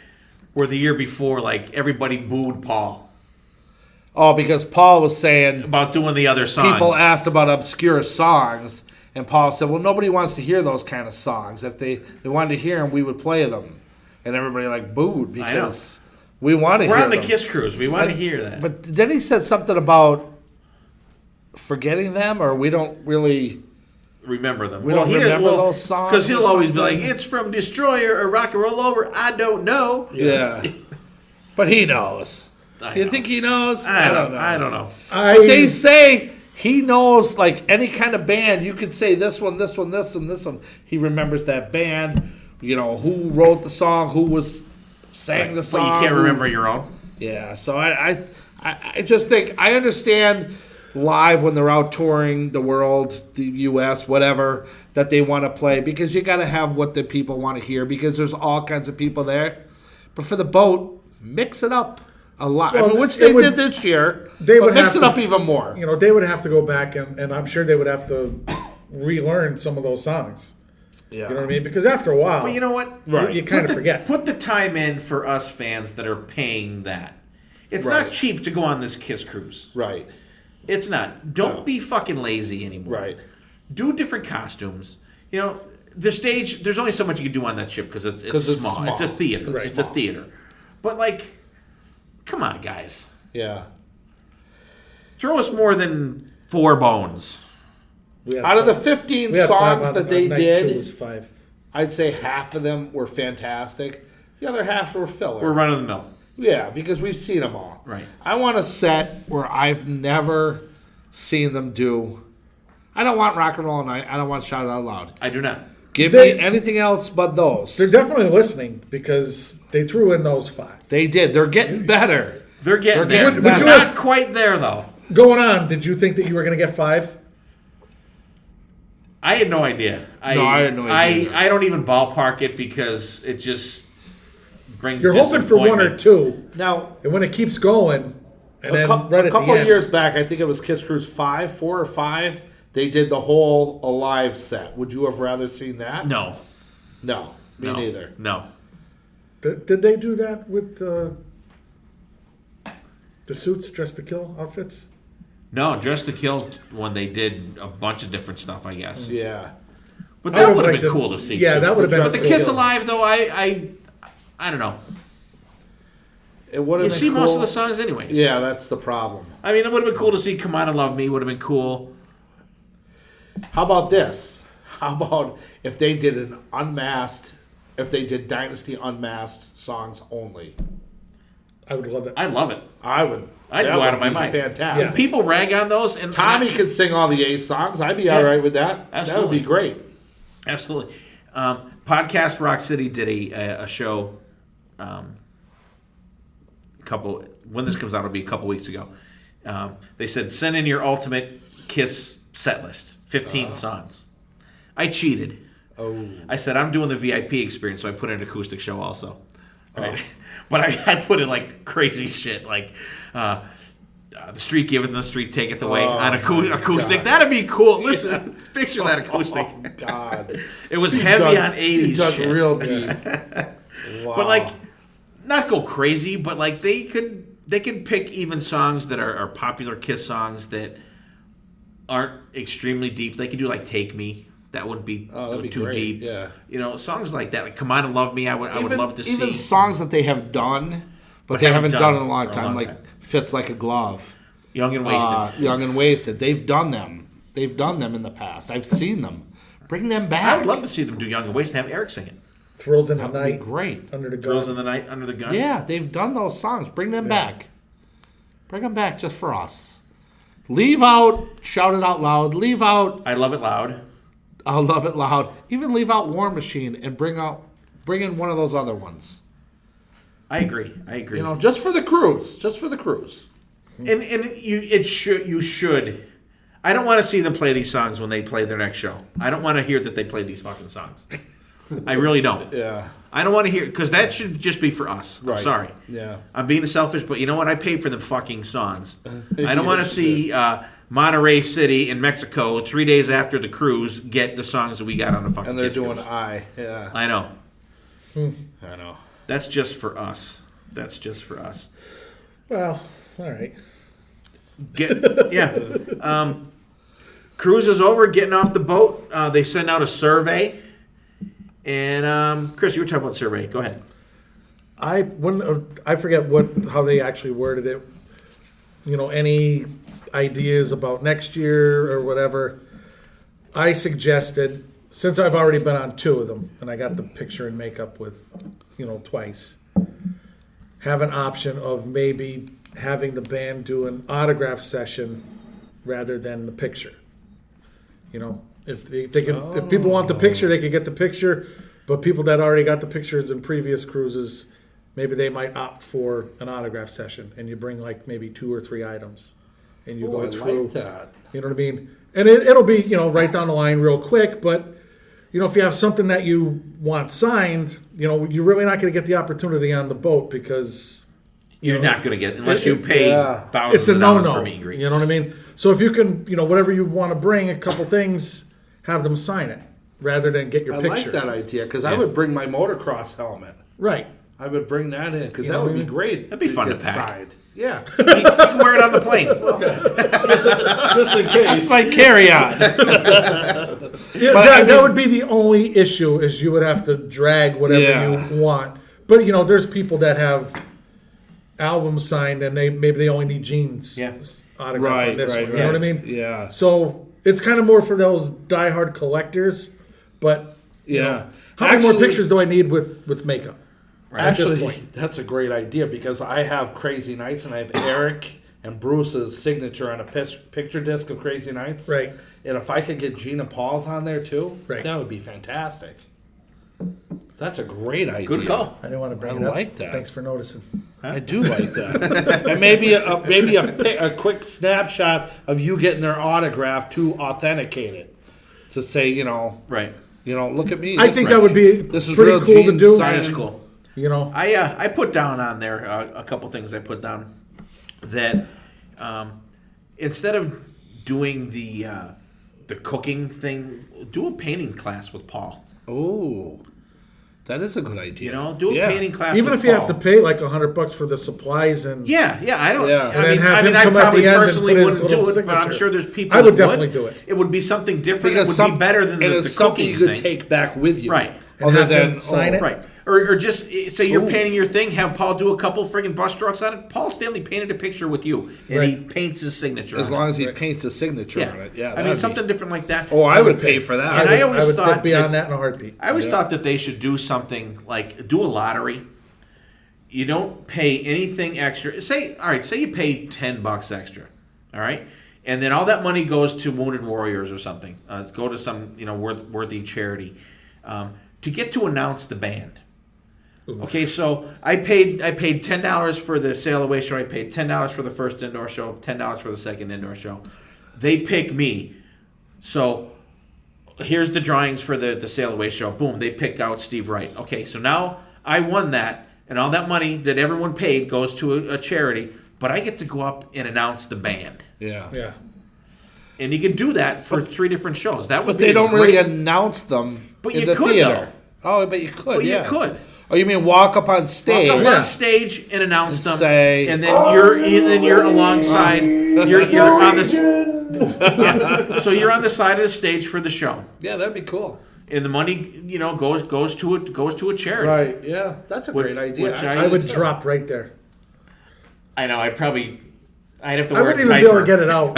where the year before, like everybody booed Paul Oh, because Paul was saying about doing the other songs. people asked about obscure songs, and Paul said, well, nobody wants to hear those kind of songs. If they wanted to hear them, we would play them. And everybody booed because we want to hear We're them. on the Kiss Cruise. We want to hear that. But then he said something about forgetting them, or we don't really... remember them. We don't remember those songs because he'll or always be like, something? "It's from Destroyer or Rock and Roll Over." I don't know. Yeah. But he knows. Do you think he knows? I don't know. But they say he knows, like, any kind of band. You could say this one, this one, this one, this one. He remembers that band, who wrote the song, who sang the song. But you can't remember your own. Yeah, so I just think, I understand live when they're out touring the world, the U.S., whatever, that they want to play, because you got to have what the people want to hear, because there's all kinds of people there. But for the boat, mix it up a lot. Well, which they did this year. They would mix have it up even more. They would have to go back and I'm sure they would have to relearn some of those songs. Yeah. You know what I mean? Because after a while, But you know what? Right. you kind of forget. Put the time in for us fans that are paying that. It's Right. not cheap to go on this Kiss Cruise. Right. It's not. Don't be fucking lazy anymore. Right. Do different costumes. The stage, there's only so much you can do on that ship because it's small. It's a theater. Right. It's a theater. But, come on, guys. Yeah. Throw us more than 4 bones. Out of the 15 we had 5 songs on that they night did, 2 was 5. I'd say half of them were fantastic. The other half were filler. We're running the mill. Yeah, because we've seen them all. Right. I want a set where I've never seen them do. I don't want Rock and Roll Night. I don't want Shout It Out Loud. I do not. Give me anything else but those. They're definitely listening because they threw in those 5. They did. They're getting better. They're getting there. getting But better. you're not quite there, though. Going on, did you think that you were going to get 5? I had no idea. I had no idea. I don't even ballpark it because it just brings. You're hoping for 1 or 2, Now, and when it keeps going, and then right a at couple the of end, years back, I think it was Kiss Kruise 4 or 5. They did the whole Alive set. Would you have rather seen that? No. No, me neither. No. Did they do that with the suits, Dress to Kill outfits? No, Dress to Kill when they did a bunch of different stuff, I guess. Yeah. But I that would would have like been to- cool to see. Yeah, too. that would have been. But the so Kiss cool. Alive, though, I don't know. It would You have been see cool. most of the songs anyways. Yeah, that's the problem. I mean, it would have been cool to see Come On and Love Me. Would have been cool. How about this? How about if they did an unmasked, if they did Dynasty unmasked songs only? I would love it. I love it. I would. I'd that go out would of my be mind. Fantastic. Yeah. People rag on those, and Tommy and I- could sing all the Ace songs. I'd be all right with that. That would be Absolutely. great. Absolutely. Podcast Rock City did a show. When this comes out, it'll be a couple weeks ago. They said send in your ultimate Kiss set list, 15 songs. I cheated. Oh. I said I'm doing the VIP experience, so I put in an acoustic show also. Right? But I put in crazy shit like. The street giving the street take it away on acoustic. God. That'd be cool. Listen, picture that acoustic. Oh, God. It was heavy on 80s You dug shit. real deep. Wow. But not go crazy, but they could pick even songs that are popular Kiss songs that aren't extremely deep. They could do Take Me. That wouldn't be that'd be too great, deep. yeah. Songs like that. Come On and Love Me. I would love to see. Even songs that they have done, but they haven't done in a long time, Fits Like a Glove. Young and Wasted. Young and Wasted. They've done them. They've done them in the past. I've seen them. Bring them back. I would love to see them do Young and Wasted and have Eric sing it. Thrills in the That would be Night. great. Under the Gun. Thrills in the Night, Under the Gun. Yeah, they've done those songs. Bring them back. Bring them back just for us. Leave out Shout It Out Loud. Leave out I Love It Loud. I'll Love It Loud. Even leave out War Machine and bring in one of those other ones. I agree. Just for the cruise. Just for the cruise. And you should. I don't want to see them play these songs when they play their next show. I don't want to hear that they play these fucking songs. I really don't. Yeah. I don't want to hear because that should just be for us. Right. I'm sorry. Yeah. I'm being selfish, but you know what? I paid for the fucking songs. I don't want to see Monterey City in Mexico 3 days after the cruise get the songs that we got on the fucking. And they're Kiss doing Cruise. Yeah. I know. I know. That's just for us. That's just for us. Well, all right. Cruise is over, getting off the boat. They send out a survey. And Chris, you were talking about the survey. Go ahead. I forget how they actually worded it. Any ideas about next year or whatever. I suggested, since I've already been on 2 of them, and I got the picture and makeup with, twice, have an option of maybe having the band do an autograph session rather than the picture. If they could, if people want the picture, they could get the picture. But people that already got the pictures in previous cruises, maybe they might opt for an autograph session, and you bring maybe 2 or 3 items, and you go I through. like that. You know what I mean? And it'll be right down the line real quick, but if you have something that you want signed, you're really not going to get the opportunity on the boat because you're not going to get unless you pay thousands it's a of dollars no-no. for meet and greet. You know what I mean? So if you can, whatever you want to bring, a couple things, have them sign it rather than get your I picture. like that idea because I would bring my motocross helmet. Right. I would bring that in because that would be great. That'd be fun to get pack. signed. Yeah. You can wear it on the plane. Just in case. It's my carry-on. Yeah, that would be the only issue is you would have to drag whatever you want. But, there's people that have albums signed and maybe they only need Gene's autograph on this one. You know what I mean? Yeah. So it's kind of more for those diehard collectors. But, how many more pictures do I need with makeup? Right. Actually, that's a great idea because I have Crazy Nights and I have Eric and Bruce's signature on a picture disc of Crazy Nights. Right. And if I could get Gina Paul's on there too, right. that would be fantastic. That's a great idea. Good call. I didn't want to bring it up. I like that. Thanks for noticing. I do like that. And maybe a quick snapshot of you getting their autograph to authenticate it. To say, right. Look at me. I think that would be pretty cool to do. That is cool. I put down on there a couple things I put down that instead of doing the cooking thing, do a painting class with Paul. Oh, that is a good idea. Do a painting class even with if you Paul. have to pay like $100 for the supplies and I don't. Yeah. I probably personally wouldn't do it, but I'm sure there's people. I would definitely do it. It would be something different. It would be better than the something cooking you could thing. take back with you, right? Other than sign it, right? Or just say you're painting your thing, have Paul do a couple friggin' brush strokes on it. Paul Stanley painted a picture with you, and he paints his signature. As long as he paints his signature on it, I mean something different like that. Oh, I would pay for that. And I always would thought be on that in a heartbeat. I always thought that they should do something like do a lottery. You don't pay anything extra. Say you pay $10 extra, all right, and then all that money goes to Wounded Warriors or something. Go to some worthy charity to get to announce the band. Okay, so I paid $10 for the Sail Away show. I paid $10 for the first indoor show, $10 for the second indoor show. They pick me. So here's the drawings for the Sail Away show. Boom, they pick out Steve Wright. Okay, so now I won that, and all that money that everyone paid goes to a charity, but I get to go up and announce the band. Yeah. And you can do that for 3 different shows. But they don't really announce them in the theater. Oh, but you could. But you could. Oh, you mean walk up on stage? Walk up on stage and announce them, say, and then you're alongside. You're on this. So you're on the side of the stage for the show. Yeah, that'd be cool. And the money, goes to a charity. Right. Yeah, that's a great idea. I would drop right there. I know. I'd have to. I wear wouldn't a even be able to get it out.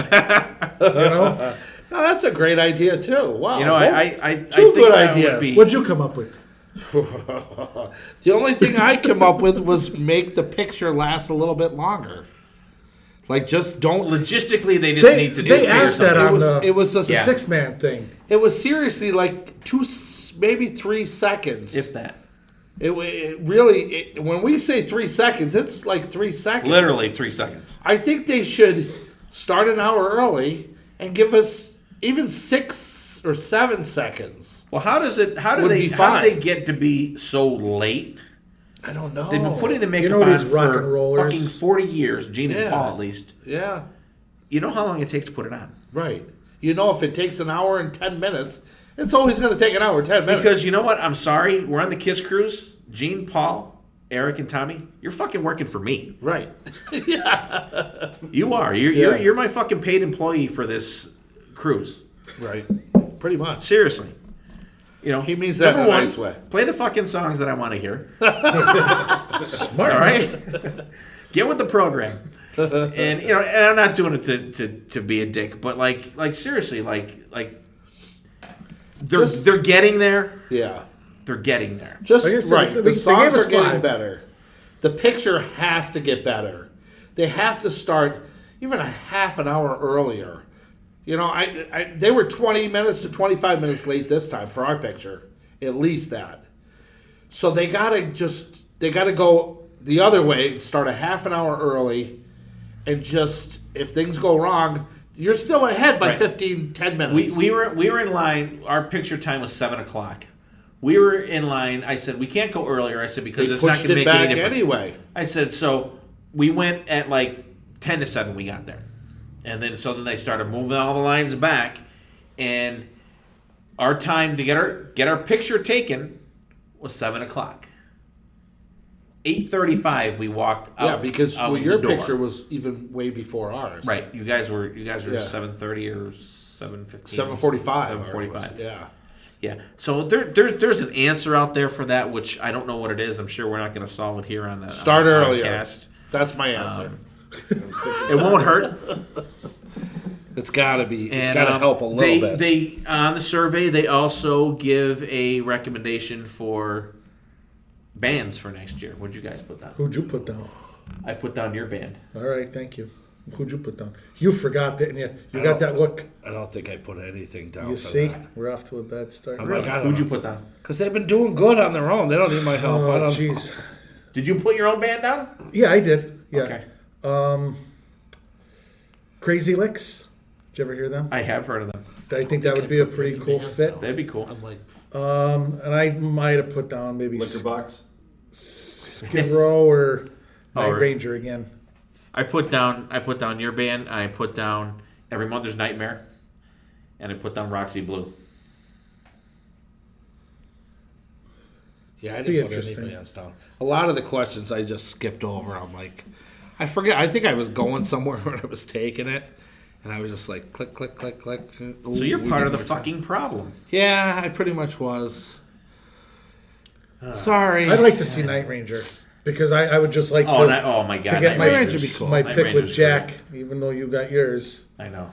No, that's a great idea too. Wow. I two think good that ideas. would be. What'd you come up with? The only thing I came up with was make the picture last a little bit longer. Like, just don't. Logistically, they just need to do They asked that on it was a 6-man thing. It was seriously like 2, maybe 3 seconds. If that. It really, when we say 3 seconds, it's like 3 seconds. Literally 3 seconds. I think they should start an hour early and give us even 6 or 7 seconds. Well, how do they get to be so late? I don't know. They've been putting the makeup on these rock and for rollers. fucking 40 years, Gene and Paul at least. Yeah. You know how long it takes to put it on? Right. If it takes an hour and 10 minutes, it's always going to take an hour and 10 minutes. Because you know what? I'm sorry. We're on the Kiss Cruise. Gene, Paul, Eric, and Tommy, you're fucking working for me. Right. Yeah. You are. You're my fucking paid employee for this cruise. Right. Pretty much. Seriously. He means that in a nice way. Play the fucking songs that I want to hear. Smart. All right? Get with the program. And and I'm not doing it to be a dick, but like seriously, they're getting there. Yeah. They're getting there. Just like I said, right. They The songs gave us are getting 5. better. The picture has to get better. They have to start even a half an hour earlier. They were 20 minutes to 25 minutes late this time for our picture. At least that. So they gotta go the other way and start a half an hour early, and just if things go wrong, You're still ahead by Right. 10 minutes. We were in line. Our picture time was 7:00. We were in line. I said we can't go earlier. I said because they it's not pushed going to it make back any difference. anyway. I said so. We went at like 10 to 7. We got there, and then they started moving all the lines back, and our time to get our picture taken was 7:00. 8:35 we walked out. Yeah, because out your the door. picture was even way before ours. Right. You guys were Yeah. 7:30 or 7:15. 7:45. 7:45. Yeah. Yeah. So there's an answer out there for that, which I don't know what it is. I'm sure we're not going to solve it here on the Start on the earlier. podcast. That's my answer. It won't hurt. It's got to be. It's And, got to help a little bit. They on the survey they also give a recommendation for bands for next year. What'd you guys put down? Who'd you put down? I put down your band. All right, thank you. Who'd you put down? You forgot, didn't you? You got that look. I don't think I put anything down. You for see, that. we're off to a bad start. I'm like, I don't Who'd you know. put down? Because they've been doing good on their own. They don't need my help. I Oh, don't. jeez. Did you put your own band down? Yeah, I did. Yeah. Okay. Crazy Licks. Did you ever hear them? I have heard of them. I think that would be a pretty cool fit. That'd be cool. I'm like, And I might have put down maybe Liquor box. Skid Row or Night Or- Ranger again. I put down your band. I put down Every Mother's Nightmare, and I put down Roxy Blue. yeah, I Be didn't put interesting. anything else down. A lot of the questions I just skipped over. I'm like, I forget. I think I was going somewhere when I was taking it, and I was just like, click, click, click, click. Ooh, So you're we part did of the more time. fucking problem. Yeah, I pretty much was. Sorry. I'd like to see Night Ranger because I would just like Oh, to, oh my god! to get Night my, Ranger's- would be cool. my Night pick with Ranger's Jack, even though you got yours. great. I know.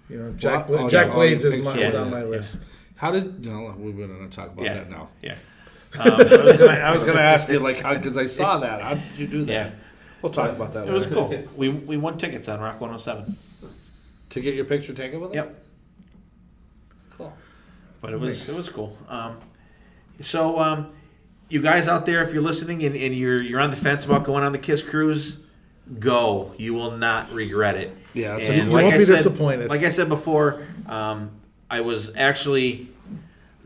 You know, Jack Well, oh, Jack yeah, Blades all is your was pictures. on my Yeah. list. How did? No, we're going to talk about Yeah. that now. Yeah. I was going to ask you like, because I saw that. How did you do that? Yeah. We'll talk about that. It was later. cool. We won tickets on Rock 107. To get your picture taken with it. Yep. Cool. But it was cool. You guys out there, if you're listening and you're on the fence about going on the Kiss Cruise, go. You will not regret it. Yeah, it's And You won't I be said- disappointed. Like I said before, I was actually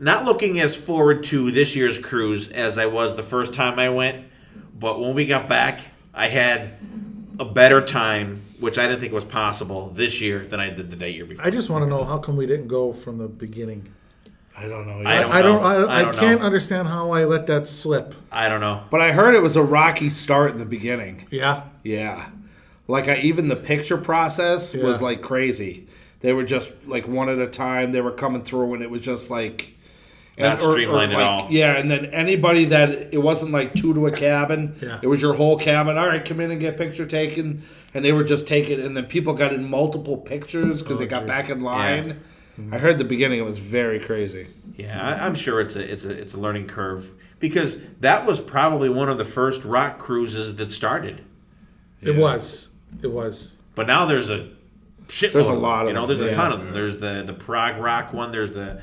not looking as forward to this year's cruise as I was the first time I went. But when we got back, I had a better time, which I didn't think was possible this year than I did the day year before. I just want to know how come we didn't go from the beginning. I don't know. I yet. don't I know. can't understand how I let that slip. I don't know. But I heard it was a rocky start in the beginning. Yeah. Yeah. Like even the picture process was Yeah. like crazy. They were just like one at a time. They were coming through and it was just like Not streamlined at all. Yeah, and then anybody that it wasn't like two to a cabin. Yeah. It was your whole cabin. All right, come in and get picture taken. And they were just taking, and then people got in multiple pictures because they got back in line. I heard the beginning it was very crazy. Yeah, I'm sure it's a learning curve because that was probably one of the first rock cruises that started. It was. But now there's a shitload. There's a lot of you know. them. There's a Yeah. ton of them. There's the Prague Rock one. There's the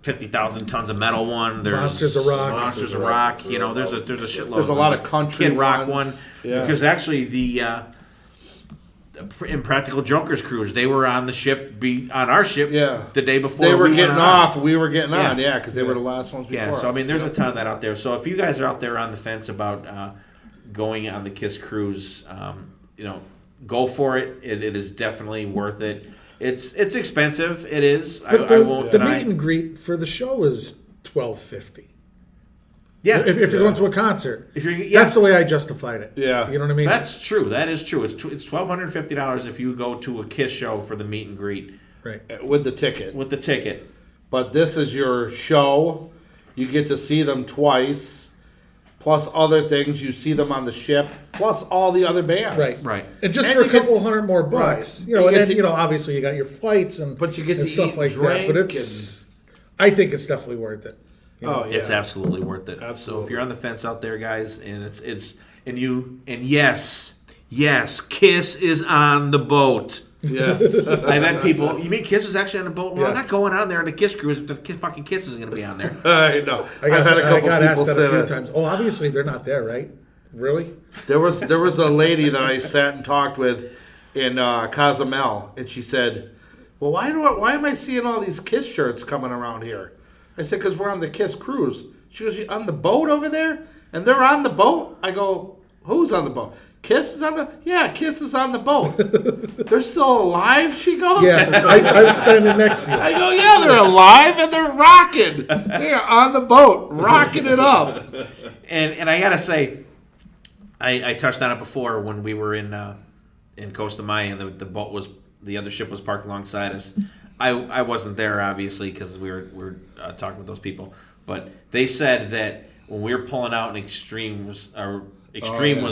50,000 tons of metal one. There's Monsters of Rock. Monsters of Rock. You know, there's a shitload. There's a lot of country Kid Rock ones. one. Yeah. Because actually the Impractical Jokers cruise, they were on the ship, on our ship, Yeah. the day before They were we went getting on off. We were getting Yeah. on. Yeah, because they were the last ones before Yeah, so I mean, us. there's a ton of that out there. So if you guys are out there on the fence about going on the Kiss Cruise, go for it. It is definitely worth it. It's expensive. It is. But I won't the deny. meet and greet for the show is $12.50. Yeah, If you're going to a concert, If you're- yeah. that's the way I justified it. Yeah. You know what I mean? that's true. That is true. It's $1,250 if you go to a Kiss show for the meet and greet right. with the ticket. with the ticket. But this is your show. You get to see them twice, plus other things. You see them on the ship, plus all the other bands. Right. Right. And just And for a you get- couple hundred more bucks, Right. you know, You and get then, to- obviously you got your flights and, But you get and to stuff eat, like that. drink, But I think it's definitely worth it. Oh yeah. It's absolutely worth it. So Absolutely. if you're on the fence out there, guys, and yes, Kiss is on the boat. Yeah. I've had people. You mean Kiss is actually on the boat? Well, Yeah. I'm not going on there on the Kiss cruise. The fucking Kiss is going to be on there. I know. I got, I've had a couple I got people asked that say a few that. times. Oh, obviously they're not there, right? Really? There was a lady that I sat and talked with, in Cozumel, and she said, "Well, why am I seeing all these Kiss shirts coming around here?" I said, "Because we're on the Kiss Cruise." She goes, "You on the boat over there?" And they're on the boat? I go, "Who's on the boat?" "Kiss is on the..." "Yeah, Kiss is on the boat." "They're still alive?" She goes. Yeah, I'm standing next to you. I go, "Yeah, they're alive and they're rocking. They're on the boat, rocking it up." And I gotta say, I touched on it before when we were in Costa Maya, and the other ship was parked alongside us. I wasn't there obviously because we were talking with those people, but they said that when we were pulling out and Extreme was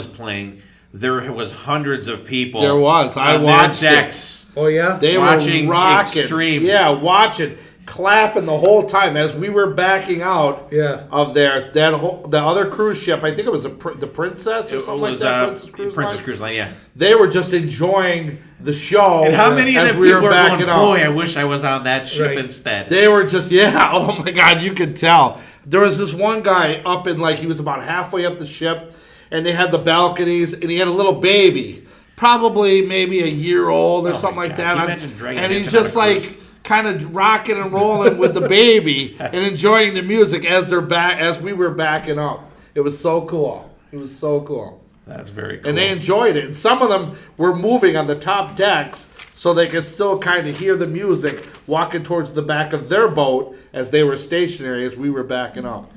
playing, there was hundreds of people. There was. I watched decks. It. Oh yeah, They watching were rocking. Extreme. Yeah, watching, clapping the whole time as we were backing out. Yeah. Of the other cruise ship. I think it was the Princess or something like that. Princess Cruise Line. Yeah. They were just enjoying the show. And how many of as them we people were were backing going, out? "Boy, I wish I was on that ship Right. instead." They were just, yeah, oh my God, you could tell. There was this one guy up in, he was about halfway up the ship, and they had the balconies, and he had a little baby, probably maybe a year old or something like that. Can you imagine dragging And that he's thing on just a cruise? kind of rocking and rolling with the baby and enjoying the music as we were backing up. It was so cool. It was so cool. That's very cool. And they enjoyed it. And some of them were moving on the top decks so they could still kind of hear the music walking towards the back of their boat as they were stationary as we were backing up.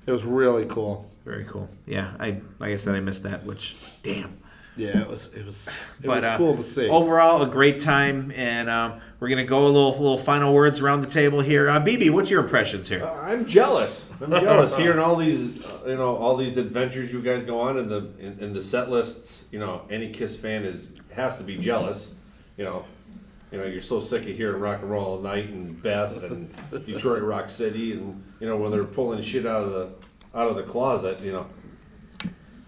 It was really cool. Very cool. Yeah, like I said, I missed that, which, damn. Yeah, it was cool to see. Overall, a great time, and we're gonna go a little final words around the table here. BB, what's your impressions here? I'm jealous. I'm jealous hearing all these, all these adventures you guys go on in the set lists. Any Kiss fan has to be jealous. You're so sick of hearing rock and roll all night and Beth and Detroit Rock City, and when they're pulling shit out of the closet,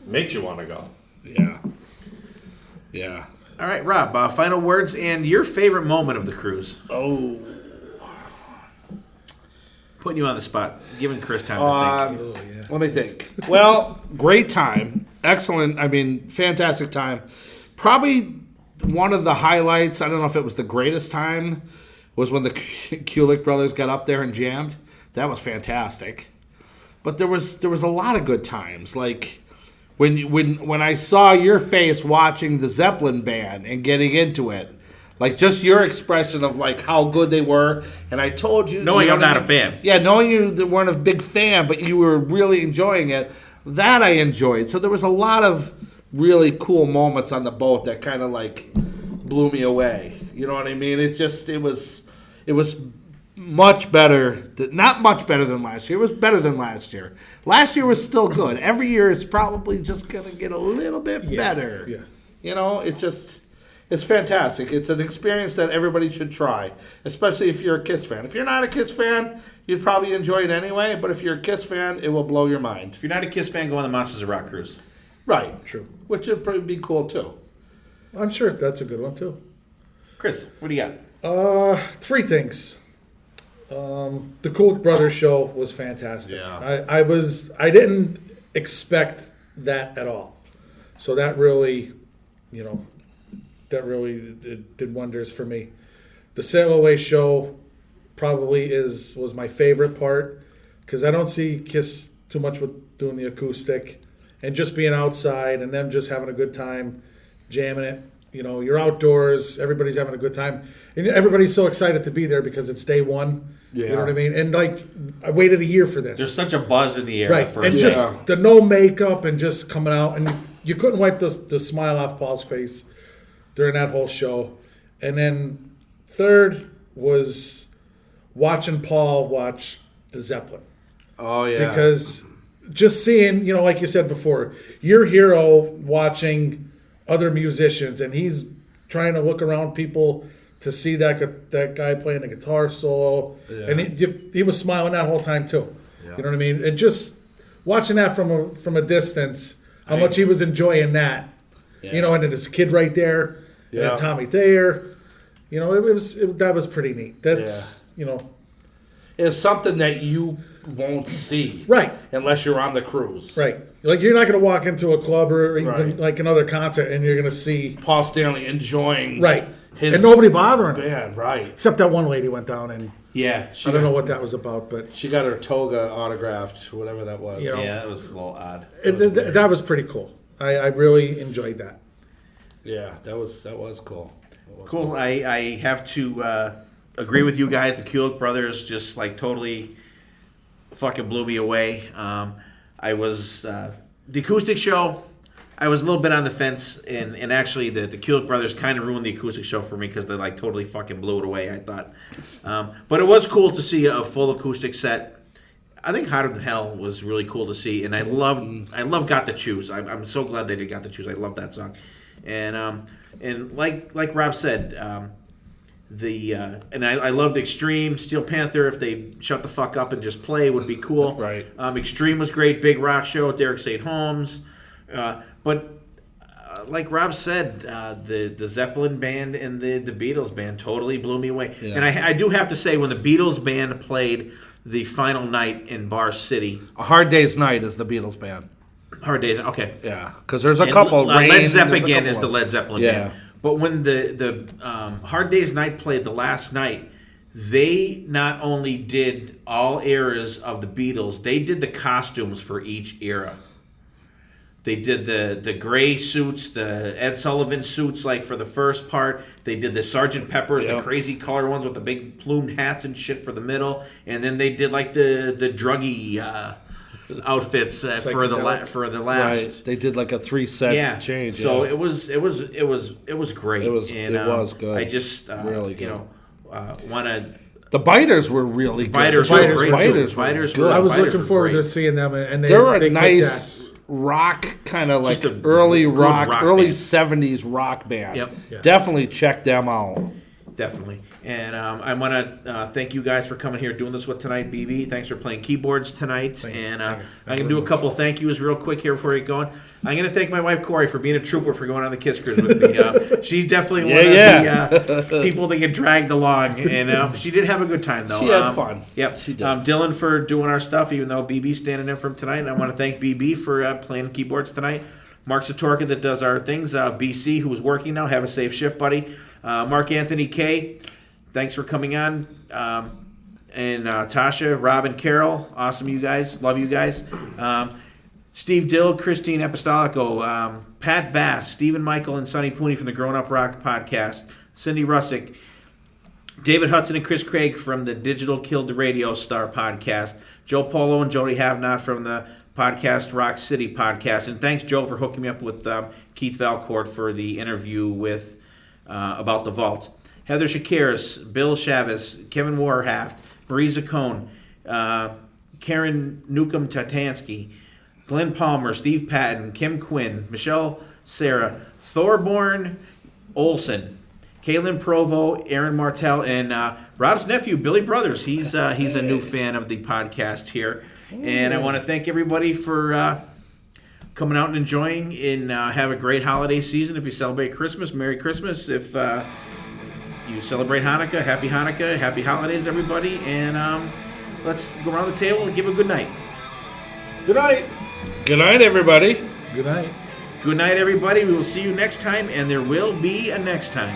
makes you want to go. Yeah. Yeah. All right, Rob, final words and your favorite moment of the cruise. Oh. Putting you on the spot, giving Chris time to think. Let me think. Well, great time. Excellent. Fantastic time. Probably one of the highlights, I don't know if it was the greatest time, was when the Kulik brothers got up there and jammed. That was fantastic. But there was a lot of good times. Like when I saw your face watching the Zeppelin band and getting into it, just your expression of how good they were, and I told you, knowing I'm not a fan. Yeah, knowing you weren't a big fan, but you were really enjoying it. That I enjoyed. So there was a lot of really cool moments on the boat that kind of blew me away. You know what I mean? It was much better. Not much better than last year. It was better than last year. Last year was still good. Every year it's probably just going to get a little bit better. Yeah. It's fantastic. It's an experience that everybody should try, especially if you're a Kiss fan. If you're not a Kiss fan, you'd probably enjoy it anyway, but if you're a Kiss fan, it will blow your mind. If you're not a Kiss fan, go on the Monsters of Rock cruise. Right. True. Which would probably be cool, too. I'm sure that's a good one too. Chris, what do you got? 3 things. The Kulik Brothers show was fantastic. Yeah. I didn't expect that at all. So that really, did wonders for me. The Sail Away show probably was my favorite part because I don't see Kiss too much with doing the acoustic and just being outside and them just having a good time, jamming it. You're outdoors, everybody's having a good time, and everybody's so excited to be there because it's day one. Yeah. You know what I mean? And I waited a year for this. There's such a buzz in the air. Right, and just the no makeup and just coming out, and you couldn't wipe the smile off Paul's face during that whole show. And then third was watching Paul watch the Zeppelin. Oh, yeah. Because just seeing, like you said before, your hero watching other musicians, and he's trying to look around people to see that guy playing the guitar solo, and he was smiling that whole time too. Yeah. You know what I mean? And just watching that from a distance, how much he was enjoying that. Yeah. And then his kid right there, and Tommy Thayer. That was pretty neat. That's is something that you won't see. Right. Unless you're on the cruise. Right. Like, you're not going to walk into a club or even Right. like another concert and you're going to see Paul Stanley enjoying and nobody bothering him. band, right. Except that one lady went down and Yeah. I don't know what that was about, but She got her toga autographed, whatever that was. You know. Yeah, that was a little odd. that was pretty cool. I really enjoyed that. Yeah, that was cool. That was Cool. I have to agree with you guys. The Kulik brothers just like totally fucking blew me away. I was the acoustic show. I was a little bit on the fence, and actually the Kulik brothers kind of ruined the acoustic show for me because they like totally fucking blew it away. I thought, but it was cool to see a full acoustic set. I think Hotter Than Hell was really cool to see, and I love Got to Choose. I'm so glad they did Got to Choose. I love that song, and like Rob said, and I loved Extreme, Steel Panther. If they shut the fuck up and just play, would be cool. Right. Extreme was great. Big Rock Show with Derek St. Holmes. But like Rob said, the Zeppelin band and the Beatles band totally blew me away. Yeah. And I do have to say, when the Beatles band played the final night in Bar City, A Hard Day's Night is the Beatles band. Hard Day, okay. Yeah, because there's a And couple. Rain, Led there's a Zeppelin couple is the of- Led Zeppelin Yeah. band. But when the Hard Day's Night played the last night, they not only did all eras of the Beatles, they did the costumes for each era. They did the gray suits, the Ed Sullivan suits, like for the first part. They did the Sgt. Pepper's, Yeah. the crazy color ones with the big plumed hats and shit for the middle. And then they did like the druggy outfits for the last. Right. They did like a 3-set change. So yeah. it was great. It was good. I just Really good. Want to. The Biters were really good. Biters The were great, too. Biters Biters were were- good. I was Fighters looking were forward great. to seeing them, and They were they a kicked nice ass. rock, kind of like Just a early good rock, rock early band. 70s rock band. Yep. Yeah. Definitely check them out. Definitely. And I want to thank you guys for coming here doing this with tonight, BB. Thanks for playing keyboards tonight. And I'm going to do a couple thank yous real quick here before we get going. I'm going to thank my wife, Corey, for being a trooper for going on the Kiss Cruise with me. She's definitely one of the people that get dragged along. And she did have a good time, though. She had fun. Yep. She did. Dylan for doing our stuff, even though BB's standing in for him tonight. And I want to thank BB for playing keyboards tonight. Mark Satorka that does our things. BC, who's working now. Have a safe shift, buddy. Mark Anthony K, thanks for coming on. And Tasha, Rob, and Carol, awesome you guys. Love you guys. Steve Dill, Christine Apostolico, Pat Bass, Stephen Michael, and Sonny Pooney from the Grown Up Rock podcast, Cindy Russick, David Hudson and Chris Craig from the Digital Killed the Radio Star podcast, Joe Polo and Jody Havnot from the podcast Rock City podcast. And thanks, Joe, for hooking me up with Keith Valcourt for the interview with about the vault. Heather Shakiris, Bill Chavez, Kevin Warhaft, Marie Zaccone, Karen Newcomb-Tatansky, Glenn Palmer, Steve Patton, Kim Quinn, Michelle Sarah, Thorborn Olson, Kaylin Provo, Aaron Martell, and Rob's nephew, Billy Brothers. He's a new fan of the podcast here. And I want to thank everybody for coming out and enjoying, and have a great holiday season. If you celebrate Christmas, Merry Christmas. If you celebrate Hanukkah, Happy Holidays, everybody. And let's go around the table and give a good night. Good night. Good night, everybody. Good night. Good night, everybody. We will see you next time, and there will be a next time.